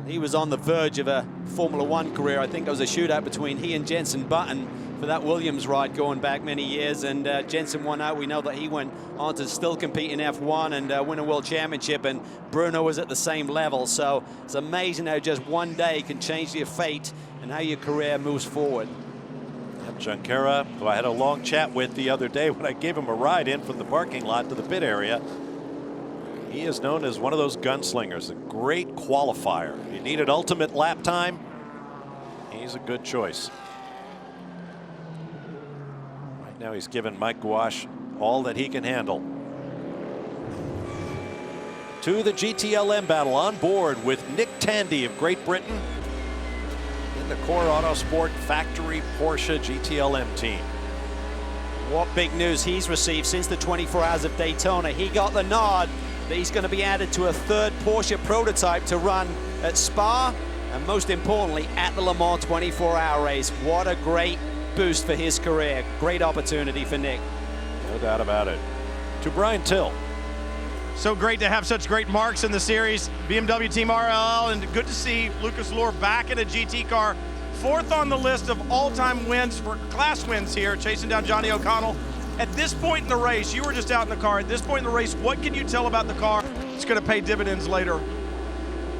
He was on the verge of a Formula One career. I think it was a shootout between he and Jenson Button for that Williams ride going back many years, and Jenson won out. We know that he went on to still compete in F1 and win a world championship, and Bruno was at the same level. So it's amazing how just one day can change your fate and how your career moves forward. Yep, Junqueira, who I had a long chat with the other day when I gave him a ride in from the parking lot to the pit area. He is known as one of those gunslingers, a great qualifier. If you needed ultimate lap time, he's a good choice. Right now he's given Mike Gouache all that he can handle. To the GTLM battle on board with Nick Tandy of Great Britain in the Core Autosport Factory Porsche GTLM team. What big news he's received since the 24 Hours of Daytona. He got the nod that he's going to be added to a third Porsche prototype to run at Spa, and most importantly at the Le Mans 24-hour race. What a great boost for his career. Great opportunity for Nick. No doubt about it. To Brian Till. So great to have such great marks in the series. BMW Team RLL, and good to see Lucas Luhr back in a GT car. 4th on the list of all-time wins for class wins here, chasing down Johnny O'Connell. At this point in the race, you were just out in the car. At this point in the race, what can you tell about the car? It's going to pay dividends later.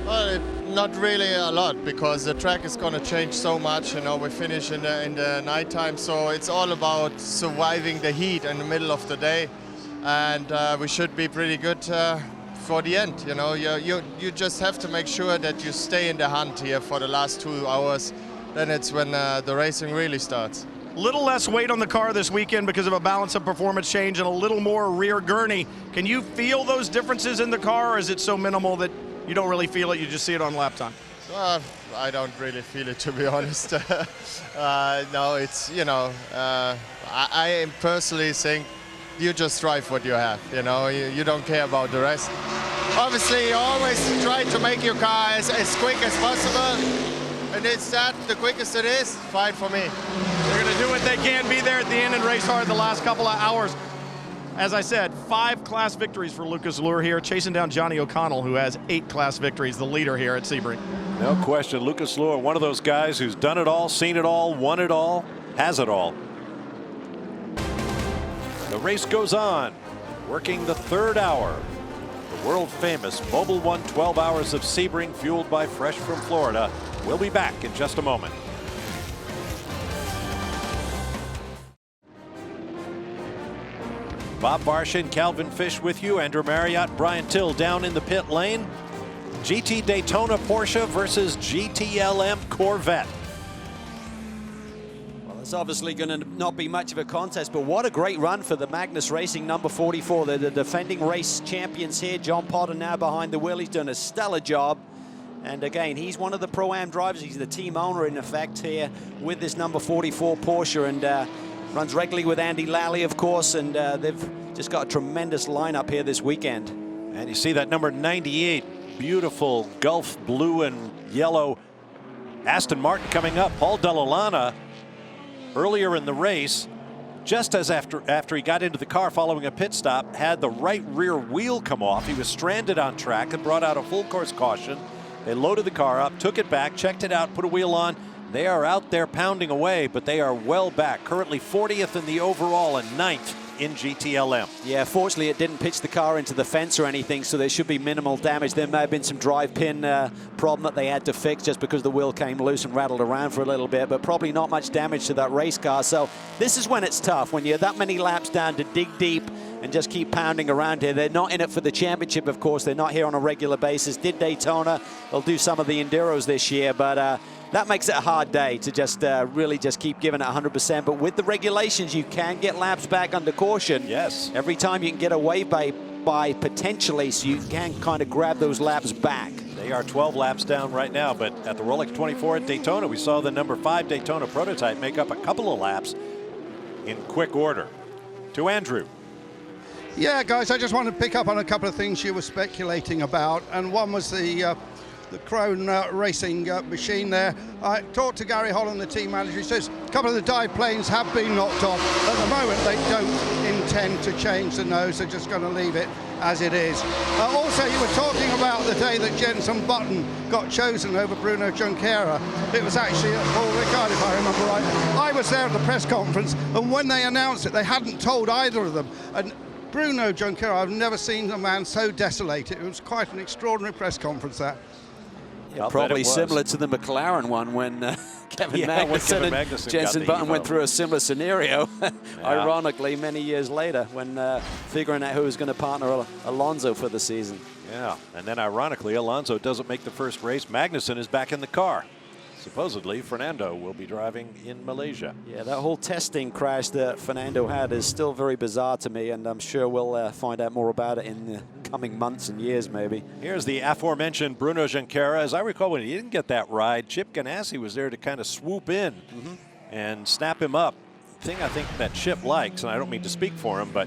Well, not really a lot, because the track is going to change so much. You know, we finish in the nighttime, so it's all about surviving the heat in the middle of the day, and we should be pretty good for the end. You know, you just have to make sure that you stay in the hunt here for the last 2 hours. Then it's when the racing really starts. Little less weight on the car this weekend because of a balance of performance change and a little more rear gurney. Can you feel those differences in the car, or is it so minimal that you don't really feel it, you just see it on lap time? I don't really feel it, to be honest. No, it's, you know, I personally think you just drive what you have, you know, you don't care about the rest. Obviously, you always try to make your car as quick as possible. And it's that, the quickest it is, fine for me. They're going to do what they can, be there at the end and race hard the last couple of hours. As I said, 5 class victories for Lucas Luhr here, chasing down Johnny O'Connell, who has 8 class victories, the leader here at Sebring. No question, Lucas Luhr, one of those guys who's done it all, seen it all, won it all, has it all. The race goes on, working the 3rd hour. The world-famous Mobil 1 12 Hours of Sebring, fueled by Fresh from Florida. We'll be back in just a moment. Bob Barshin, Calvin Fish with you, Andrew Marriott, Brian Till down in the pit lane. GT Daytona Porsche versus GTLM Corvette. Well, it's obviously going to not be much of a contest, but what a great run for the Magnus Racing number 44. They're the defending race champions here. John Potter now behind the wheel. He's done a stellar job. And again, he's one of the Pro-Am drivers. He's the team owner, in effect, here with this number 44 Porsche, and runs regularly with Andy Lally, of course, and they've just got a tremendous lineup here this weekend. And you see that number 98, beautiful Gulf blue and yellow Aston Martin coming up. Paul Dell'Olana, earlier in the race, just as after he got into the car following a pit stop, had the right rear wheel come off. He was stranded on track and brought out a full course caution. They loaded the car up, took it back, checked it out, put a wheel on. They are out there pounding away, but they are well back. Currently 40th in the overall and 9th in GTLM. Yeah, fortunately it didn't pitch the car into the fence or anything, so there should be minimal damage. There may have been some drive pin problem that they had to fix just because the wheel came loose and rattled around for a little bit, but probably not much damage to that race car. So this is when it's tough, when you're that many laps down, to dig deep and just keep pounding around here. They're not in it for the championship, of course. They're not here on a regular basis. Did Daytona. They'll do some of the Enduros this year, but that makes it a hard day to just really just keep giving it 100%. But with the regulations, you can get laps back under caution. Yes. Every time you can get away by potentially, so you can kind of grab those laps back. They are 12 laps down right now, but at the Rolex 24 at Daytona, we saw the number 5 Daytona prototype make up a couple of laps in quick order. To Andrew. Yeah, guys, I just want to pick up on a couple of things you were speculating about, and one was the Krone racing machine there. I talked to Gary Holland, the team manager. He says a couple of the dive planes have been knocked off. At the moment, they don't intend to change the nose. They're just going to leave it as it is. Also, you were talking about the day that Jenson Button got chosen over Bruno Junqueira. It was actually at Paul Ricard, if I remember right. I was there at the press conference, and when they announced it, they hadn't told either of them. And Bruno Junqueira, I've never seen a man so desolated. It was quite an extraordinary press conference, that. Yeah, probably similar to the McLaren one when Kevin Magnussen and Jenson Button went through a similar scenario, ironically, many years later, when figuring out who was going to partner Alonso for the season. Yeah, and then ironically, Alonso doesn't make the first race. Magnussen is back in the car. Supposedly, Fernando will be driving in Malaysia. Yeah, that whole testing crash that Fernando had is still very bizarre to me, and I'm sure we'll find out more about it in the coming months and years, maybe. Here's the aforementioned Bruno Junqueira. As I recall, when he didn't get that ride, Chip Ganassi was there to kind of swoop in and snap him up. Thing I think that Chip likes, and I don't mean to speak for him, but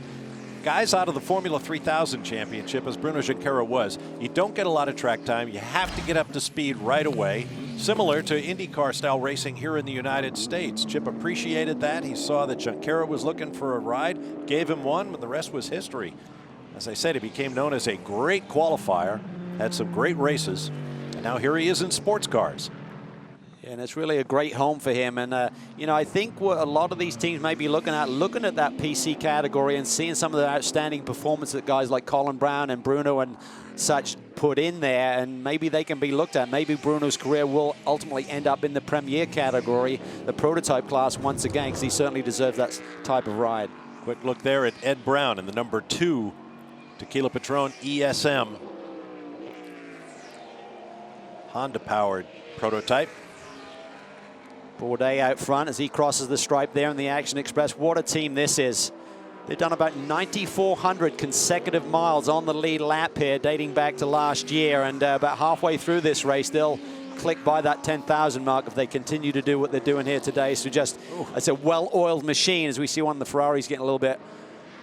guys out of the Formula 3000 championship, as Bruno Junqueira was, you don't get a lot of track time. You have to get up to speed right away, similar to IndyCar-style racing here in the United States. Chip appreciated that. He saw that Junqueira was looking for a ride, gave him one, but the rest was history. As I said, he became known as a great qualifier, had some great races, and now here he is in sports cars. And it's really a great home for him. And, you know, I think what a lot of these teams may be looking at that PC category and seeing some of the outstanding performance that guys like Colin Brown and Bruno and such put in there, and maybe they can be looked at. Maybe Bruno's career will ultimately end up in the Premier category, the prototype class once again, because he certainly deserves that type of ride. Quick look there at Ed Brown in the number 2 Tequila Patrón ESM Honda-powered prototype. Bourdais out front as he crosses the stripe there in the Action Express. What a team this is. They've done about 9,400 consecutive miles on the lead lap here, dating back to last year. And about halfway through this race, they'll click by that 10,000 mark if they continue to do what they're doing here today. So just, it's a well-oiled machine, as we see one of the Ferraris getting a little bit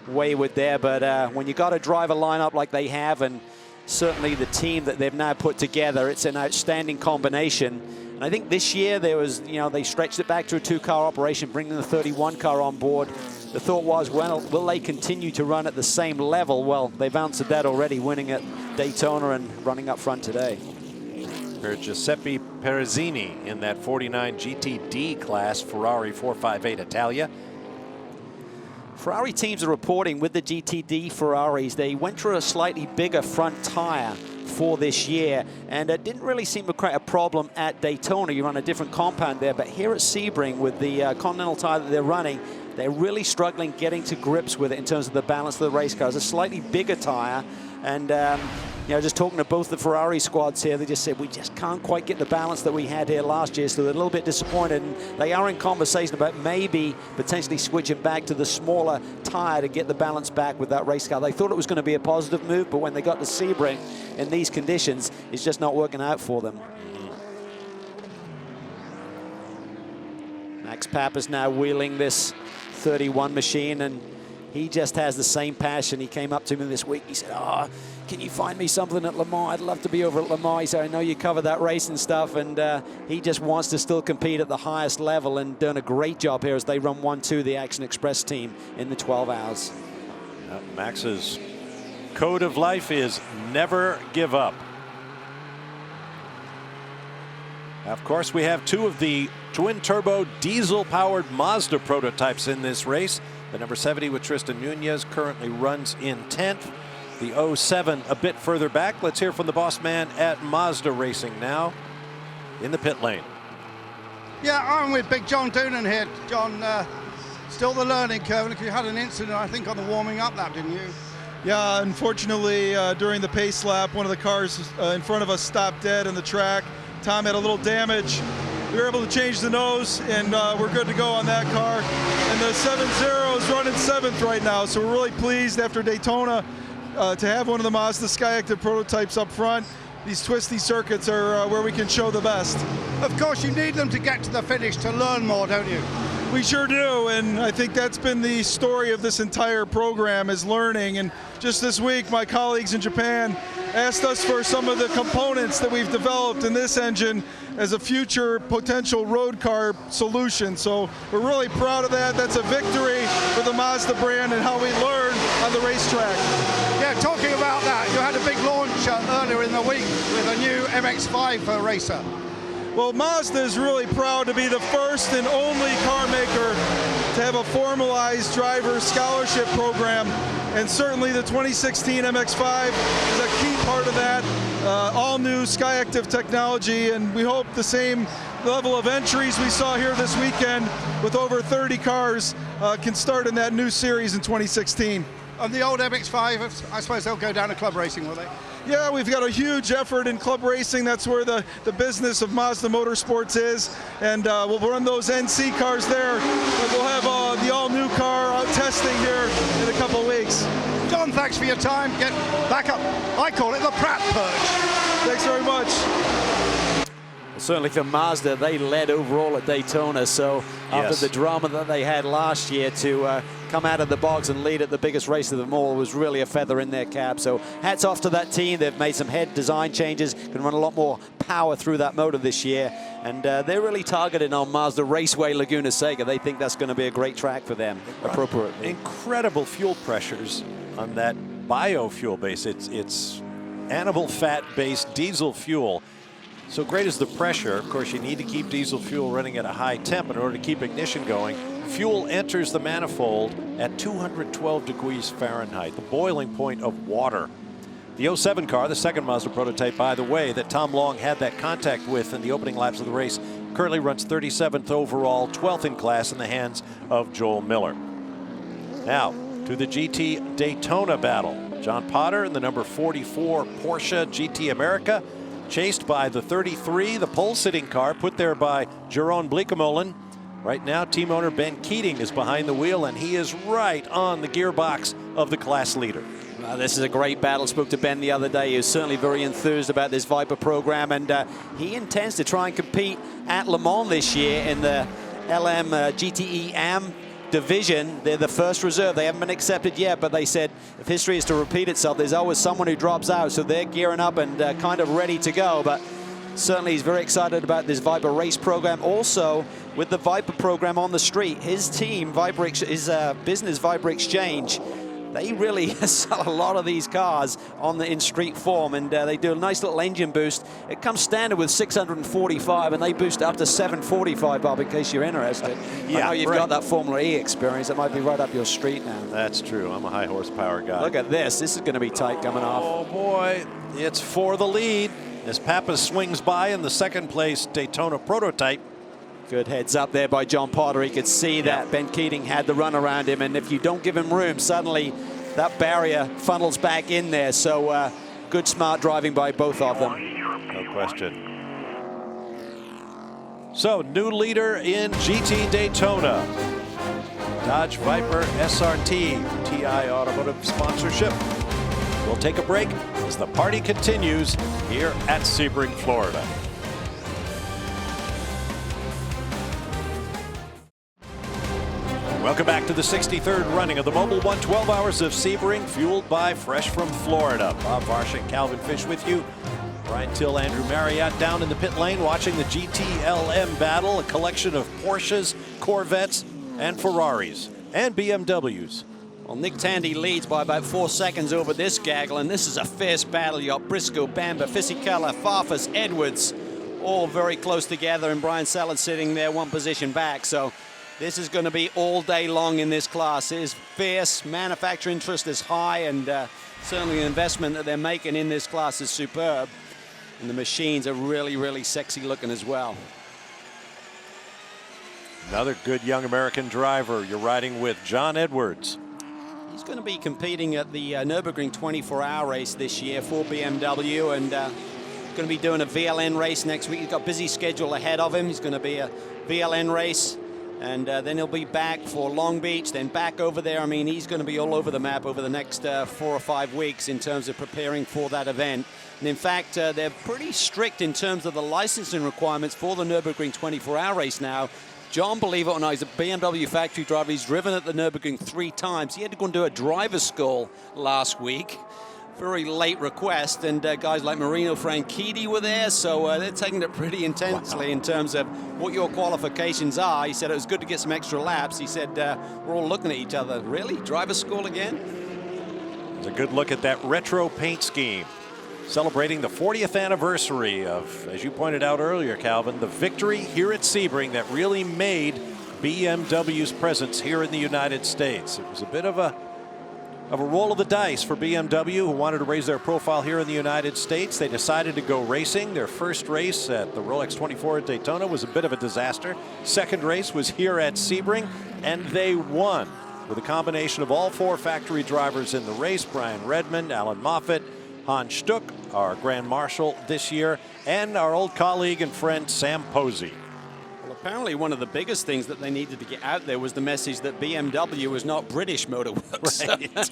wayward there. But when you got a driver lineup like they have, and certainly the team that they've now put together, it's an outstanding combination. And I think this year there was, you know, they stretched it back to a 2-car operation, bringing the 31 car on board. The thought was, well, will they continue to run at the same level? Well, they've answered that already, winning at Daytona and running up front today. There's Giuseppe Perezzini in that 49 GTD class Ferrari 458 Italia. Ferrari teams are reporting with the GTD Ferraris, they went through a slightly bigger front tire for this year, and it didn't really seem to create a problem at Daytona. You run a different compound there, but here at Sebring with the Continental tire that they're running, they're really struggling getting to grips with it in terms of the balance of the race car. It's a slightly bigger tire, and you know, just talking to both the Ferrari squads here, they just said we just can't quite get the balance that we had here last year, so they're a little bit disappointed, and they are in conversation about maybe potentially switching back to the smaller tire to get the balance back with that race car. They thought it was going to be a positive move, but when they got to Sebring in these conditions, it's just not working out for them. Max Pappas now wheeling this 31 machine, and he just has the same passion. He came up to me this week. He said, "Oh, can you find me something at Le Mans? I'd love to be over at Le Mans." He said, "I know you cover that race and stuff," and he just wants to still compete at the highest level, and doing a great job here as they run 1-2, the Action Express team, in the 12 hours. Max's code of life is never give up. Of course, we have 2 of the twin-turbo diesel-powered Mazda prototypes in this race. The number 70 with Tristan Nunez currently runs in 10th. The 07 a bit further back. Let's hear from the boss man at Mazda Racing now in the pit lane. Yeah, I'm with Big John Doonan here. John, still the learning curve. You had an incident, I think, on the warming up lap, didn't you? Yeah, unfortunately, during the pace lap, one of the cars in front of us stopped dead on the track. Tom had a little damage. We were able to change the nose, and we're good to go on that car. And the 7.0 is running 7th right now, so we're really pleased after Daytona to have one of the Mazda Skyactiv prototypes up front. These twisty circuits are where we can show the best. Of course, you need them to get to the finish to learn more, don't you? We sure do, and I think that's been the story of this entire program, is learning. And just this week, my colleagues in Japan asked us for some of the components that we've developed in this engine as a future potential road car solution. So we're really proud of that. That's a victory for the Mazda brand and how we learn on the racetrack. Yeah, talking about that, you had a big launch earlier in the week with a new MX-5 racer. Well, Mazda is really proud to be the first and only car maker to have a formalized driver scholarship program, and certainly the 2016 MX-5 is a key part of that. All new Skyactiv technology, and we hope the same level of entries we saw here this weekend with over 30 cars can start in that new series in 2016. And the old MX-5, I suppose they'll go down to club racing, will they? Yeah, we've got a huge effort in club racing. That's where the business of Mazda Motorsports is. And we'll run those NC cars there. And we'll have the all-new car out testing here in a couple of weeks. John, thanks for your time. Get back up. I call it the Pratt Purge. Thanks very much. Certainly for Mazda, they led overall at Daytona, so after the drama that they had last year, to come out of the box and lead at the biggest race of them all was really a feather in their cap. So hats off to that team. They've made some head design changes, can run a lot more power through that motor this year, and they're really targeted on Mazda Raceway Laguna Seca. They think that's going to be a great track for them, appropriately. Incredible fuel pressures on that biofuel base. It's animal fat-based diesel fuel. So great is the pressure. Of course, you need to keep diesel fuel running at a high temp in order to keep ignition going. Fuel enters the manifold at 212 degrees Fahrenheit, the boiling point of water. The 07 car, the second Mazda prototype, by the way, that Tom Long had that contact with in the opening laps of the race, currently runs 37th overall, 12th in class in the hands of Joel Miller. Now, to the GT Daytona battle. John Potter in the number 44 Porsche GT America, chased by the 33, the pole-sitting car, put there by Jeroen Bleekemolen. Right now, team owner Ben Keating is behind the wheel, and he is right on the gearbox of the class leader. This is a great battle. Spoke to Ben the other day. He was certainly very enthused about this Viper program, and he intends to try and compete at Le Mans this year in the LM GTE AM division. They're the first reserve. They haven't been accepted yet, but they said if history is to repeat itself, there's always someone who drops out, so they're gearing up and kind of ready to go. But certainly he's very excited about this Viper race program. Also, with the Viper program on the street, his team, his business Viper Exchange, they really sell a lot of these cars in street form, and they do a nice little engine boost. It comes standard with 645, and they boost up to 745, Bob, in case you're interested. Yeah, I know you've got that Formula E experience. It might be right up your street now. That's true. I'm a high horsepower guy. Look at this. This is going to be tight coming off. Oh, boy. It's for the lead as Pappas swings by in the second place Daytona prototype. Good heads up there by John Potter. He could see that Ben Keating had the run around him, and if you don't give him room, suddenly that barrier funnels back in there. So good, smart driving by both of them. No question. So, new leader in GT Daytona. Dodge Viper SRT, TI Automotive sponsorship. We'll take a break as the party continues here at Sebring, Florida. Welcome back to the 63rd running of the Mobil 1 12 Hours of Sebring, fueled by Fresh from Florida. Bob Varsha, Calvin Fish with you. Brian Till, Andrew Marriott down in the pit lane watching the GTLM battle, a collection of Porsches, Corvettes, and Ferraris, and BMWs. Well, Nick Tandy leads by about 4 seconds over this gaggle, and this is a fierce battle. You got Briscoe, Bamber, Fisichella, Farfus, Edwards, all very close together, and Brian Sellers sitting there 1 position back. So this is going to be all day long in this class. It is fierce. Manufacturer interest is high, and certainly the investment that they're making in this class is superb. And the machines are really, really sexy looking as well. Another good young American driver. You're riding with John Edwards. He's going to be competing at the Nürburgring 24-hour race this year for BMW, and going to be doing a VLN race next week. He's got a busy schedule ahead of him. He's going to be a VLN race, and then he'll be back for Long Beach, then back over there. I mean, he's going to be all over the map over the next 4 or 5 weeks in terms of preparing for that event. And in fact, they're pretty strict in terms of the licensing requirements for the Nürburgring 24-hour race now. John, believe it or not, he's a BMW factory driver. He's driven at the Nürburgring 3 times. He had to go and do a driver's school last week. Very late request, and guys like Marino Franchitti were there, so they're taking it pretty intensely in terms of what your qualifications are. He said it was good to get some extra laps. He said we're all looking at each other. Really? Driver's school again? It's a good look at that retro paint scheme. Celebrating the 40th anniversary of, as you pointed out earlier, Calvin, the victory here at Sebring that really made BMW's presence here in the United States. It was a bit of a roll of the dice for BMW, who wanted to raise their profile here in the United States. They decided to go racing. Their first race at the Rolex 24 at Daytona was a bit of a disaster. Second race was here at Sebring, and they won with a combination of all 4 factory drivers in the race: Brian Redmond, Alan Moffat, Hans Stuck, our Grand Marshal this year, and our old colleague and friend Sam Posey. Well, apparently one of the biggest things that they needed to get out there was the message that BMW was not British motorworks. Right.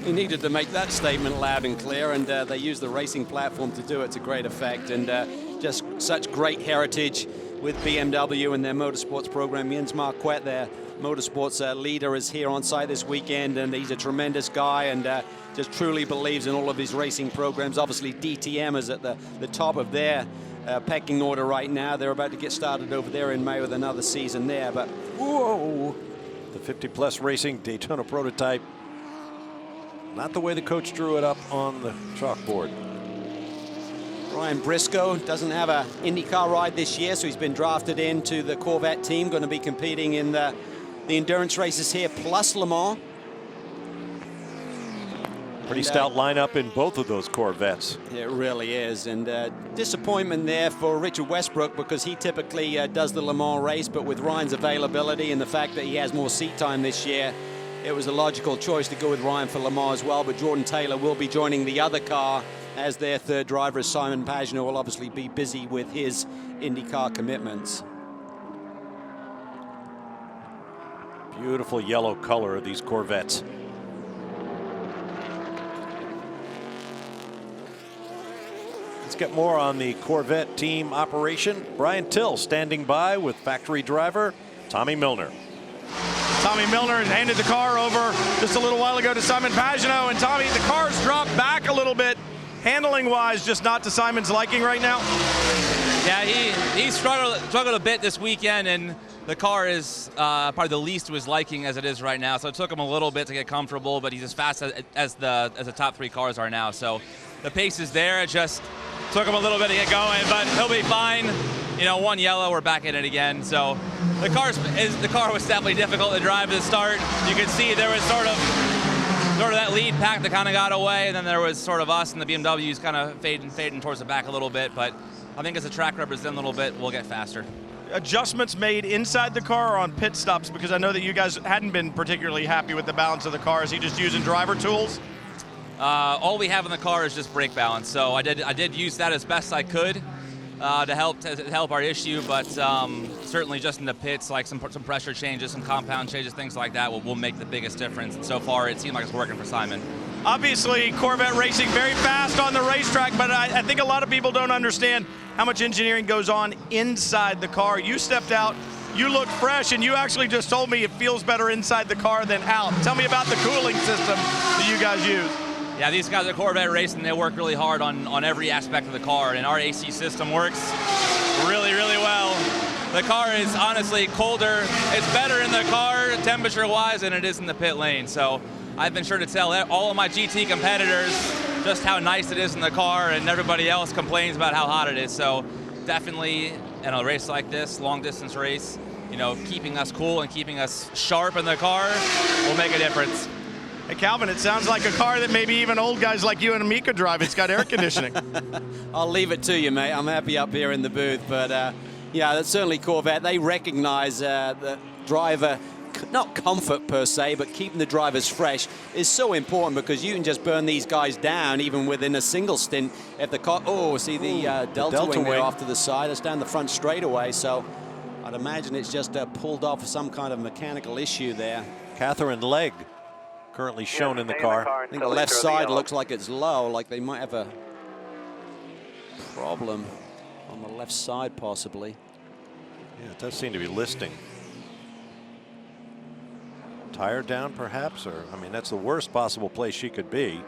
They needed to make that statement loud and clear, and they used the racing platform to do it to great effect. And just such great heritage with BMW and their motorsports program. Jens Marquette, their motorsports leader, is here on site this weekend, and he's a tremendous guy and just truly believes in all of his racing programs. Obviously, DTM is at the top of their pecking order right now. They're about to get started over there in May with another season there. But whoa, the 50-plus racing Daytona prototype. Not the way the coach drew it up on the chalkboard. Ryan Briscoe doesn't have an IndyCar ride this year, so he's been drafted into the Corvette team, going to be competing in the endurance races here, plus Le Mans. Pretty stout lineup in both of those Corvettes. It really is, and disappointment there for Richard Westbrook, because he typically does the Le Mans race, but with Ryan's availability and the fact that he has more seat time this year, it was a logical choice to go with Ryan for Le Mans as well. But Jordan Taylor will be joining the other car as their third driver, as Simon Pagenaud will obviously be busy with his IndyCar commitments. Beautiful yellow color of these Corvettes. Let's get more on the Corvette team operation. Brian Till standing by with factory driver Tommy Milner. Tommy Milner handed the car over just a little while ago to Simon Pagenaud, and Tommy, the car's dropped back a little bit, handling-wise, just not to Simon's liking right now. Yeah, he struggled a bit this weekend, and the car is probably the least to his liking as it is right now. So it took him a little bit to get comfortable, but he's as fast as the top 3 cars are now. So the pace is there. It just took him a little bit to get going, but he'll be fine. You know, 1 yellow, we're back in it again. So the car was definitely difficult to drive at the start. You could see there was sort of that lead pack that kind of got away, and then there was sort of us and the BMWs kind of fading towards the back a little bit. But I think as the track represents a little bit, we'll get faster. adjustments made inside the car or on pit stops? Because I know that you guys hadn't been particularly happy with the balance of the car. Is he just using driver tools? All we have in the car is just brake balance, so I did use that as best I could to help our issue, but certainly just in the pits, like some pressure changes, some compound changes, things like that will make the biggest difference. And so far, it seemed like it's working for Simon. Obviously, Corvette racing very fast on the racetrack, but I think a lot of people don't understand how much engineering goes on inside the car. You stepped out, you looked fresh, and you actually just told me it feels better inside the car than out. Tell me about the cooling system that you guys use. Yeah, these guys at Corvette Racing, they work really hard on every aspect of the car, and our AC system works really, really well. The car is honestly colder. It's better in the car temperature-wise than it is in the pit lane. So I've been sure to tell all of my GT competitors just how nice it is in the car, and everybody else complains about how hot it is. So definitely in a race like this, long-distance race, you know, keeping us cool and keeping us sharp in the car will make a difference. Hey, Calvin, it sounds like a car that maybe even old guys like you and me could drive. It's got air conditioning. I'll leave it to you, mate. I'm happy up here in the booth. But, yeah, that's certainly Corvette. They recognize the driver, not comfort per se, but keeping the drivers fresh is so important, because you can just burn these guys down even within a single stint. If the car, see the Delta wing there off to the side. It's down the front straightaway. So I'd imagine it's just pulled off some kind of mechanical issue there. Catherine Legg currently shown in the car. I think the left side looks like it's low, like they might have a problem on the left side possibly. Yeah, it does seem to be listing. Tire down perhaps, or I mean that's the worst possible place she could be.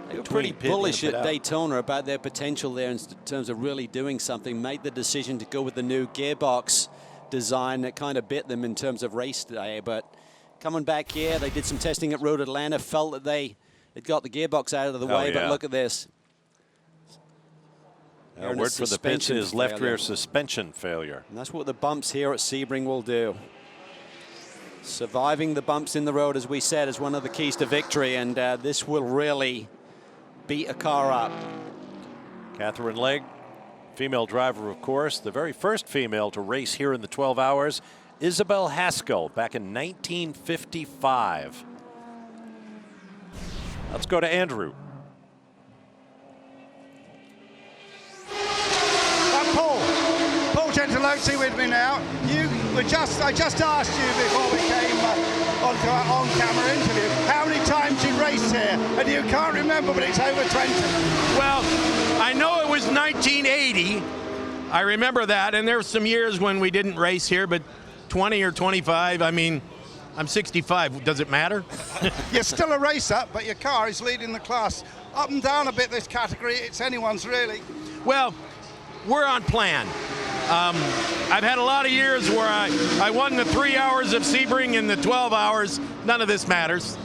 They were pretty bullish at Daytona about their potential there in terms of really doing something. Made the decision to go with the new gearbox design that kind of bit them in terms of race today, but coming back here, they did some testing at Road Atlanta, felt that they had got the gearbox out of the way, but look at this. Word for the pits is left rear suspension failure. And that's what the bumps here at Sebring will do. Surviving the bumps in the road, as we said, is one of the keys to victory, and this will really beat a car up. Catherine Legg, female driver, of course, the very first female to race here in the 12 hours. Isabel Haskell back in 1955. Let's go to Andrew. Paul Gentilozzi with me now. I just asked you before we came on to our on-camera interview, how many times you raced here, and you can't remember, but it's over 20. Well, I know it was 1980. I remember that, and there were some years when we didn't race here, but 20 or 25, I mean, I'm 65. Does it matter? You're still a racer, but your car is leading the class. Up and down a bit this category, it's anyone's really. Well, we're on plan. I've had a lot of years where I won the 3 hours of Sebring and the 12 hours. None of this matters.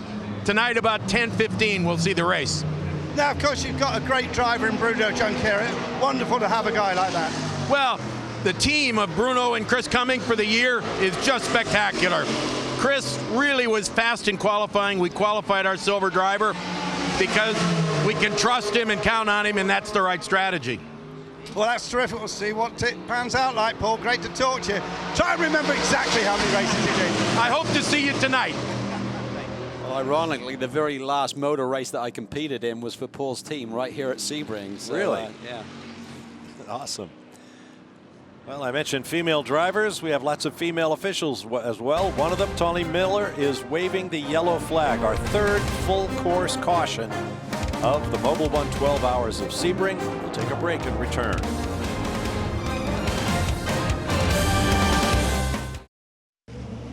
Tonight about 10:15, we'll see the race. Now, of course, you've got a great driver in Bruno Junqueira. Wonderful to have a guy like that. Well, the team of Bruno and Chris Cumming for the year is just spectacular. Chris really was fast in qualifying. We qualified our silver driver because we can trust him and count on him, and that's the right strategy. Well, that's terrific. We'll see what it pans out like, Paul. Great to talk to you. Try and remember exactly how many races you did. I hope to see you tonight. Well, ironically, the very last motor race that I competed in was for Paul's team right here at Sebring. So, really? Yeah. Awesome. Well, I mentioned female drivers. We have lots of female officials as well. One of them, Tony Miller, is waving the yellow flag. Our third full course caution of the Mobil 1 12 hours of Sebring. We'll take a break and return.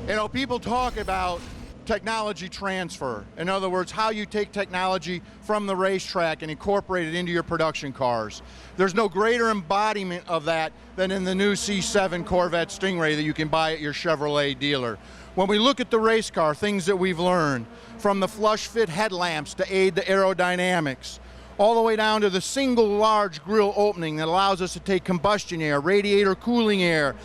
You know, people talk about technology transfer. In other words, how you take technology from the racetrack and incorporate it into your production cars. There's no greater embodiment of that than in the new C7 Corvette Stingray that you can buy at your Chevrolet dealer. When we look at the race car, things that we've learned, from the flush fit headlamps to aid the aerodynamics, all the way down to the single large grille opening that allows us to take combustion air, radiator cooling air,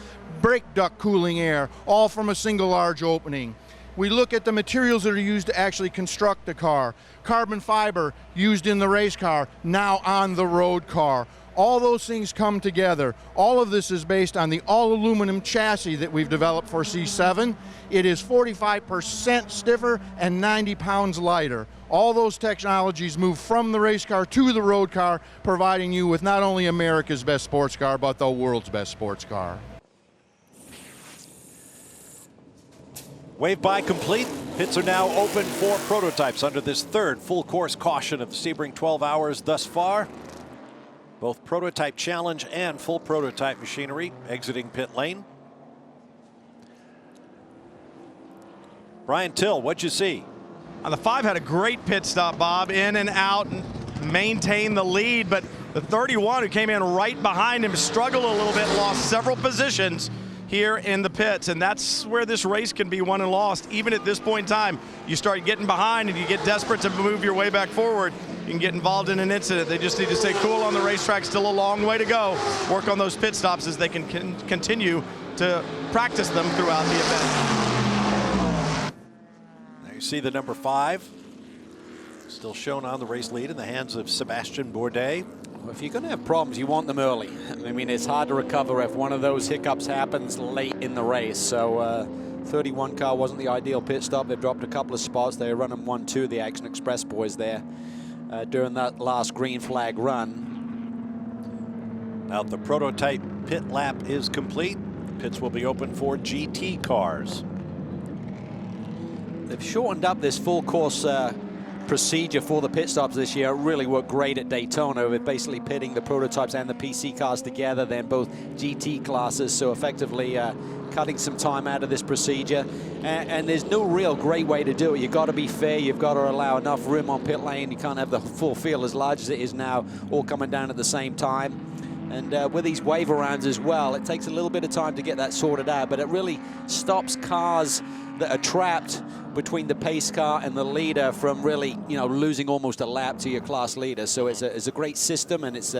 brake duct cooling air, all from a single large opening. We look at the materials that are used to actually construct the car. Carbon fiber used in the race car, now on the road car. All those things come together. All of this is based on the all-aluminum chassis that we've developed for C7. It is 45% stiffer and 90 pounds lighter. All those technologies move from the race car to the road car, providing you with not only America's best sports car, but the world's best sports car. Wave by complete. Pits are now open for prototypes under this third full course caution of the Sebring 12 hours thus far. Both prototype challenge and full prototype machinery exiting pit lane. Brian Till, what'd you see? The 5 had a great pit stop, Bob, in and out and maintained the lead, but the 31 who came in right behind him struggled a little bit, lost several positions here in the pits, and that's where this race can be won and lost. Even at this point in time, you start getting behind and you get desperate to move your way back forward, you can get involved in an incident. They just need to stay cool on the racetrack. Still a long way to go. Work on those pit stops as they can continue to practice them throughout the event. There you see the number 5 still shown on the race lead in the hands of Sebastian Bourdais. Well, if you're going to have problems, you want them early. I mean, it's hard to recover if one of those hiccups happens late in the race. So 31 car wasn't the ideal pit stop. They dropped a couple of spots. They were running 1-2, the Action Express boys there during that last green flag run. Now the prototype pit lap is complete. Pits will be open for GT cars. They've shortened up this full course procedure for the pit stops this year. It really worked great at Daytona with basically pitting the prototypes and the PC cars together, then both GT classes, so effectively cutting some time out of this procedure. And there's no real great way to do it. You've got to be fair. You've got to allow enough room on pit lane. You can't have the full field as large as it is now, all coming down at the same time. And with these wave arounds as well, it takes a little bit of time to get that sorted out, but it really stops cars that are trapped between the pace car and the leader from really, losing almost a lap to your class leader. So it's a great system, and it's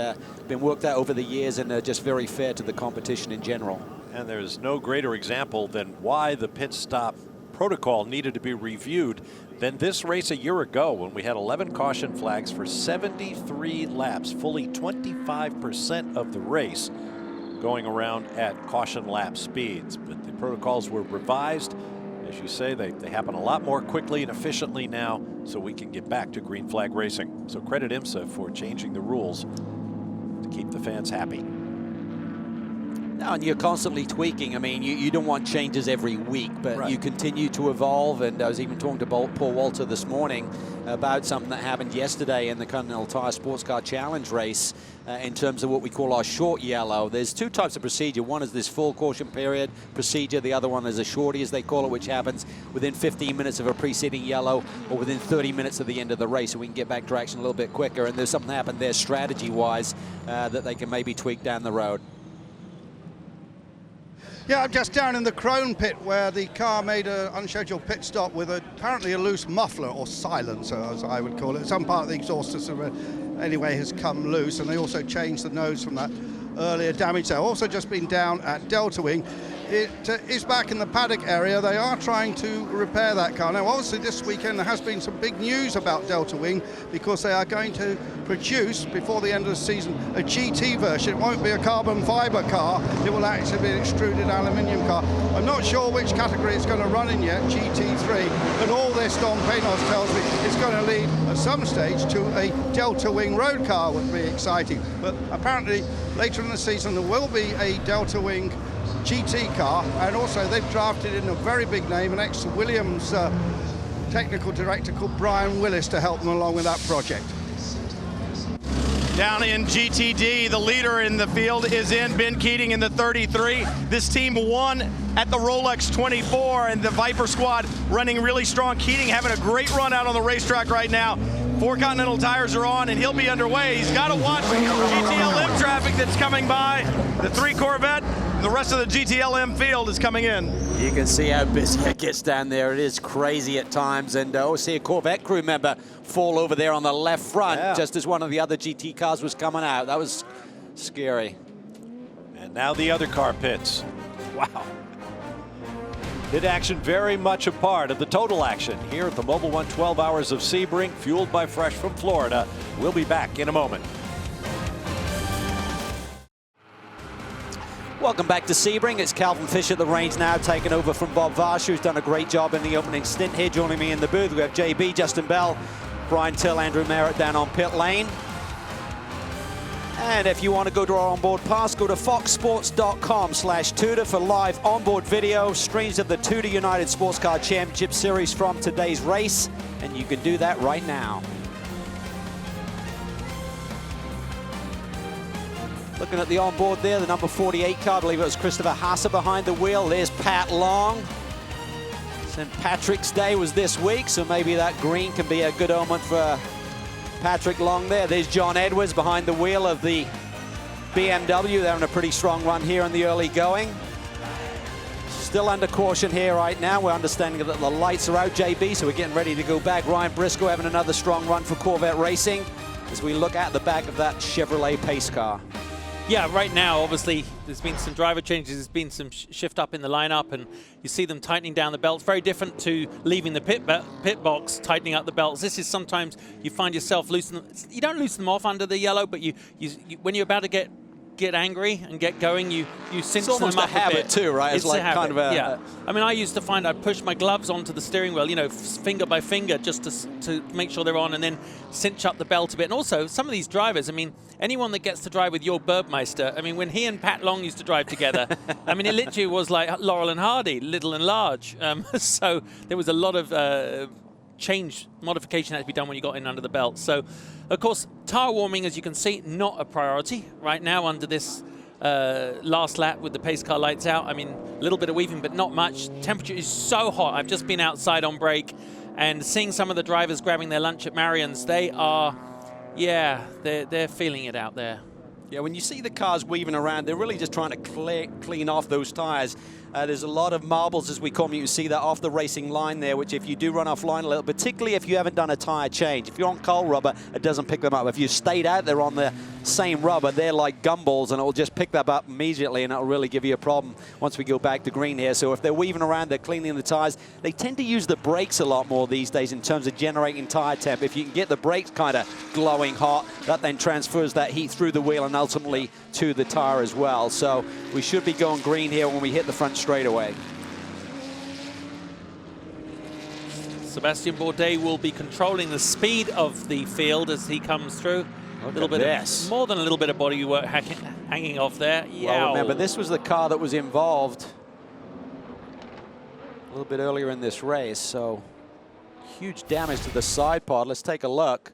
been worked out over the years, and just very fair to the competition in general. And there's no greater example than why the pit stop protocol needed to be reviewed than this race a year ago when we had 11 caution flags for 73 laps, fully 25% of the race going around at caution lap speeds. But the protocols were revised. As you say, they happen a lot more quickly and efficiently now, so we can get back to green flag racing. So credit IMSA for changing the rules to keep the fans happy. No, and you're constantly tweaking. I mean, you don't want changes every week, but you continue to evolve. And I was even talking to Paul Walter this morning about something that happened yesterday in the Continental Tire Sports Car Challenge race in terms of what we call our short yellow. There's two types of procedure. One is this full caution period procedure. The other one is a shorty, as they call it, which happens within 15 minutes of a preceding yellow or within 30 minutes of the end of the race, so we can get back to action a little bit quicker. And there's something that happened there strategy-wise that they can maybe tweak down the road. Yeah, I'm just down in the Krone pit where the car made an unscheduled pit stop with apparently a loose muffler or silencer, as I would call it. Some part of the exhaust system anyway has come loose, and they also changed the nose from that earlier damage there. Also just been down at Delta Wing. It is back in the paddock area. They are trying to repair that car. Now, obviously, this weekend there has been some big news about Delta Wing because they are going to produce, before the end of the season, a GT version. It won't be a carbon fiber car. It will actually be an extruded aluminium car. I'm not sure which category it's going to run in yet, GT3. And all this, Don Paynos tells me, is going to lead at some stage to a Delta Wing road car, which would be exciting. But apparently, later in the season, there will be a Delta Wing GT car, and also they've drafted in a very big name, an ex-Williams technical director called Brian Willis to help them along with that project. Down in GTD, the leader in the field is in Ben Keating in the 33. This team won at the Rolex 24, and the Viper squad running really strong. Keating having a great run out on the racetrack right now. 4 Continental tires are on, and he'll be underway. He's got to watch GTLM traffic that's coming by. The 3 Corvette, the rest of the GTLM field is coming in. You can see how busy it gets down there. It is crazy at times. And see a Corvette crew member fall over there on the left front just as one of the other GT cars was coming out. That was scary. And now the other car pits. Wow. Pit action very much a part of the total action here at the Mobil 1 12 Hours of Sebring, fueled by Fresh from Florida. We'll be back in a moment. Welcome back to Sebring. It's Calvin Fish at the reins now, taking over from Bob Varsha, who's done a great job in the opening stint here. Joining me in the booth, we have JB, Justin Bell, Brian Till, Andrew Merritt down on pit lane. And if you want to go to our onboard pass, go to foxsports.com/Tudor for live onboard video, streams of the TUDOR United SportsCar Championship Series from today's race, and you can do that right now. Looking at the onboard there, the number 48 car, I believe it was Christopher Hasser behind the wheel. There's Pat Long. St. Patrick's Day was this week, so maybe that green can be a good omen for Patrick Long there. There's John Edwards behind the wheel of the BMW. They're on a pretty strong run here in the early going. Still under caution here right now. We're understanding that the lights are out, JB, so we're getting ready to go back. Ryan Briscoe having another strong run for Corvette Racing as we look at the back of that Chevrolet pace car. Yeah, right now, obviously, there's been some driver changes. There's been some shift up in the lineup, and you see them tightening down the belts. Very different to leaving the pit box, tightening up the belts. This is sometimes you find yourself loosening them. You don't loosen them off under the yellow, but you when you're about to get angry and get going, you cinch them up a bit. It's almost a habit too, right? It's like a habit, kind of a... yeah. I mean, I used to find I'd push my gloves onto the steering wheel, you know, finger by finger, just to make sure they're on, and then cinch up the belt a bit. And also, some of these drivers, I mean, anyone that gets to drive with your Burbmeister, I mean, when he and Pat Long used to drive together, I mean, it literally was like Laurel and Hardy, little and large. So there was a lot of modification had to be done when you got in under the belt. So, of course, tire warming, as you can see, not a priority right now under this last lap with the pace car lights out. I mean, a little bit of weaving, but not much. Temperature is so hot. I've just been outside on break and seeing some of the drivers grabbing their lunch at Marion's. They are, yeah, they're feeling it out there. Yeah, when you see the cars weaving around, they're really just trying to clean off those tires. There's a lot of marbles, as we call them. You can see that off the racing line there, which if you do run offline a little, particularly if you haven't done a tire change. If you're on cold rubber, it doesn't pick them up. If you stayed out there on the same rubber, they're like gumballs, and it will just pick that up immediately, and it'll really give you a problem once we go back to green here. So if they're weaving around, they're cleaning the tires. They tend to use the brakes a lot more these days in terms of generating tire temp. If you can get the brakes kind of glowing hot, that then transfers that heat through the wheel and ultimately to the tire as well. So we should be going green here when we hit the front straightaway. Sebastian Bourdais will be controlling the speed of the field as he comes through. A little bit of, more than a little bit of body work hanging off there. Well, remember, this was the car that was involved a little bit earlier in this race, so huge damage to the side pod. Let's take a look.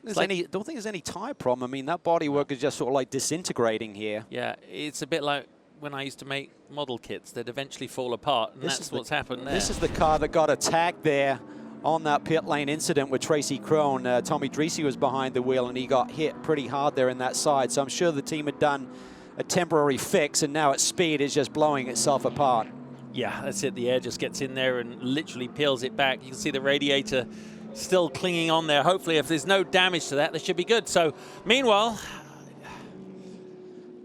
Don't think there's any tire problem. I mean, that bodywork is just sort of like disintegrating here. Yeah, it's a bit like when I used to make model kits. They'd eventually fall apart, and that's what's happened there. This is the car that got attacked there on that pit lane incident with Tracy Crone. Tommy Dreese was behind the wheel, and he got hit pretty hard there in that side. So I'm sure the team had done a temporary fix, and now at speed, it's just blowing itself apart. Yeah, that's it. The air just gets in there and literally peels it back. You can see the radiator still clinging on there. Hopefully, if there's no damage to that, they should be good. So, meanwhile,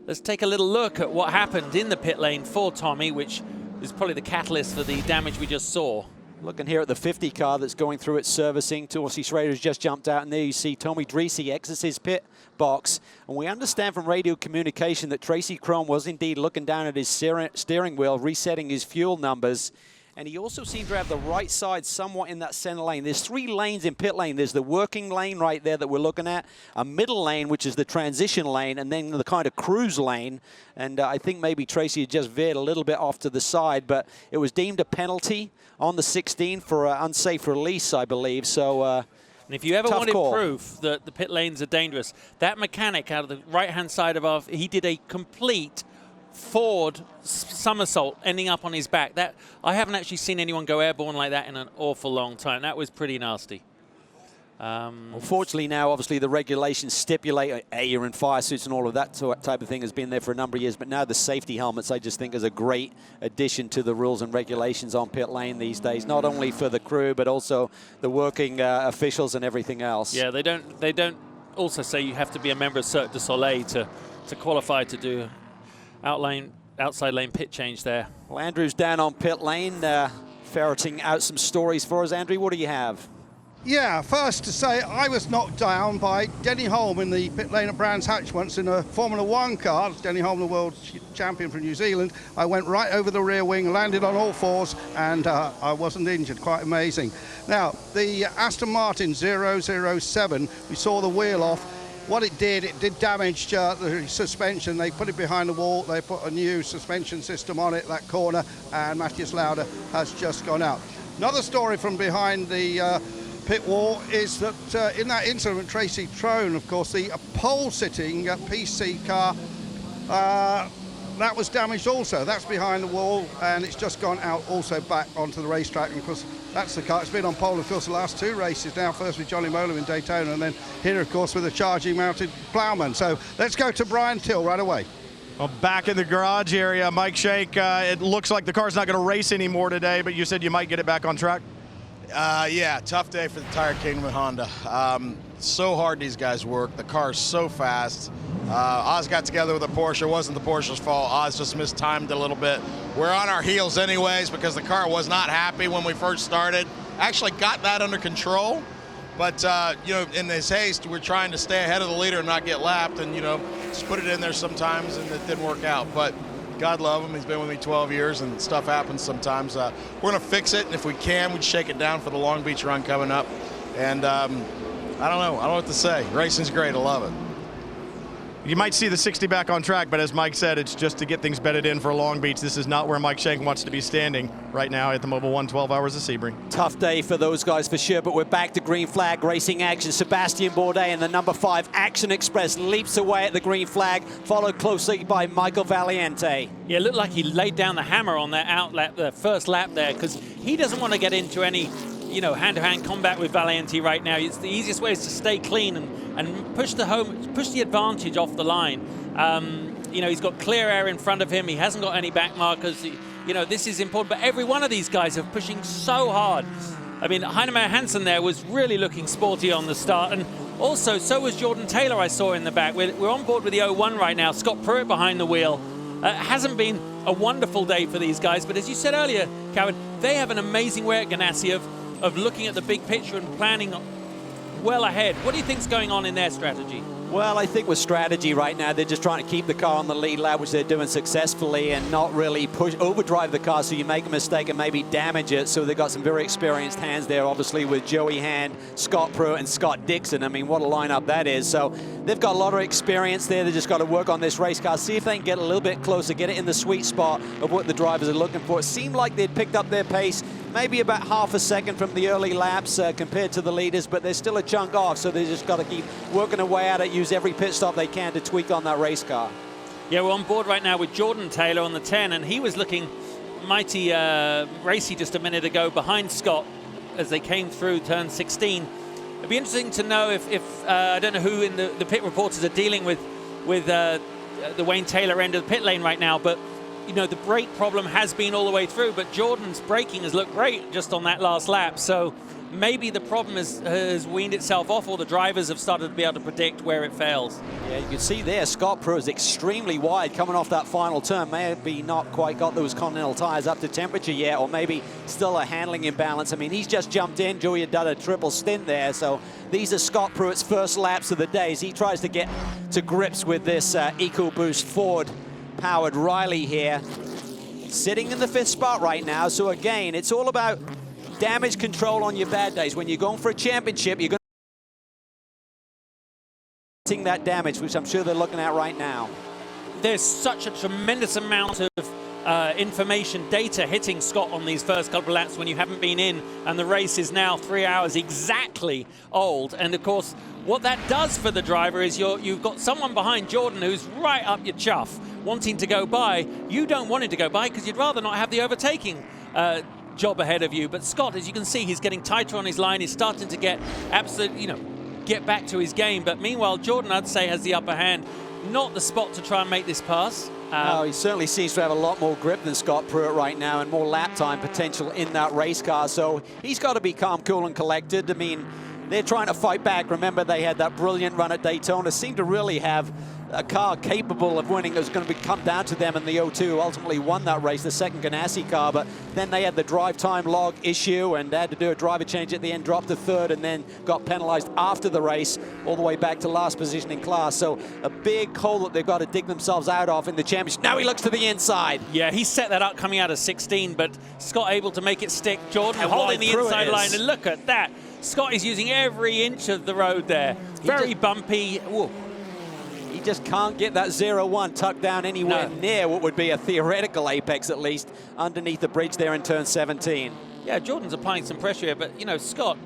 let's take a little look at what happened in the pit lane for Tommy, which is probably the catalyst for the damage we just saw. Looking here at the 50 car that's going through its servicing. Dorsey Schrader's just jumped out, and there you see Tommy Dreese exits his pit box. And we understand from radio communication that Tracy Crone was indeed looking down at his steering wheel, resetting his fuel numbers. And he also seemed to have the right side somewhat in that center lane. There's 3 lanes in pit lane. There's the working lane right there that we're looking at, a middle lane, which is the transition lane, and then the kind of cruise lane. And I think maybe Tracy had just veered a little bit off to the side, but it was deemed a penalty on the 16 for unsafe release, I believe. So, and if you ever wanted proof that the pit lanes are dangerous, that mechanic out of the right-hand side of he did a complete forward somersault ending up on his back. That I haven't actually seen anyone go airborne like that in an awful long time. That was pretty nasty. Unfortunately now, obviously, the regulations stipulate you're in fire suits and all of that type of thing has been there for a number of years. But now the safety helmets, I just think, is a great addition to the rules and regulations on pit lane these days. Not only for the crew, but also the working officials and everything else. Yeah, they don't also say you have to be a member of Cirque du Soleil to qualify to do outside lane pit change there. Well, Andrew's down on pit lane, ferreting out some stories for us. Andrew, what do you have? Yeah, first to say I was knocked down by Denny Holm in the pit lane at Brands Hatch once in a Formula 1 car. Denny Holm, the world champion from New Zealand. I went right over the rear wing, landed on all fours, and I wasn't injured. Quite amazing. Now, the Aston Martin 007, we saw the wheel off. What it did damage the suspension. They put it behind the wall. They put a new suspension system on it, that corner, and Matthias Lauda has just gone out. Another story from behind the pit wall is that in that incident, Tracy Trone, of course, the pole-sitting PC car, that was damaged also. That's behind the wall, and it's just gone out also back onto the racetrack. And of course, that's the car. It's been on pole, of course, the last 2 races now. First with Johnny Mola in Daytona, and then here, of course, with a charging mounted Plowman. So let's go to Brian Till right away. Well, back in the garage area, Mike Shank, it looks like the car's not going to race anymore today, but you said you might get it back on track? Yeah, tough day for the Tire Kingdom at Honda. So hard these guys work. The car's so fast. Oz got together with a Porsche. It wasn't the Porsche's fault. Oz just mistimed a little bit. We're on our heels anyways because the car was not happy when we first started. Actually got that under control. But, you know, in this haste, we're trying to stay ahead of the leader and not get lapped and, you know, just put it in there sometimes and it didn't work out. But God love him. He's been with me 12 years and stuff happens sometimes. We're going to fix it, and if we can, we'd shake it down for the Long Beach run coming up. And I don't know. I don't know what to say. Racing's great. I love it. You might see the 60 back on track, but as Mike said, it's just to get things bedded in for Long Beach. This is not where Mike Shank wants to be standing right now at the Mobil 1 12 Hours of Sebring. Tough day for those guys for sure, but we're back to green flag racing action. Sebastian Bourdais in the number 5 Action Express leaps away at the green flag, followed closely by Michael Valiente. Yeah, it looked like he laid down the hammer on that outlap, the first lap there, because he doesn't want to get into any, you know, hand-to-hand combat with Valiente right now. It's the easiest way is to stay clean and push the advantage off the line. You know, he's got clear air in front of him. He hasn't got any back markers. You know, this is important. But every one of these guys are pushing so hard. I mean, Heinemeyer Hansen there was really looking sporty on the start. And also, so was Jordan Taylor I saw in the back. We're on board with the 01 right now. Scott Pruitt behind the wheel. Hasn't been a wonderful day for these guys. But as you said earlier, Cowan, they have an amazing way at Ganassi of looking at the big picture and planning well ahead. What do you think's going on in their strategy? Well, I think with strategy right now, they're just trying to keep the car on the lead lap, which they're doing successfully, and not really overdrive the car so you make a mistake and maybe damage it. So they've got some very experienced hands there, obviously, with Joey Hand, Scott Pruitt, and Scott Dixon. I mean, what a lineup that is. So they've got a lot of experience there. They just got to work on this race car, see if they can get a little bit closer, get it in the sweet spot of what the drivers are looking for. It seemed like they'd picked up their pace, maybe about half a second from the early laps compared to the leaders, but they're still a chunk off, so they just got to keep working away at it, use every pit stop they can to tweak on that race car. Yeah, we're on board right now with Jordan Taylor on the 10, and he was looking mighty racy just a minute ago behind Scott as they came through turn 16. It'd be interesting to know if I don't know who in the pit reporters are dealing with the Wayne Taylor end of the pit lane right now, but you know, the brake problem has been all the way through, but Jordan's braking has looked great just on that last lap. So maybe the problem has weaned itself off, or the drivers have started to be able to predict where it fails. Yeah, you can see there, Scott Pruitt is extremely wide coming off that final turn. Maybe not quite got those Continental tires up to temperature yet, or maybe still a handling imbalance. I mean, he's just jumped in. Joey had done a triple stint there. So these are Scott Pruitt's first laps of the day as he tries to get to grips with this EcoBoost Ford powered Riley here, sitting in the 5th spot right now. So again, it's all about damage control on your bad days. When you're going for a championship, you're going to that damage, which I'm sure they're looking at right now. There's such a tremendous amount of information, data hitting Scott on these first couple of laps when you haven't been in, and the race is now 3 hours exactly old. And of course, what that does for the driver is you've got someone behind Jordan who's right up your chuff, wanting to go by. You don't want him to go by because you'd rather not have the overtaking job ahead of you. But Scott, as you can see, he's getting tighter on his line. He's starting to get absolutely, you know, get back to his game. But meanwhile, Jordan, I'd say, has the upper hand. Not the spot to try and make this pass. No, he certainly seems to have a lot more grip than Scott Pruitt right now, and more lap time potential in that race car. So he's got to be calm, cool, and collected. I mean, they're trying to fight back. Remember, they had that brilliant run at Daytona. Seemed to really have a car capable of winning. It was going to come down to them in the 02, ultimately won that race, the second Ganassi car, but then they had the drive time log issue and had to do a driver change at the end, dropped to third, and then got penalized after the race all the way back to last position in class. So a big hole that they've got to dig themselves out of in the championship. Now he looks to the inside. Yeah, he set that up coming out of 16, but Scott able to make it stick. Jordan holding the inside line, and look at that. Scott is using every inch of the road there. It's very bumpy. Whoa. He just can't get that 0-1 tucked down anywhere near what would be a theoretical apex, at least, underneath the bridge there in turn 17. Yeah, Jordan's applying some pressure here, but, you know, Scott,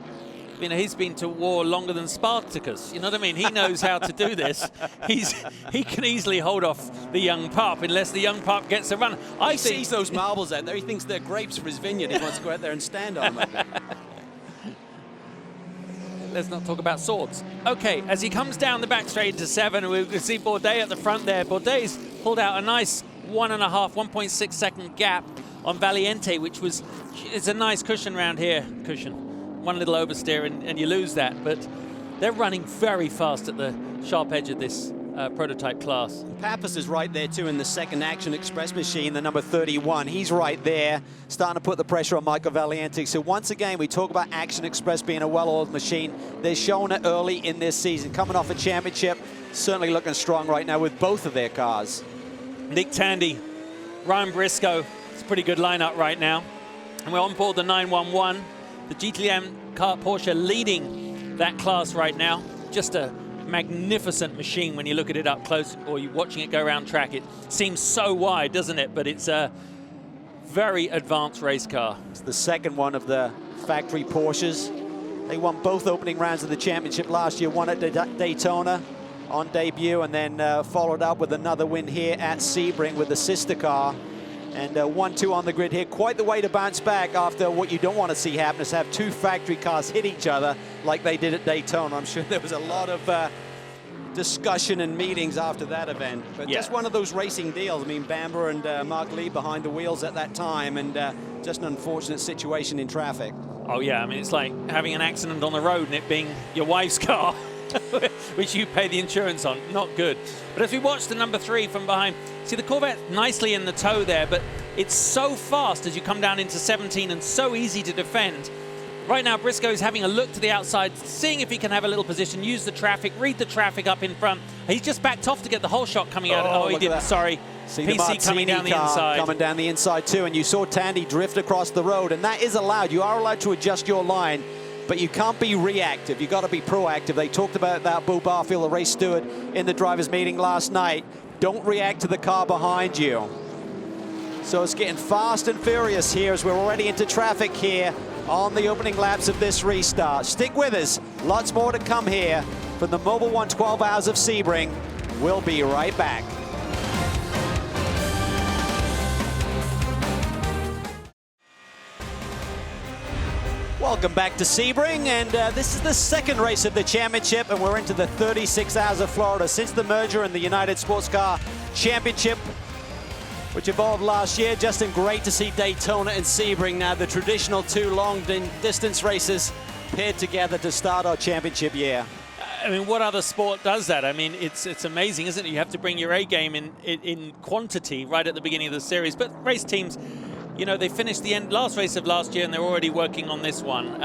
you know, he's been to war longer than Spartacus. You know what I mean? He knows how to do this. He can easily hold off the young pup unless the young pup gets a run. He sees those marbles out there. He thinks they're grapes for his vineyard. He wants to go out there and stand on them. Let's not talk about swords. Okay, as he comes down the back straight into 7, we can see Bourdais at the front there. Bourdais pulled out a nice 1.5 second gap on Valiente, which was, it's a nice cushion round here. Cushion. One little oversteer and you lose that, but they're running very fast at the sharp edge of this prototype class. Pappas is right there too in the second Action Express machine, the number 31. He's right there, starting to put the pressure on Michael Valiente. So once again, we talk about Action Express being a well-oiled machine. They're showing it early in this season, coming off a championship, certainly looking strong right now with both of their cars. Nick Tandy, Ryan Briscoe, it's a pretty good lineup right now. And we're on board the 911, the GTLM car Porsche leading that class right now. Just a magnificent machine when you look at it up close or you're watching it go around track. It seems so wide, doesn't it? But it's a very advanced race car. It's the second one of the factory Porsches. They won both opening rounds of the championship last year, one at Daytona on debut, and then followed up with another win here at Sebring with the sister car. And 1-2 on the grid here. Quite the way to bounce back after what you don't want to see happen is have two factory cars hit each other like they did at Daytona. I'm sure there was a lot of discussion and meetings after that event. But just one of those racing deals. I mean, Bamber and Mark Lee behind the wheels at that time, and just an unfortunate situation in traffic. Oh, yeah. I mean, it's like having an accident on the road and it being your wife's car, which you pay the insurance on. Not good. But as we watch the number 3 from behind, see the Corvette nicely in the tow there, but it's so fast as you come down into 17 and so easy to defend. Right now, Briscoe is having a look to the outside, seeing if he can have a little position, use the traffic, read the traffic up in front. He's just backed off to get the whole shot coming out. Oh, he didn't, sorry. See PC coming down the inside. Coming down the inside too, and you saw Tandy drift across the road, and that is allowed. You are allowed to adjust your line, but you can't be reactive. You've got to be proactive. They talked about that, Bo Barfield, the race steward, in the drivers' meeting last night. Don't react to the car behind you. So it's getting fast and furious here as we're already into traffic here on the opening laps of this restart. Stick with us. Lots more to come here from the Mobil 1 12 Hours of Sebring. We'll be right back. Welcome back to Sebring, and this is the second race of the championship, and we're into the 36 Hours of Florida since the merger in the United SportsCar Championship, which evolved last year. Justin, great to see Daytona and Sebring now, the traditional two long-distance races paired together to start our championship year. I mean, what other sport does that? I mean, it's amazing, isn't it? You have to bring your A game in quantity right at the beginning of the series, but race teams, you know, they finished the last race of last year and they're already working on this one.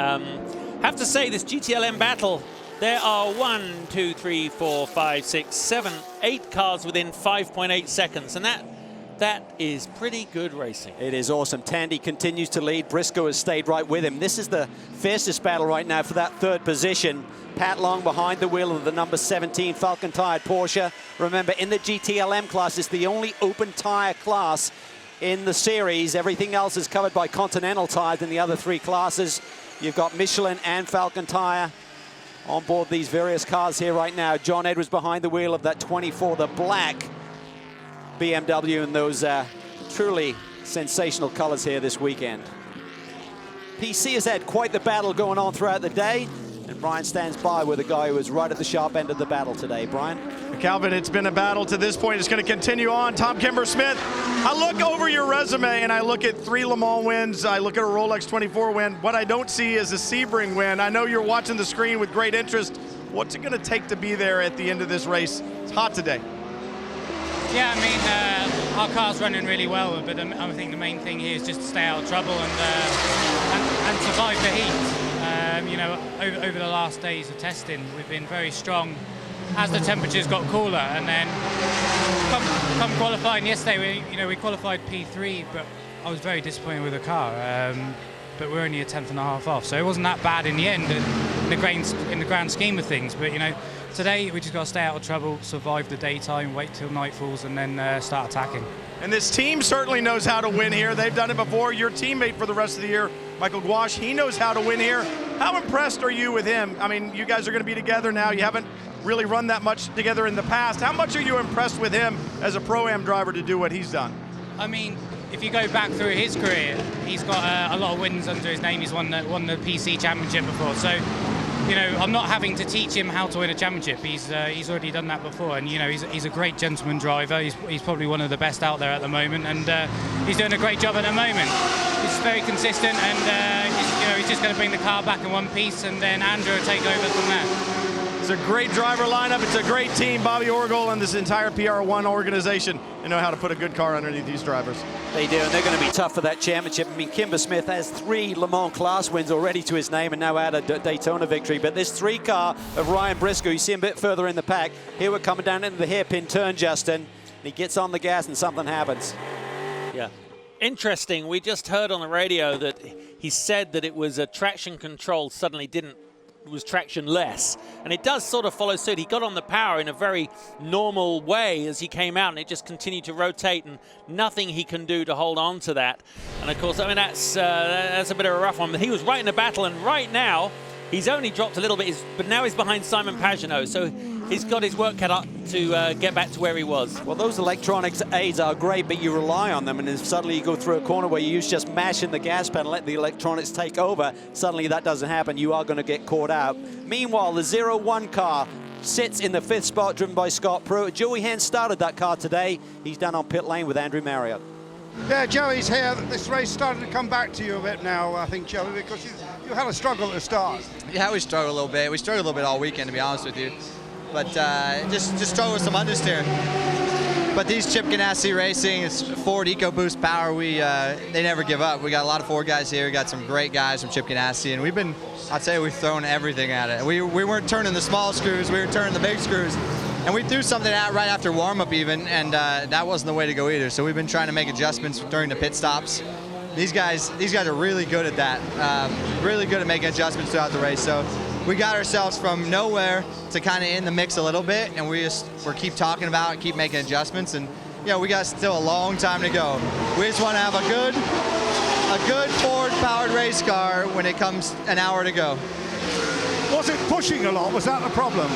Have to say, this GTLM battle, there are 1, 2, 3, 4, 5, 6, 7, 8 cars within 5.8 seconds, and that is pretty good racing. It is awesome. Tandy continues to lead. Briscoe has stayed right with him. This is the fiercest battle right now for that third position. Pat Long behind the wheel of the number 17 Falcon tired Porsche. Remember, in the GTLM class, it's the only open tire class in the series. Everything else is covered by Continental tires in the other 3 classes. You've got Michelin and Falcon tire on board these various cars here right now. John Edwards behind the wheel of that 24, the black BMW, in those truly sensational colors here this weekend. PC has had quite the battle going on throughout the day, and Brian stands by with a guy who was right at the sharp end of the battle today. Brian? Calvin, it's been a battle to this point. It's going to continue on. Tom Kimber-Smith, I look over your resume and I look at 3 Le Mans wins. I look at a Rolex 24 win. What I don't see is a Sebring win. I know you're watching the screen with great interest. What's it going to take to be there at the end of this race? It's hot today. Yeah, I mean, our car's running really well, but I think the main thing here is just to stay out of trouble and survive the heat. You know, over the last days of testing, we've been very strong as the temperatures got cooler, and then come qualifying yesterday, we qualified P3, but I was very disappointed with the car. But we're only a 10th and a half off, so it wasn't that bad in the end, in the grand scheme of things. But you know, today we just got to stay out of trouble, survive the daytime, wait till night falls, and then start attacking. And this team certainly knows how to win here. They've done it before. Your teammate for the rest of the year, Michael Gouache, he knows how to win here. How impressed are you with him? I mean, you guys are going to be together now. You haven't really run that much together in the past. How much are you impressed with him as a Pro-Am driver to do what he's done? I mean, if you go back through his career, he's got a lot of wins under his name. He's won the PC Championship before. So, you know, I'm not having to teach him how to win a championship. He's already done that before, and you know, he's a great gentleman driver. He's probably one of the best out there at the moment, and he's doing a great job at the moment. He's very consistent, and he's just going to bring the car back in one piece, and then Andrew will take over from there. It's a great driver lineup. It's a great team. Bobby Orgel and this entire PR1 organization, they know how to put a good car underneath these drivers. They do, and they're going to be tough for that championship. I mean, Kimber Smith has 3 Le Mans class wins already to his name and now add a Daytona victory. But this 3-car of Ryan Briscoe, you see him a bit further in the pack. Here we're coming down into the hairpin turn, Justin. And he gets on the gas and something happens. Yeah. Interesting. We just heard on the radio that he said that it was a traction control suddenly was traction less, and it does sort of follow suit. He got on the power in a very normal way as he came out, and it just continued to rotate, and nothing he can do to hold on to that. And of course, I mean, that's a bit of a rough one, but he was right in the battle, and right now he's only dropped a little bit, but now he's behind Simon Pagenaud, so he's got his work cut up to get back to where he was. Well, those electronics aids are great, but you rely on them, and if suddenly you go through a corner where you use just mashing the gas pedal, let the electronics take over, suddenly that doesn't happen. You are going to get caught out. Meanwhile, the 0-1 car sits in the 5th spot, driven by Scott Pruitt. Joey Hens started that car today. He's down on pit lane with Andrew Marriott. Yeah, Joey's here. This race started to come back to you a bit now, I think, Joey, because you had a struggle at the start. Yeah, we struggled a little bit. We struggled a little bit all weekend, to be honest with you. But just struggled with some understeer. But these Chip Ganassi Racing, it's Ford EcoBoost power. They never give up. We got a lot of Ford guys here. We got some great guys from Chip Ganassi, and I'd say we've thrown everything at it. We weren't turning the small screws, we were turning the big screws. And we threw something out right after warm-up even, and that wasn't the way to go either. So we've been trying to make adjustments during the pit stops. These guys are really good at that, really good at making adjustments throughout the race. So we got ourselves from nowhere to kind of in the mix a little bit, and we keep talking about it, keep making adjustments, and we got still a long time to go. We just want to have a good Ford-powered race car when it comes an hour to go. Was it pushing a lot? Was that the problem?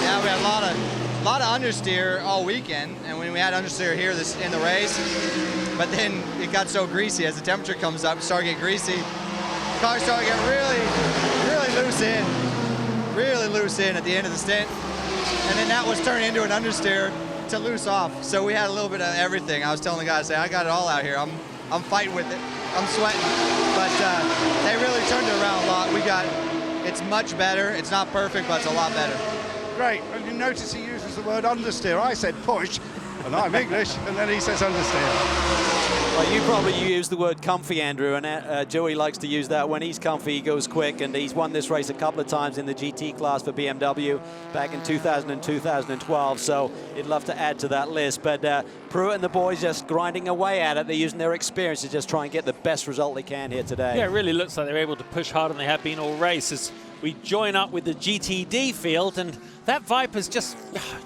Yeah, we had a lot of understeer all weekend, and when we had understeer here in the race, but then it got so greasy as the temperature comes up, it started getting greasy. The car started getting really loose in at the end of the stint, and then that was turning into an understeer to loose off. So we had a little bit of everything. I was telling the guys, I got it all out here. I'm fighting with it. I'm sweating, but they really turned it around a lot. It's much better. It's not perfect, but it's a lot better. Great. And you notice he uses the word understeer. I said push, and I'm English, and then he says understeer. Well, you probably use the word comfy, Andrew, and Joey likes to use that. When he's comfy, he goes quick, and he's won this race a couple of times in the GT class for BMW back in 2000 and 2012, so he'd love to add to that list. But Pruitt and the boys just grinding away at it. They're using their experience to just try and get the best result they can here today. Yeah, it really looks like they're able to push harder than they have been all race as we join up with the GTD field, and that Viper's just,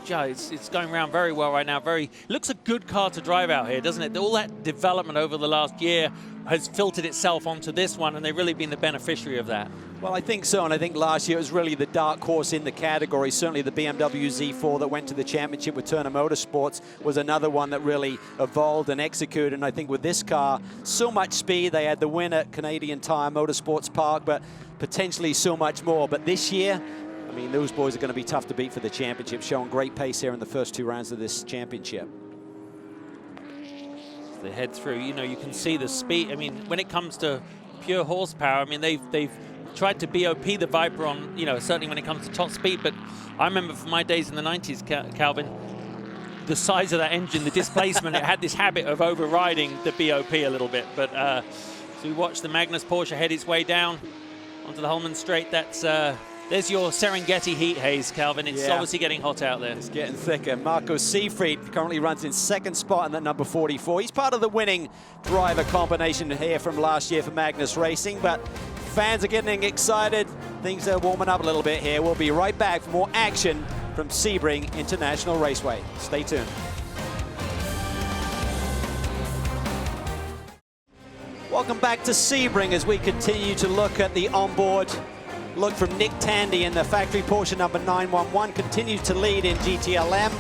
it's going around very well right now. Looks a good car to drive out here, doesn't it? All that development over the last year has filtered itself onto this one, and they've really been the beneficiary of that. Well, I think so, and I think last year it was really the dark horse in the category. Certainly the BMW Z4 that went to the championship with Turner Motorsports was another one that really evolved and executed, and I think with this car, so much speed. They had the win at Canadian Tire Motorsports Park, but potentially so much more. But this year, I mean, those boys are going to be tough to beat for the championship, showing great pace here in the first 2 rounds of this championship. As they head through, you can see the speed. I mean, when it comes to pure horsepower, I mean, they've tried to BOP the Viper on, certainly when it comes to top speed, but I remember from my days in the 90s, Calvin, the size of that engine, the displacement, it had this habit of overriding the BOP a little bit. But so we watch the Magnus Porsche head its way down onto the Holman Straight. That's there's your Serengeti heat haze, Calvin. It's obviously getting hot out there. It's getting thicker. Marco Seefried currently runs in second spot in that number 44. He's part of the winning driver combination here from last year for Magnus Racing, but fans are getting excited. Things are warming up a little bit here. We'll be right back for more action from Sebring International Raceway. Stay tuned. Welcome back to Sebring as we continue to look at the onboard look from Nick Tandy in the factory Porsche number 911. Continues to lead in GTLM.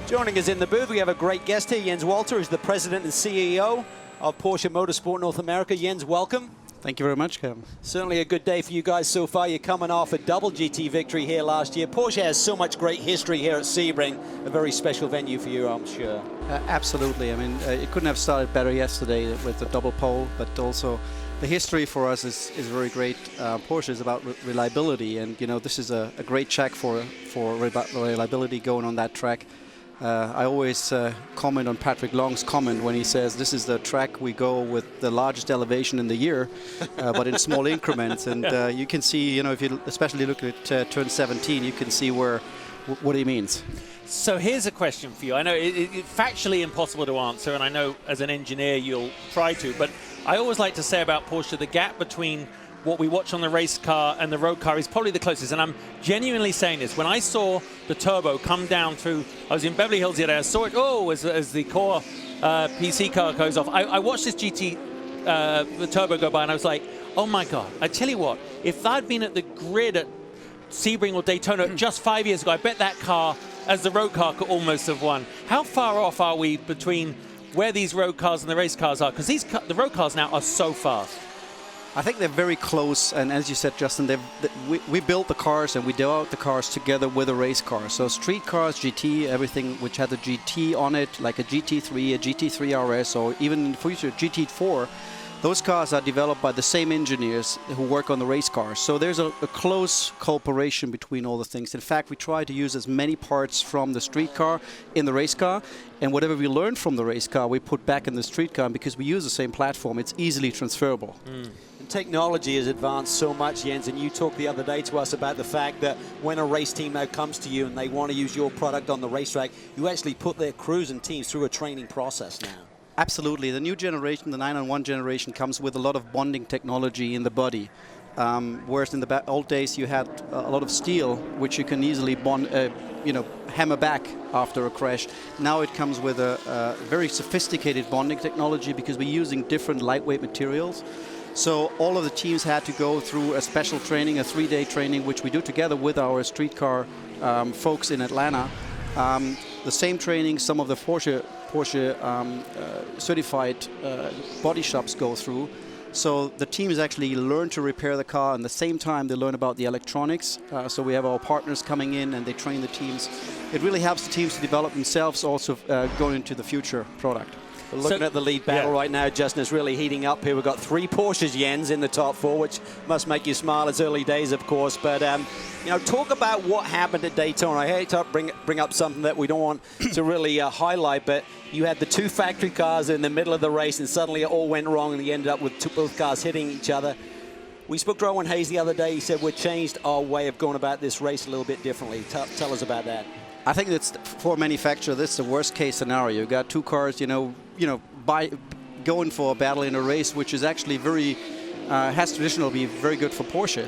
Joining us in the booth, we have a great guest here. Jens Walter is the president and CEO of Porsche Motorsport North America. Jens, welcome. Thank you very much, Kevin. Certainly a good day for you guys so far. You're coming off a double GT victory here last year. Porsche has so much great history here at Sebring. A very special venue for you, I'm sure. Absolutely. I mean, it couldn't have started better yesterday with the double pole, but also the history for us is very great. Porsche is about reliability, and you know this is a great track for reliability going on that track. I always comment on Patrick Long's comment when he says this is the track we go with the largest elevation in the year, but in small increments. And you can see, you know, if you especially look at turn 17, you can see what he means. So here's a question for you. I know it's factually impossible to answer, and I know as an engineer you'll try to, but I always like to say about Porsche, the gap between what we watch on the race car and the road car is probably the closest. And I'm genuinely saying this. When I saw the turbo come down through, I was in Beverly Hills the other day, I saw it, as the core PC car goes off. I watched this GT the turbo go by, and I was like, oh my God. I tell you what, if I'd been at the grid at Sebring or Daytona just 5 years ago, I bet that car, as the road car, could almost have won. How far off are we between where these road cars and the race cars are? Because the road cars now are so fast. I think they're very close, and as you said, Justin, we built the cars and we developed the cars together with a race car. So street cars, GT, everything which had a GT on it, like a GT3, a GT3 RS, or even in the future GT4, those cars are developed by the same engineers who work on the race cars. So there's a close cooperation between all the things. In fact, we try to use as many parts from the street car in the race car, and whatever we learn from the race car, we put back in the street car, and because we use the same platform, it's easily transferable. Technology has advanced so much, Jens, and you talked the other day to us about the fact that when a race team now comes to you and they want to use your product on the racetrack, you actually put their crews and teams through a training process now. Absolutely. The new generation, the 911 generation, comes with a lot of bonding technology in the body. Whereas in the old days you had a lot of steel, which you can easily bond, hammer back after a crash. Now it comes with a very sophisticated bonding technology because we're using different lightweight materials. So all of the teams had to go through a special training, a 3-day training, which we do together with our streetcar folks in Atlanta. The same training some of the Porsche certified body shops go through. So the teams actually learn to repair the car, and at the same time they learn about the electronics. So we have our partners coming in and they train the teams. It really helps the teams to develop themselves also going into the future product. We're looking at the lead battle right now, Justin. It's really heating up here. We've got 3 Porsches, Jens, in the top 4, which must make you smile. It's early days, of course. But, talk about what happened at Daytona. I hate to bring up something that we don't want to really highlight, but you had the 2 factory cars in the middle of the race, and suddenly it all went wrong, and you ended up with both cars hitting each other. We spoke to Owen Hayes the other day. He said we've changed our way of going about this race a little bit differently. Tell us about that. I think that's for a manufacturer, this is the worst case scenario. You got 2 cars, going for a battle in a race, which is actually has traditionally been very good for Porsche.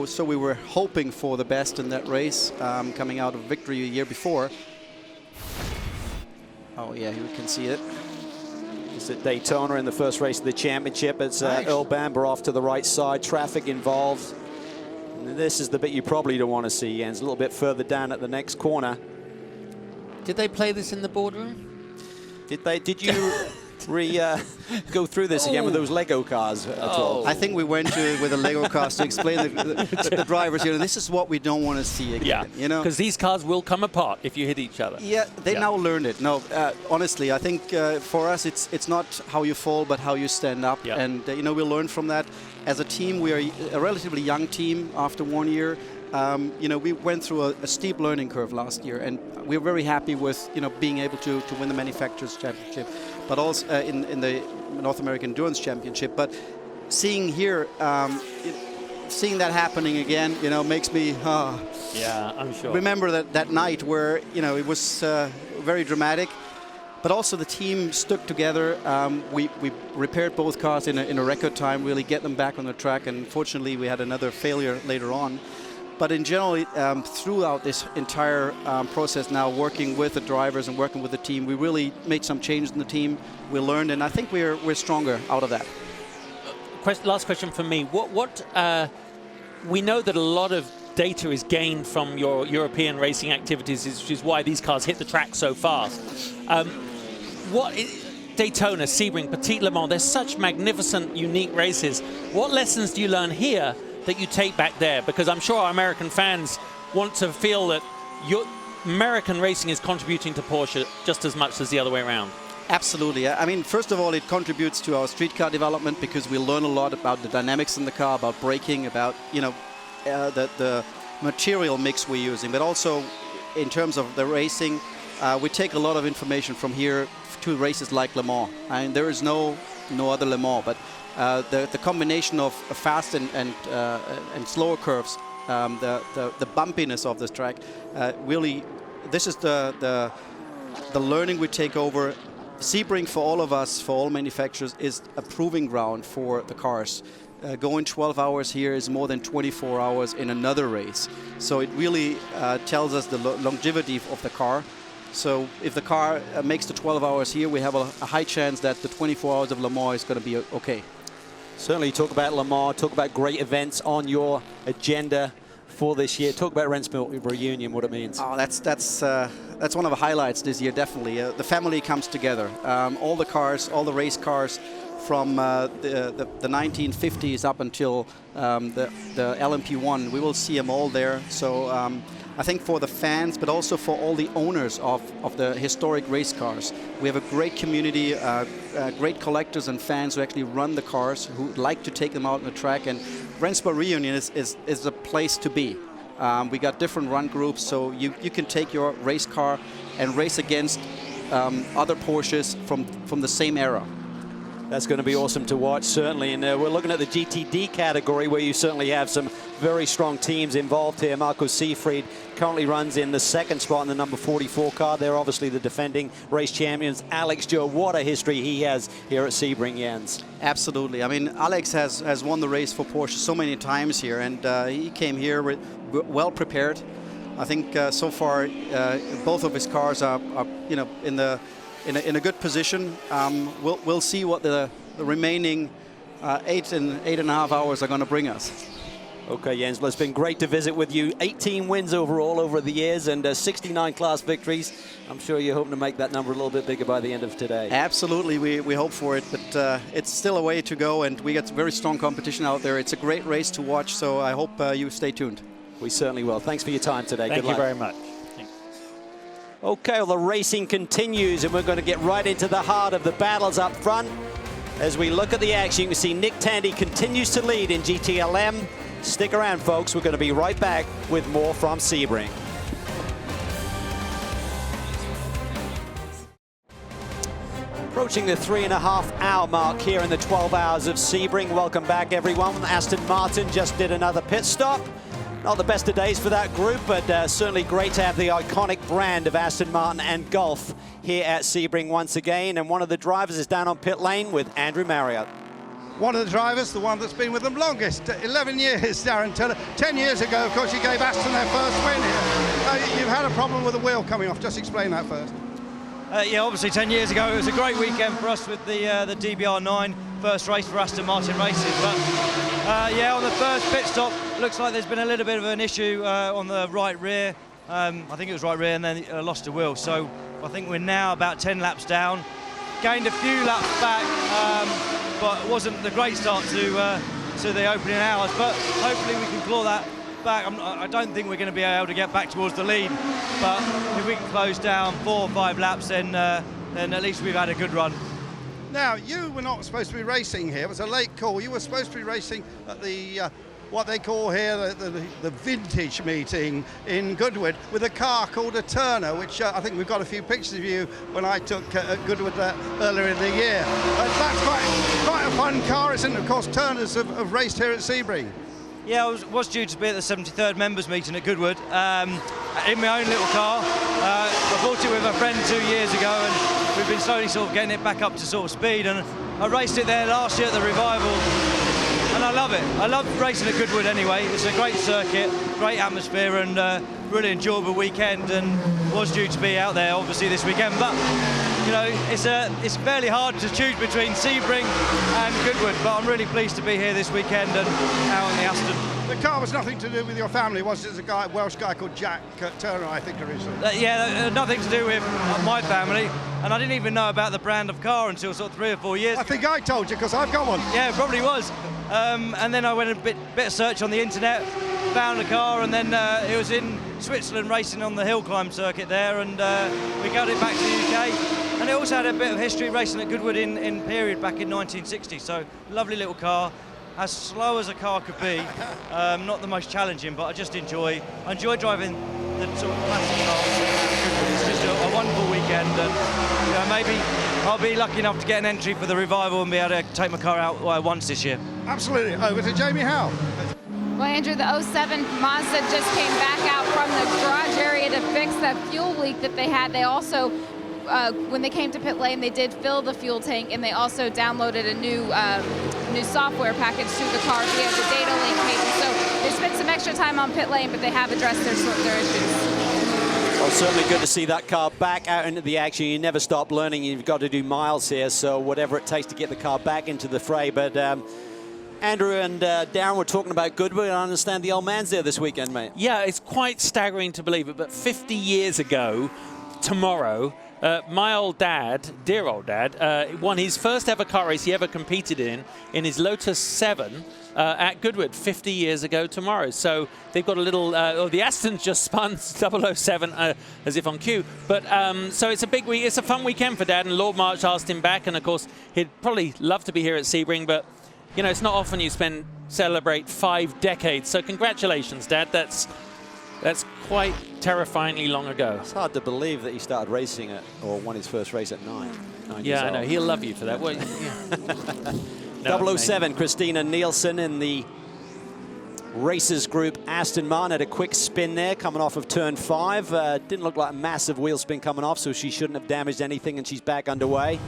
So we were hoping for the best in that race, coming out of victory a year before. Oh yeah, you can see it. It's at Daytona in the first race of the championship. It's Earl Bamber off to the right side, traffic involved. And this is the bit you probably don't want to see, Jens, a little bit further down at the next corner. Did they play this in the boardroom? Did you go through this again with those Lego cars at all? I think we went with the Lego cars to explain the drivers, this is what we don't want to see again. Because these cars will come apart if you hit each other. Yeah, they now learned it. No, honestly, I think for us it's not how you fall, but how you stand up. And, we learn from that. As a team, we are a relatively young team after 1 year. You know, we went through a steep learning curve last year, and we're very happy with, you know, being able to win the Manufacturers Championship, but also in the North American Endurance Championship. But seeing here, seeing that happening again, you know, makes me yeah, I'm sure. remember that night where, you know, it was very dramatic. But also the team stuck together. We repaired both cars in a record time, really get them back on the track. And fortunately, we had another failure later on. But in general, throughout this entire process now, working with the drivers and working with the team, we really made some changes in the team. We learned, and I think we're stronger out of that. Last question from me. We know that a lot of data is gained from your European racing activities, which is why these cars hit the track so fast. Daytona, Sebring, Petit Le Mans, they're such magnificent, unique races. What lessons do you learn here that you take back there? Because I'm sure our American fans want to feel that your American racing is contributing to Porsche just as much as the other way around. Absolutely. I mean, first of all, it contributes to our street car development because we learn a lot about the dynamics in the car, about braking, about, you know, the material mix we're using, but also in terms of the racing, we take a lot of information from here to races like Le Mans. I mean, there is no other Le Mans, but the combination of fast and slower curves, the bumpiness of this track, really, this is the learning we take over. Sebring, for all of us, for all manufacturers, is a proving ground for the cars. Going 12 hours here is more than 24 hours in another race. So it really tells us the longevity of the car. So if the car makes the 12 hours here, we have a high chance that the 24 hours of Le Mans is going to be okay. Certainly talk about Le Mans, talk about great events on your agenda for this year. Talk about Rendsburg reunion, what it means. Oh, that's one of the highlights this year, definitely. The family comes together. All the cars, all the race cars from the 1950s up until the LMP1, we will see them all there. So I think for the fans, but also for all the owners of the historic race cars, we have a great community, great collectors and fans who actually run the cars, who like to take them out on the track. And Rendsburg Reunion is a place to be. We got different run groups, so you can take your race car and race against other Porsches from the same era. That's going to be awesome to watch, certainly. And we're looking at the GTD category, where you certainly have some very strong teams involved here. Marco Seefried currently runs in the second spot in the number 44 car. They're obviously the defending race champions. Alex Joe, what a history he has here at Sebring, Jens. Absolutely. I mean, Alex has won the race for Porsche so many times here, and he came here well prepared. I think so far both of his cars are you know, in a good position. We'll see what the remaining 8.5 hours are going to bring us. Okay, Jens, well, it's been great to visit with you. 18 wins overall over the years and 69 class victories. I'm sure you're hoping to make that number a little bit bigger by the end of today. Absolutely, we hope for it, but it's still a way to go, and we got very strong competition out there. It's a great race to watch, so I hope you stay tuned. We certainly will. Thanks for your time today. Thank you very much. Okay, well, the racing continues, and we're going to get right into the heart of the battles up front. As we look at the action, you can see Nick Tandy continues to lead in GTLM. Stick around, folks. We're going to be right back with more from Sebring. Approaching the 3.5-hour mark here in the 12 hours of Sebring. Welcome back, everyone. Aston Martin just did another pit stop. Not the best of days for that group, but certainly great to have the iconic brand of Aston Martin and Golf here at Sebring once again. And one of the drivers is down on pit lane with Andrew Marriott. One of the drivers, the one that's been with them longest, 11 years, Darren Tiller. 10 years ago, of course, you gave Aston their first win here. You've had a problem with the wheel coming off. Just explain that first. Yeah, obviously 10 years ago, it was a great weekend for us with the DBR9, first race for Aston Martin Racing. But yeah, on the first pit stop, looks like there's been a little bit of an issue on the right rear. I think it was right rear, and then lost the wheel. So I think we're now about 10 laps down. Gained a few laps back, but it wasn't the great start to the opening hours. But hopefully we can claw that back. I don't think we're going to be able to get back towards the lead, but if we can close down 4 or 5 laps, then at least we've had a good run. Now, you were not supposed to be racing here. It was a late call. You were supposed to be racing at the what they call here the vintage meeting in Goodwood with a car called a Turner, which I think we've got a few pictures of you when I took at Goodwood earlier in the year. That's quite a fun car, isn't it? Of course, Turners have raced here at Sebring. Yeah, I was due to be at the 73rd members meeting at Goodwood in my own little car. I bought it with a friend 2 years ago, and we've been slowly sort of getting it back up to sort of speed. And I raced it there last year at the Revival, and I love it. I love racing at Goodwood anyway. It's a great circuit, great atmosphere, and really enjoyable weekend. And was due to be out there obviously this weekend, but you know, it's fairly hard to choose between Sebring and Goodwood, but I'm really pleased to be here this weekend and out on the Aston. The car was nothing to do with your family, was it? There's a Welsh guy called Jack Turner, I think originally. Yeah, nothing to do with my family, and I didn't even know about the brand of car until sort of 3 or 4 years. I think I told you, because I've got one. Yeah, it probably was. And then I went a bit of search on the internet, found a car, and then it was in Switzerland racing on the hill climb circuit there, and we got it back to the UK. And it also had a bit of history racing at Goodwood in period back in 1960. So lovely little car, as slow as a car could be. Not the most challenging, but I enjoy driving the sort of classic cars. It's just a wonderful weekend, and you know, maybe I'll be lucky enough to get an entry for the Revival and be able to take my car out once this year. Absolutely. Over to Jamie Howe. Well, Andrew, the 07 Mazda just came back out from the garage area to fix that fuel leak that they had. They also, when they came to pit lane, they did fill the fuel tank, and they also downloaded a new software package to the car via the data link cable. So they spent some extra time on pit lane, but they have addressed their issues. Well, certainly good to see that car back out into the action. You never stop learning. You've got to do miles here, so whatever it takes to get the car back into the fray. But Andrew and Darren were talking about Goodwood. I understand the old man's there this weekend, mate. Yeah, it's quite staggering to believe it, but 50 years ago, tomorrow, my old dad, dear old dad, won his first ever car race he ever competed in his Lotus 7 at Goodwood 50 years ago tomorrow. So they've got a little, the Aston's just spun 007 as if on cue. But so it's a big week, it's a fun weekend for Dad, and Lord March asked him back, and of course he'd probably love to be here at Sebring, but you know, it's not often you celebrate 5 decades. So congratulations, Dad. That's quite terrifyingly long ago. It's hard to believe that he started racing or won his first race at 9 yeah, years I know. old. He'll love you for that. Well, no, 007, Christina Nielsen in the Racers Group Aston Martin had a quick spin there coming off of turn 5. Didn't look like a massive wheel spin coming off, so she shouldn't have damaged anything, and she's back underway.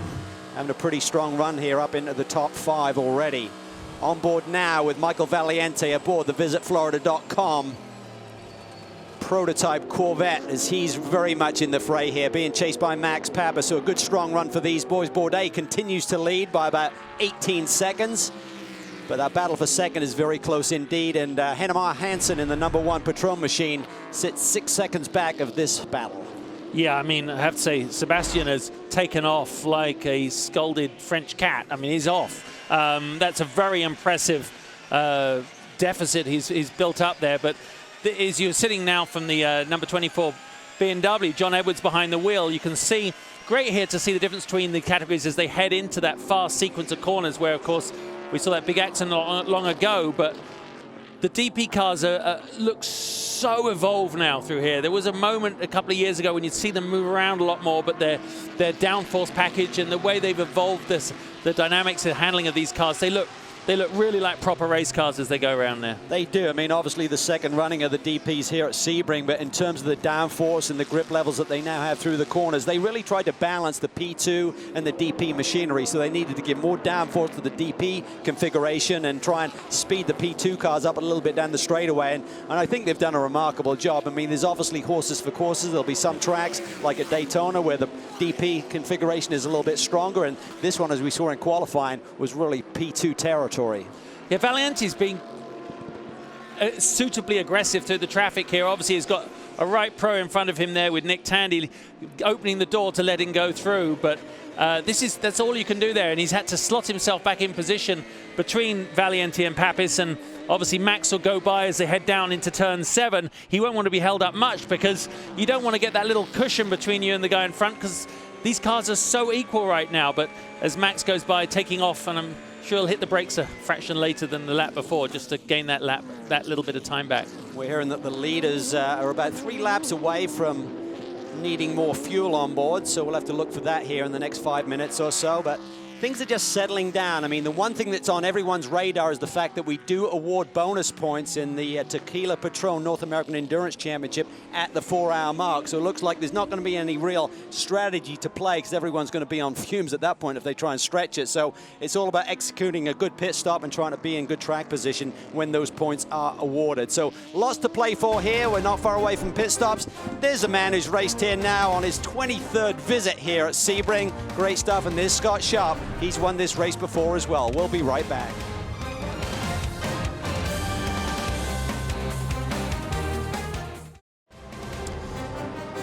Having a pretty strong run here up into the top 5 already. On board now with Michael Valiente aboard the visitflorida.com prototype Corvette, as he's very much in the fray here, being chased by Max Pappas. So a good strong run for these boys. Bourdais continues to lead by about 18 seconds. But that battle for second is very close indeed. And Hennemar Hansen in the #1 Patrón machine sits 6 seconds back of this battle. Yeah, I mean, I have to say, Sebastian has taken off like a scalded French cat. I mean, he's off. That's a very impressive deficit he's built up there. But as you're sitting now from the number 24 BMW, John Edwards behind the wheel, you can see, great here to see the difference between the categories as they head into that fast sequence of corners where, of course, we saw that big accident long ago, but the DP cars look so evolved now through here. There was a moment a couple of years ago when you'd see them move around a lot more, but their downforce package and the way they've evolved the dynamics and handling of these cars, they look really like proper race cars as they go around there. They do. I mean, obviously the second running of the DPs here at Sebring, but in terms of the downforce and the grip levels that they now have through the corners, they really tried to balance the P2 and the DP machinery. So they needed to give more downforce to the DP configuration and try and speed the P2 cars up a little bit down the straightaway. And I think they've done a remarkable job. I mean, there's obviously horses for courses. There'll be some tracks like at Daytona where the DP configuration is a little bit stronger. And this one, as we saw in qualifying, was really P2 territory. Yeah, Valiente's been suitably aggressive through the traffic here. Obviously, he's got a right pro in front of him there with Nick Tandy opening the door to let him go through. But that's all you can do there. And he's had to slot himself back in position between Valiente and Pappas. And obviously, Max will go by as they head down into turn 7. He won't want to be held up much because you don't want to get that little cushion between you and the guy in front because these cars are so equal right now. But as Max goes by taking off, and sure he'll hit the brakes a fraction later than the lap before, just to gain that little bit of time back. We're hearing that the leaders are about 3 laps away from needing more fuel on board, so we'll have to look for that here in the next 5 minutes or so. But things are just settling down. I mean, the one thing that's on everyone's radar is the fact that we do award bonus points in the Tequila Patrón North American Endurance Championship at the 4-hour mark. So it looks like there's not going to be any real strategy to play, because everyone's going to be on fumes at that point if they try and stretch it. So it's all about executing a good pit stop and trying to be in good track position when those points are awarded. So lots to play for here. We're not far away from pit stops. There's a man who's raced here now on his 23rd visit here at Sebring. Great stuff. And there's Scott Sharp. He's won this race before as well. We'll be right back.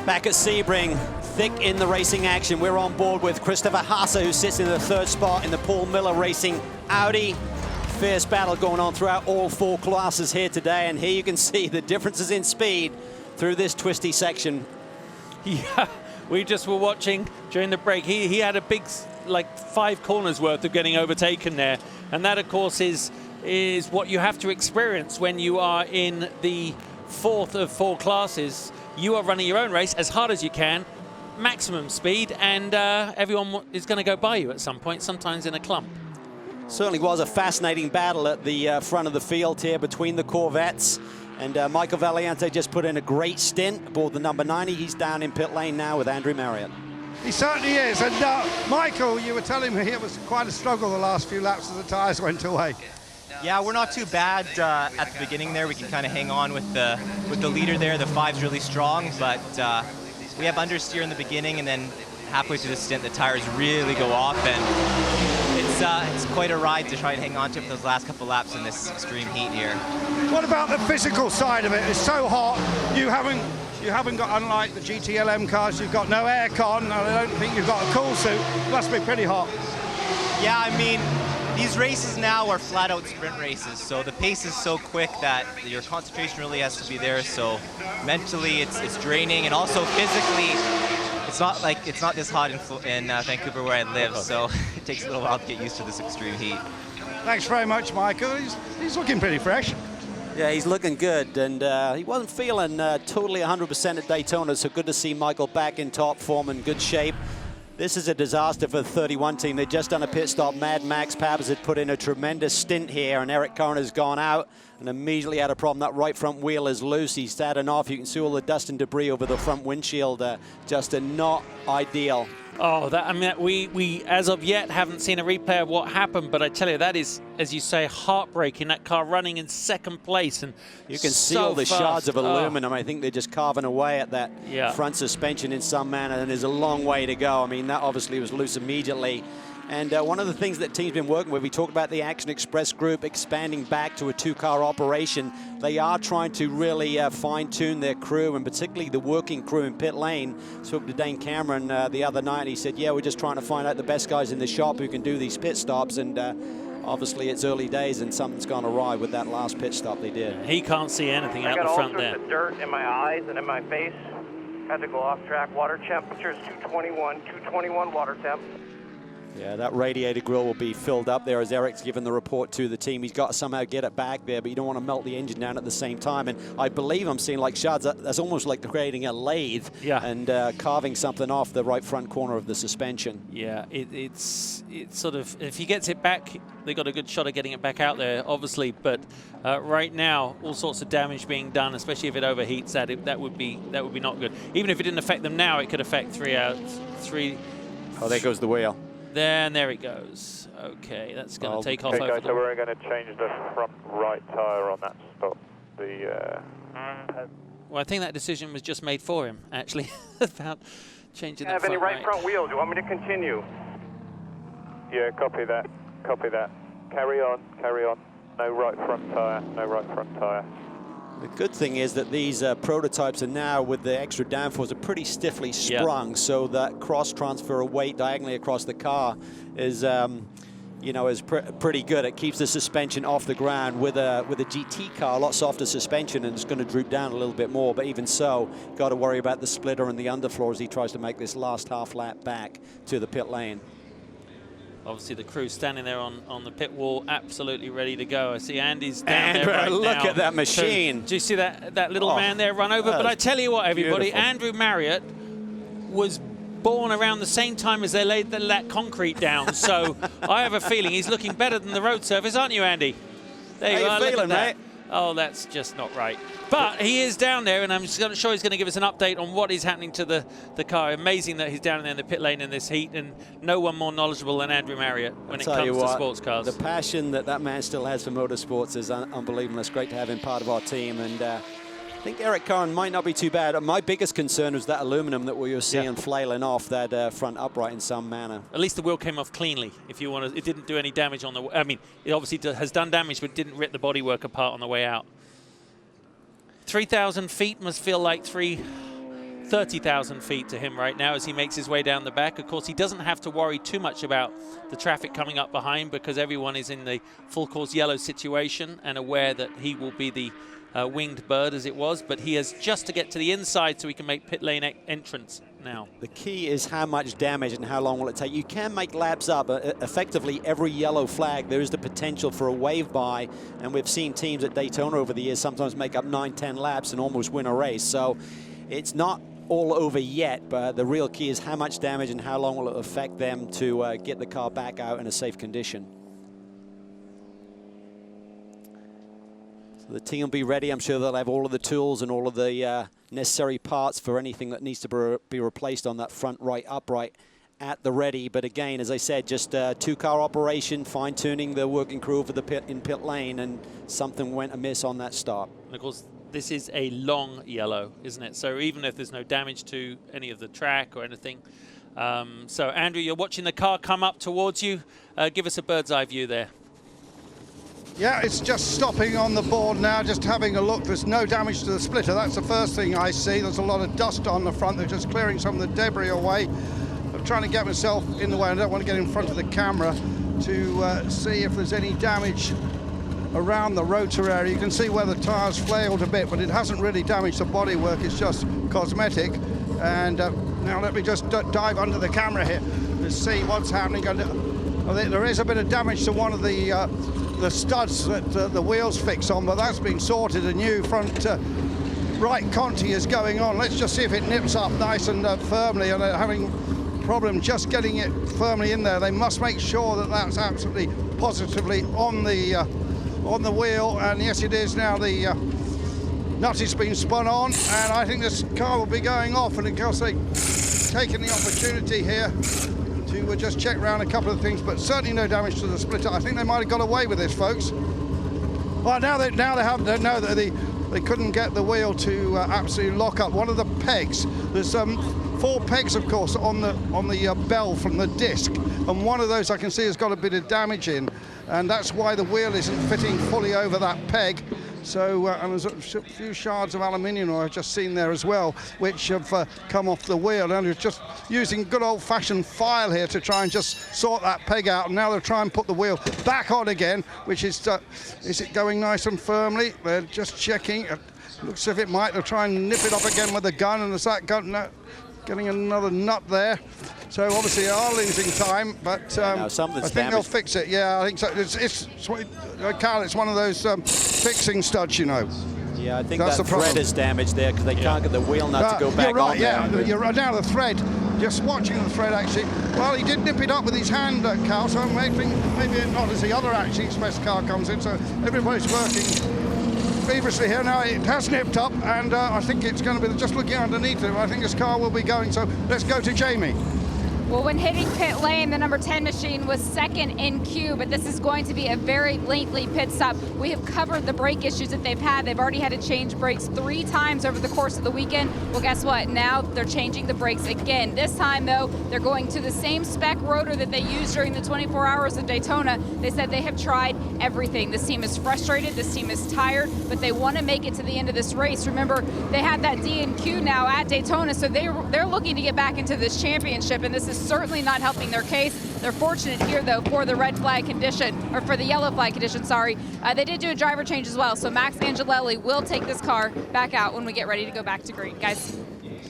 Back at Sebring, thick in the racing action. We're on board with Christopher Haase, who sits in the 3rd spot in the Paul Miller Racing Audi. Fierce battle going on throughout all 4 classes here today, and here you can see the differences in speed through this twisty section. Yeah, we just were watching during the break. He had a big, like 5 corners worth of getting overtaken there, and that of course is what you have to experience when you are in the 4th of 4 classes. You are running your own race as hard as you can, maximum speed, and everyone is going to go by you at some point, sometimes in a clump. Certainly was a fascinating battle at the front of the field here between the Corvettes. And Michael Valiante just put in a great stint aboard the number 90. He's down in pit lane now with Andrew Marriott. He certainly is. And Michael, you were telling me it was quite a struggle the last few laps as the tyres went away. Yeah, we're not too bad at the beginning there. We can kind of hang on with the leader there. The 5's really strong, but we have understeer in the beginning, and then halfway through the stint, the tires really go off, and it's quite a ride to try and hang on to for those last couple laps in this extreme heat here. What about the physical side of it? It's so hot. You haven't got, unlike the GTLM cars, you've got no aircon, and I don't think you've got a cool suit. It must be pretty hot. Yeah, I mean, these races now are flat-out sprint races, so the pace is so quick that your concentration really has to be there. So mentally, it's draining, and also physically, it's not this hot in Vancouver where I live, so it takes a little while to get used to this extreme heat. Thanks very much, Michael. He's looking pretty fresh. Yeah, he's looking good, and he wasn't feeling totally 100% at Daytona, so good to see Michael back in top form and good shape. This is a disaster for the 31 team. They'd just done a pit stop. Mad Max Pappas had put in a tremendous stint here, and Eric Cohen has gone out and immediately had a problem. That right front wheel is loose. He's starting off. You can see all the dust and debris over the front windshield. Just not ideal. Oh, I mean, we as of yet haven't seen a replay of what happened, but I tell you, that is, as you say, heartbreaking. That car running in 2nd place, and you can see so all the fast. shards of aluminum. I think they're just carving away at that front suspension in some manner, and there's a long way to go. I mean, that obviously was loose immediately. And one of the things that team's been working with, we talked about the Action Express group expanding back to a 2-car operation. They are trying to really fine-tune their crew, and particularly the working crew in pit lane. Spoke to Dane Cameron the other night, and he said, yeah, we're just trying to find out the best guys in the shop who can do these pit stops. And obviously it's early days, and something's gone awry with that last pit stop they did. He can't see anything out the front there. I got all sorts of dirt in my eyes and in my face. Had to go off track. Water temperature's 221 water temp. Yeah, that radiator grill will be filled up there as Eric's given the report to the team. He's got to somehow get it back there, but you don't want to melt the engine down at the same time. And I believe I'm seeing like shards, that's almost like creating a lathe and carving something off the right front corner of the suspension. Yeah, it's sort of, if he gets it back, they got a good shot of getting it back out there, obviously. But right now, all sorts of damage being done, especially if it overheats. That would be not good. Even if it didn't affect them now, it could affect 3 out. Oh, there goes the wheel. And there he goes. Okay, that's going to take off. Okay, guys, so we're going to change the front right tyre on that stop. Well, I think that decision was just made for him, actually, about changing that front right. Have any right front wheel? Do you want me to continue? Yeah, copy that. Copy that. Carry on. Carry on. No right front tyre. No right front tyre. The good thing is that these prototypes are now, with the extra downforce, are pretty stiffly sprung, so that cross transfer of weight diagonally across the car is, pretty good. It keeps the suspension off the ground. With a GT car, a lot softer suspension, and it's going to droop down a little bit more. But even so, got to worry about the splitter and the underfloor as he tries to make this last half lap back to the pit lane. Obviously, the crew standing there on the pit wall, absolutely ready to go. I see Andy's down there right look now. at that machine. So, do you see that little man there run over? But I tell you what, everybody, beautiful. Andrew Marriott was born around the same time as they laid that concrete down. So I have a feeling he's looking better than the road surface, aren't you, Andy? There you How are. you Look feeling, at that. mate? Oh, that's just not right. But he is down there, and I'm sure he's going to give us an update on what is happening to the car. Amazing that he's down there in the pit lane in this heat, and no one more knowledgeable than Andrew Marriott when it comes to sports cars. The passion that man still has for motorsports is unbelievable. It's great to have him part of our team, and I think Eric Curran might not be too bad. My biggest concern was that aluminum that we were seeing flailing off that front upright in some manner. At least the wheel came off cleanly. If you want to, it didn't do any damage on the. I mean, it obviously has done damage, but didn't rip the bodywork apart on the way out. 3,000 feet must feel like 30,000 feet to him right now as he makes his way down the back. Of course, he doesn't have to worry too much about the traffic coming up behind because everyone is in the full course yellow situation and aware that he will be the winged bird as it was, but he has just to get to the inside so he can make pit lane entrance now. The key is how much damage and how long will it take. You can make laps up. Effectively, every yellow flag, there is the potential for a wave by, and we've seen teams at Daytona over the years sometimes make up 9-10 laps and almost win a race. So it's not all over yet, but the real key is how much damage and how long will it affect them to get the car back out in a safe condition. The team will be ready. I'm sure they'll have all of the tools and all of the necessary parts for anything that needs to be replaced on that front right upright at the ready. But again, as I said, just two-car operation, fine-tuning the working crew over the pit lane, and something went amiss on that start. And of course, this is a long yellow, isn't it? So even if there's no damage to any of the track or anything. So Andrew, you're watching the car come up towards you. Give us a bird's eye view there. Yeah, it's just stopping on the board now, just having a look. There's no damage to the splitter. That's the first thing I see. There's a lot of dust on the front. They're just clearing some of the debris away. I'm trying to get myself in the way. I don't want to get in front of the camera to see if there's any damage around the rotor area. You can see where the tyres flailed a bit, but it hasn't really damaged the bodywork. It's just cosmetic. And now let me just dive under the camera here to see what's happening. And there is a bit of damage to one of the studs that the wheels fix on, but that's been sorted. A new front right Conti is going on. Let's just see if it nips up nice and firmly, and they're having a problem just getting it firmly in there. They must make sure that that's absolutely positively on the wheel, and yes, it is now. The nut has been spun on, and I think this car will be going off, and of course they've taken the opportunity here to just check around a couple of things, but certainly no damage to the splitter. I think they might have got away with this, folks. Well, now they know that they couldn't get the wheel to absolutely lock up one of the pegs. There's 4 pegs, of course, on the bell from the disc, and one of those I can see has got a bit of damage in, and that's why the wheel isn't fitting fully over that peg. So, and there's a few shards of aluminium I've just seen there as well, which have come off the wheel. And they're just using good old-fashioned file here to try and just sort that peg out. And now they'll try and put the wheel back on again, which is it going nice and firmly? They're just checking. It looks as if it might. They'll try and nip it up again with the gun, and there's that gun getting another nut there. So obviously they are losing time, but I think they'll fix it. Yeah, I think so. Carl, it's one of those fixing studs, you know. Yeah, I think that thread is damaged there because they can't get the wheel nut to go back on there. You're right, you're right. Now the thread, just watching the thread actually. Well, he did nip it up with his hand, Carl, so maybe not as the other actually express car comes in, so everybody's working feverishly here. Now it has nipped up, and I think it's going to be just looking underneath it. I think this car will be going, so let's go to Jamie. Well, when hitting pit lane, the number 10 machine was second in queue, but this is going to be a very lengthy pit stop. We have covered the brake issues that they've had. They've already had to change brakes 3 times over the course of the weekend. Well, guess what? Now they're changing the brakes again. This time, though, they're going to the same spec rotor that they used during the 24 hours of Daytona. They said they have tried everything. This team is frustrated. This team is tired, but they want to make it to the end of this race. Remember, they had that DNQ now at Daytona, so they're looking to get back into this championship, and this is certainly not helping their case. They're fortunate here, though, for the red flag condition, or for the yellow flag condition, sorry. They did do a driver change as well, so Max Angelelli will take this car back out when we get ready to go back to green. Guys?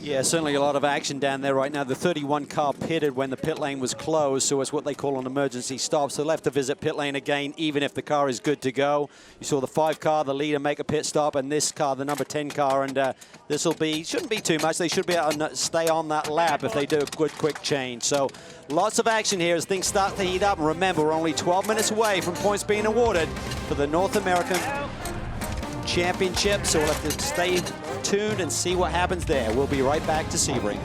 Yeah, certainly a lot of action down there right now. The 31 car pitted when the pit lane was closed, so it's what they call an emergency stop. So they'll have to visit pit lane again, even if the car is good to go. You saw the 5 car, the leader, make a pit stop, and this car, the number 10 car, and this will be, shouldn't be too much. They should be able to stay on that lap if they do a good quick change. So lots of action here as things start to heat up. And remember, we're only 12 minutes away from points being awarded for the North American Championship, so we'll have to stay tuned and see what happens there. We'll be right back to Sebring.